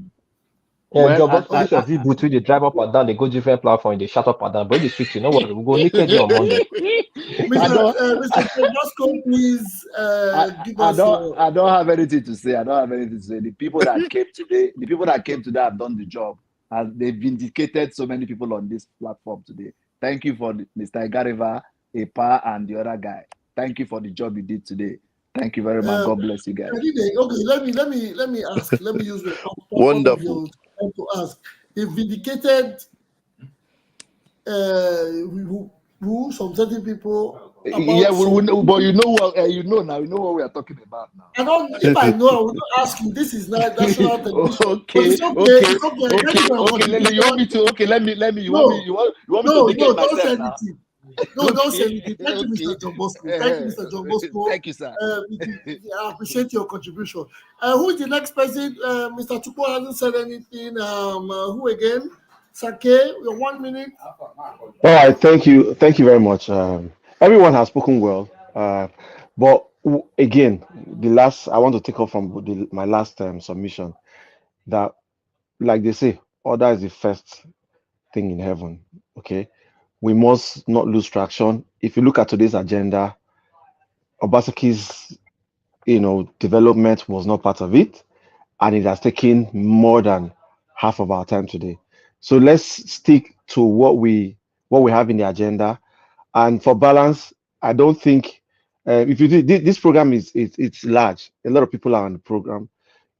Yeah, John Bosco, this is between they drive up and down, they go different platform, they shut up and down. But they switch, you know what? We'll go naked on Monday. Mr. Bosco, please give us. I don't have anything to say. I don't have anything to say. The people that came today have done the job. And they've vindicated so many people on this platform today. Thank you for Mr. Igariva, Epa, and the other guy. Thank you for the job you did today. Thank you very much. God bless you guys. Okay, let me ask. Let me use the wonderful to ask. They vindicated who some certain people. Yeah, we know, but you know what? You know what we are talking about now. I don't. If I know, I will not ask you. This is not national television. Okay. You want me to? Okay, let me. You want me to take it myself now? No, don't say anything. Thank you, Mr. John Bosco. Thank you, Mr. John Bosco. Thank you, sir. I appreciate your contribution. Who is the next person? Mr. Chukwu hasn't said anything. Who again? Sake, your 1 minute. All right, thank you very much. Everyone has spoken well, but again, I want to take off from my last submission that, like they say, order is the first thing in heaven. Okay, we must not lose traction. If you look at today's agenda, Obaseki's development was not part of it, and it has taken more than half of our time today. So let's stick to what we have in the agenda. And for balance, I don't think if you do this program it's large. A lot of people are on the program.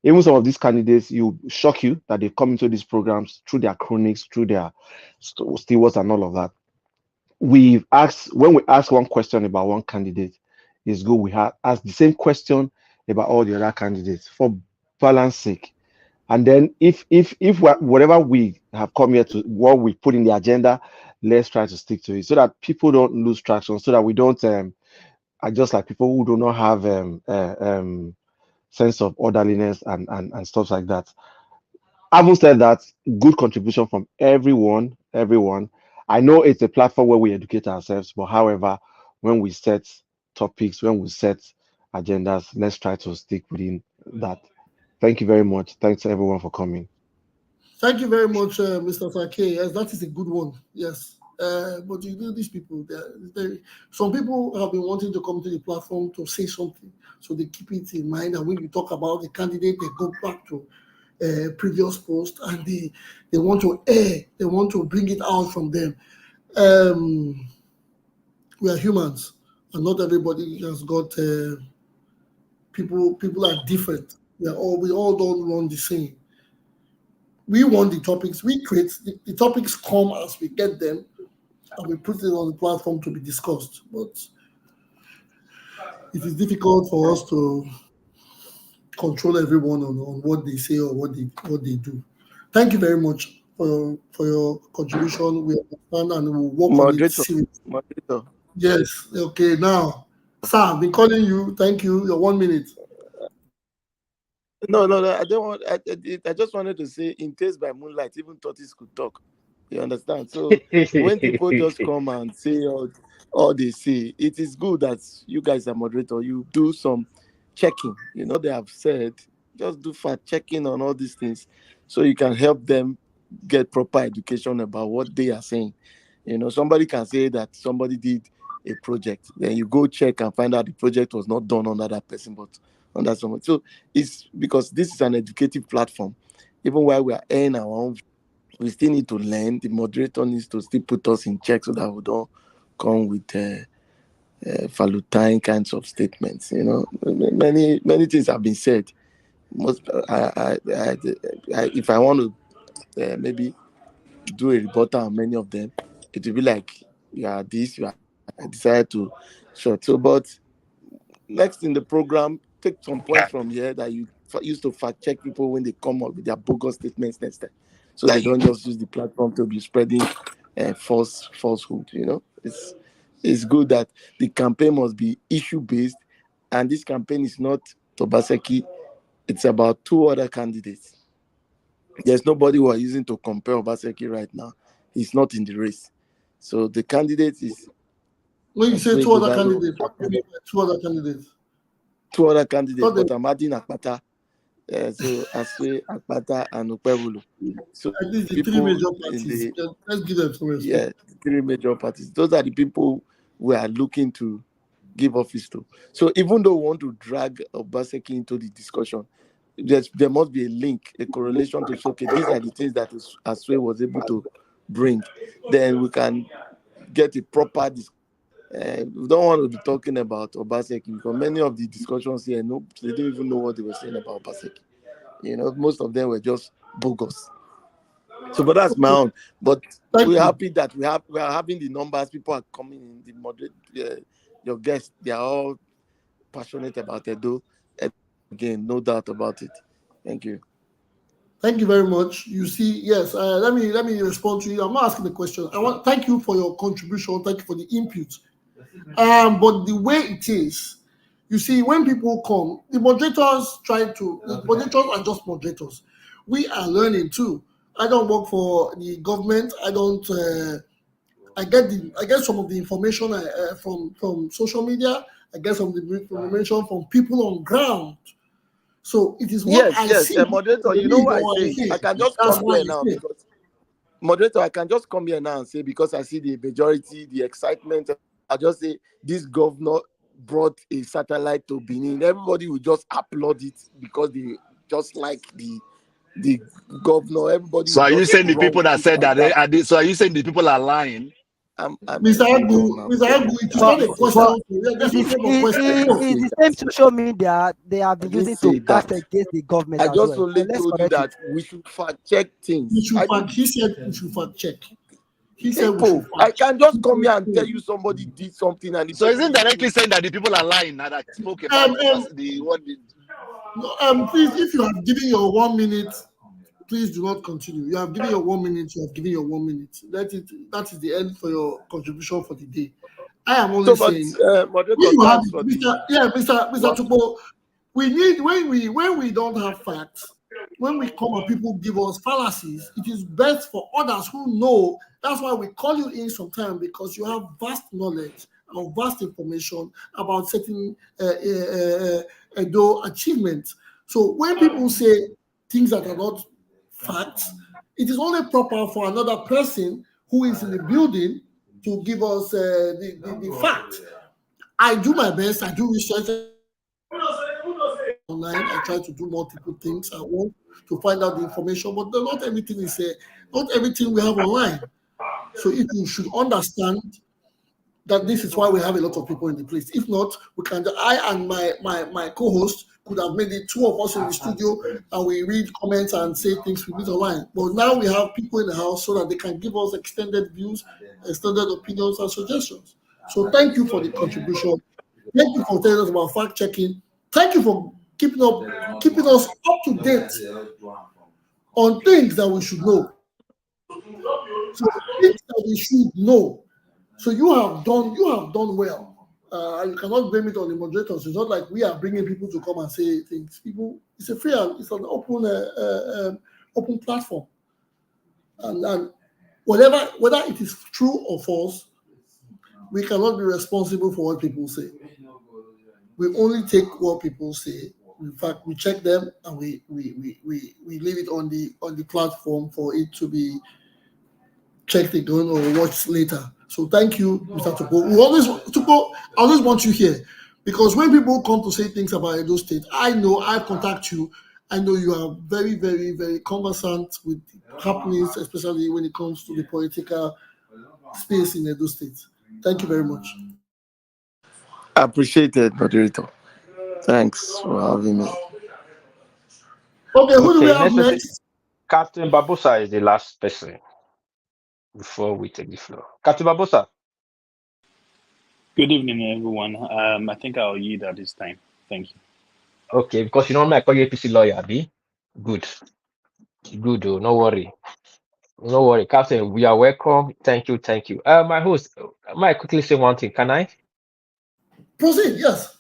Even some of these candidates, you shock you that they come into these programs through their chronics, through their stewards and all of that. When we ask one question about one candidate, it's good we have asked the same question about all the other candidates for balance sake. And then if whatever we have come here to, what we put in the agenda, let's try to stick to it so that people don't lose traction, so that we don't just like people who do not have sense of orderliness and stuff like that. Having said that, good contribution from everyone. I know it's a platform where we educate ourselves, but however, when we set topics, when we set agendas, let's try to stick within that. Thank you very much. Thanks everyone for coming. Thank you very much, Mr. Sake. Yes, that is a good one. Yes. But you know, these people, some people have been wanting to come to the platform to say something, so they keep it in mind. And when you talk about the candidate, they go back to previous post, and they want to they want to bring it out from them. We are humans, and not everybody has got. People are different. We all don't run the same. We want the topics. We create the topics come as we get them, and we put it on the platform to be discussed. But it is difficult for us to control everyone on what they say or what they do. Thank you very much for your contribution. We understand and we will work on it seriously. Moderator. Yes. Okay. Now, sir, I've been calling you. Thank you. Your 1 minute. No. I don't want. I just wanted to say, in Taste by Moonlight, even tortoise could talk. You understand? So when people just come and say all they say, it is good that you guys are moderator. You do some checking. You know, they have said just do fact checking on all these things, so you can help them get proper education about what they are saying. You know, somebody can say that somebody did a project, then you go check and find out the project was not done under that person, but under someone. So it's because this is an educative platform, even while we are airing our own we still need to learn. The moderator needs to still put us in check so that we don't come with falutine kinds of statements. You know, many things have been said. Most if I want to maybe do a rebuttal on many of them, it will be like you are this, you are. I decided to short. So, but next in the program, take some points from here that you used to fact check people when they come up with their bogus statements next time, so they don't just use the platform to be spreading falsehood. You know, it's good that the campaign must be issue based, and this campaign is not Obaseki. It's about two other candidates. There's nobody who are using to compare Obaseki right now. He's not in the race. So the candidate is. When you say two other candidates, what do you mean by two other candidates? Two other candidates, but I'm adding Akpata. So Aswe, Akpata, and Upevulu. So the three major parties. Let's give them some respect. Yeah, the three major parties. Those are the people we are looking to give office to. So even though we want to drag Obaseki into the discussion, there must be a link, a correlation to show, okay, these are the things that Aswe was able to bring. Then we can get a proper discussion. We don't want to be talking about Obaseki because many of the discussions here, they didn't even know what they were saying about Obaseki. You know, most of them were just bogus. So, but that's my own. But we're happy that we are having the numbers. People are coming in. The moderate, your guests, they are all passionate about Edo. Again, no doubt about it. Thank you. Thank you very much. You see, yes. Let me respond to you. I'm not asking the question. Thank you for your contribution. Thank you for the input. But the way it is, you see, when people come, the moderators are just moderators. We are learning too. I don't work for the government. I don't. I get some of the information from social media. I get some of the information from people on ground. So it is what I see. Moderator, you know what I say? I can just come here now because moderator, I can just come here now and say because I see the majority, the excitement. I just say this governor brought a satellite to Benin. Everybody will just applaud it because they just like the governor. Everybody. So are you saying the people that said that? So are you saying the people are lying? Mr. Agu, it is not a question. It's the same social media they have been using to cast against the government. I just only told you that we should fact check things. He said we should fact check. He said I can just come here and tell you somebody did something and so isn't directly saying that the people are lying now that spoke about what did. Please, if you have given your 1 minute, please do not continue. You have given your 1 minute. You have given your 1 minute. That is the end for your contribution for the day. I am only saying. Mr. Tupo, we need when we don't have facts, when we come and people give us fallacies, it is best for others who know. That's why we call you in sometime because you have vast knowledge or vast information about certain Edo achievements. So when people say things that are not facts, it is only proper for another person who is in the building to give us the fact. I do my best. I do research online. I try to do multiple things. I want to find out the information, but not everything is not everything we have online. So if you should understand that this is why we have a lot of people in the place. If not, we can. I and my co-host could have made it two of us in the studio and we read comments and say things we read online. But now we have people in the house so that they can give us extended views, extended opinions and suggestions. So thank you for the contribution. Thank you for telling us about fact checking. Thank you for keeping us up to date on things that we should know. So things that we should know. So you have done well. You cannot blame it on the moderators. It's not like we are bringing people to come and say things. People, it's an open platform, and whether it is true or false, we cannot be responsible for what people say. We only take what people say. In fact, we check them and we leave it on the platform for it to be checked again or watched later. So thank you, Mr. Tupo. I always want you here because when people come to say things about Edo State, I know I contact you I know you are very, very, very conversant with the happenings, especially when it comes to the political space in Edo State. Thank you very much. Appreciated, moderator. Thanks for having me. Okay, who do we Okay, have next person, next? Captain Babosa is the last person before we take the floor. Captain Babosa. Good evening, everyone. I think I'll yield at this time. Thank you. Okay, because you know I call you APC lawyer, Abi. Good. Good, oh, no worry. No worry, Captain. We are welcome. Thank you, thank you. My host, might I quickly say one thing? Can I? Proceed, yes.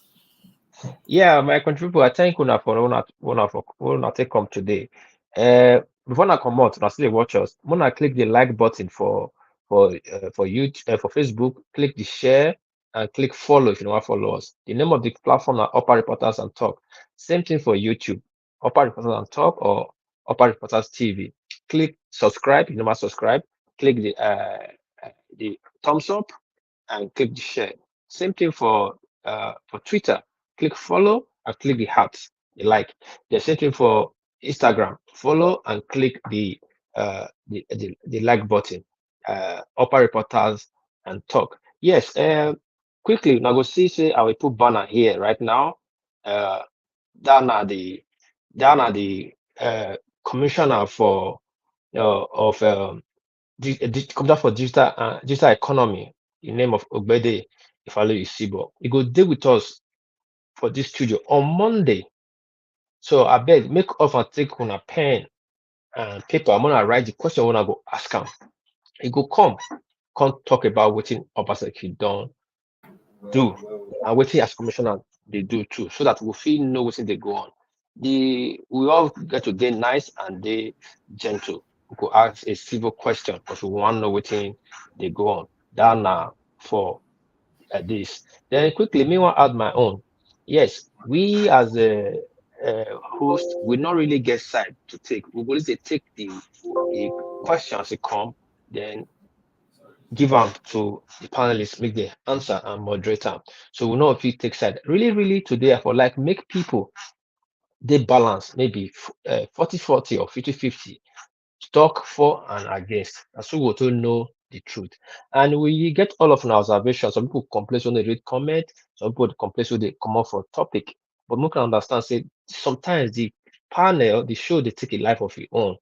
Yeah, my contributor, I thank una for una take come today. Before I come out, now still dey watch us. Wanna click the like button for YouTube, for Facebook. Click the share and click follow if you don't want to follow us. The name of the platform are Upper Reporters and Talk. Same thing for YouTube, Upper Reporters and Talk or Upper Reporters TV. Click subscribe if you don't want to subscribe. Click the thumbs up and click the share. Same thing for Twitter. Click follow and click the heart, the like. The same thing for Instagram. Follow and click the like button. Upper Reporters and Talk. Yes. Quickly, now go see. Say I will put banner here right now. Uh, down at the commissioner for of Commissioner for digital economy, the name of Ogbede Ifalo Isibo. He go dey with us for this studio on Monday. So I beg, make off and take una pen and paper. I'm gonna write the question when I go ask him. He go come talk about what Obaseki done do and what as commissioner they do too, so that we feel know what they go on. We all get to dey nice and dey gentle. We could ask a civil question because we want to know what they go on. That now for this. Then quickly, me want add my own. Yes, we as a host, we not really get side to take. We will say take the questions that come, then give them to the panelists, make the answer and moderate them. So we know if you take side. Really, really today, I for like make people they balance maybe 40-40 or 50-50. Talk for and against. And so we to know the truth. And we get all of our observations. Some people complain when they read comment, some people complain when they come up for topic. But we can understand, say sometimes the panel, the show, they take a life of its own.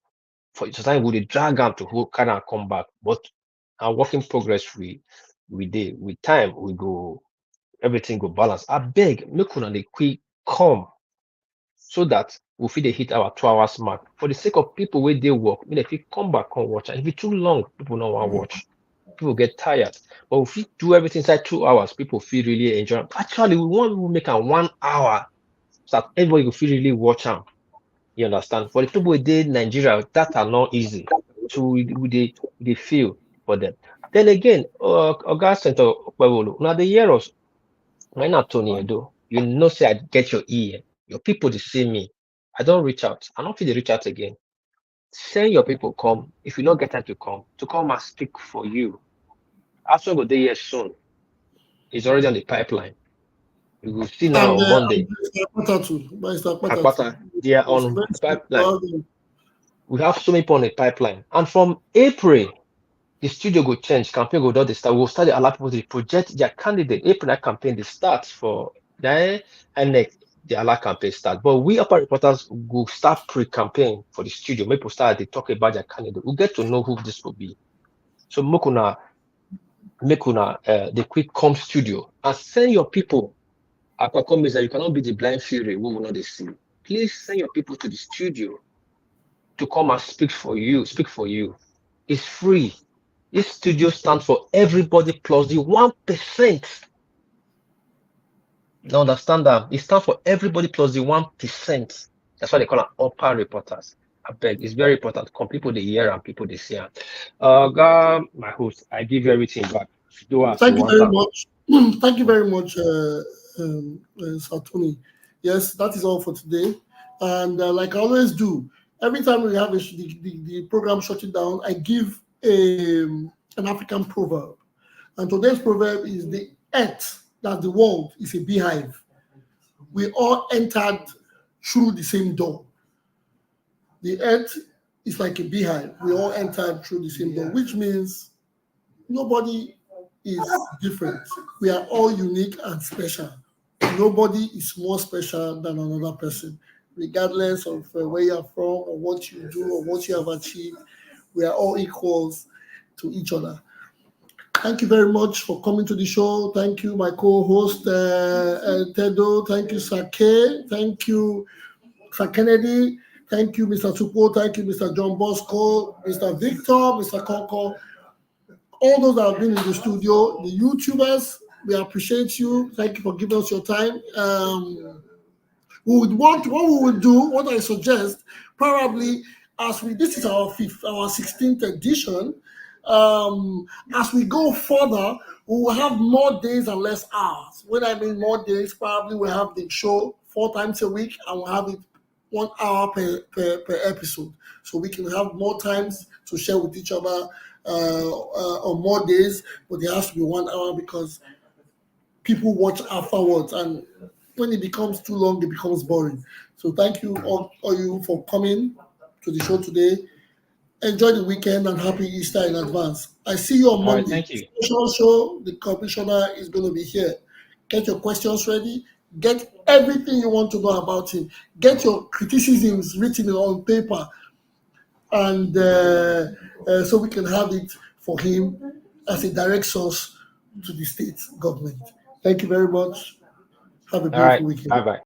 For sometimes we drag them to who kind of come back. But our work in progress, we did with time, we go, everything go balance. I beg, make una dey quick come so that we fit dey hit our 2 hours mark. For the sake of people where they work, make they fit come back and watch. And if it's too long, people don't want to watch. People get tired. But if we do everything inside 2 hours, people feel really enjoy. Actually, we want to make a 1 hour so that everybody will feel really watch them. You understand? For the people within Nigeria, that are not easy. So they feel for them. Then again, Oga Center now the year of when not Tony Edo, you know, say I get your ear. Your people they see me. I don't reach out. I don't feel they reach out again. Send your people come. If you don't get time to come and speak for you. After go there soon. It's already on the pipeline. You will see now And on Monday. Mr. Akpata, they are on the pipeline. Patatu. We have so many people on the pipeline. And from April, the studio go change, campaign go down the start. We'll start to allow people to project their candidate. April that campaign, they start for then and next the allow campaign start. But we upper reporters will start pre-campaign for the studio. Maybe start they talk about their candidate. We'll get to know who this will be. So make una the quick come studio and send your people. Aquacom is that you cannot be the blind fury, we will not see. Please send your people to the studio to come and speak for you. It's free. This studio stands for everybody plus the 1%. You understand that? It stands for everybody plus the 1%. That's why they call it upper reporters. I beg, it's very important. Come people they hear and people they see. God, my host, I give you everything back. Do as Thank you you want. very much. Thank you very much, Satuni. Yes, that is all for today. And like I always do, every time we have the program shutting down, I give an African proverb. And today's proverb is the earth, that the world is a beehive. We all entered through the same door. the earth is like a beehive. We all enter through the same door, which means nobody is different. We are all unique and special. Nobody is more special than another person, regardless of where you are from or what you do or what you have achieved. We are all equals to each other. Thank you very much for coming to the show. Thank you, my co-host, Tedo. Thank you, Sake. Thank you, Sir Kennedy. Thank you, Mr. Tupo. Thank you, Mr. John Bosco, Mr. Victor, Mr. Konko. All those that have been in the studio, the YouTubers, we appreciate you. Thank you for giving us your time. What we would do, what I suggest, probably this is our 16th edition. As we go further, we will have more days and less hours. When I mean more days, probably we'll have the show 4 times a week and we'll have it 1 hour per episode. So we can have more times to share with each other on more days, but there has to be 1 hour because people watch afterwards, and when it becomes too long, it becomes boring. So thank you all you for coming to the show today. Enjoy the weekend and happy Easter in advance. I see you on Monday. Right, thank you. Special show, the commissioner is going to be here. Get your questions ready. Get everything you want to know about him. Get your criticisms written on paper, and so we can have it for him as a direct source to the state government. Thank you very much. Have a beautiful weekend. Bye-bye.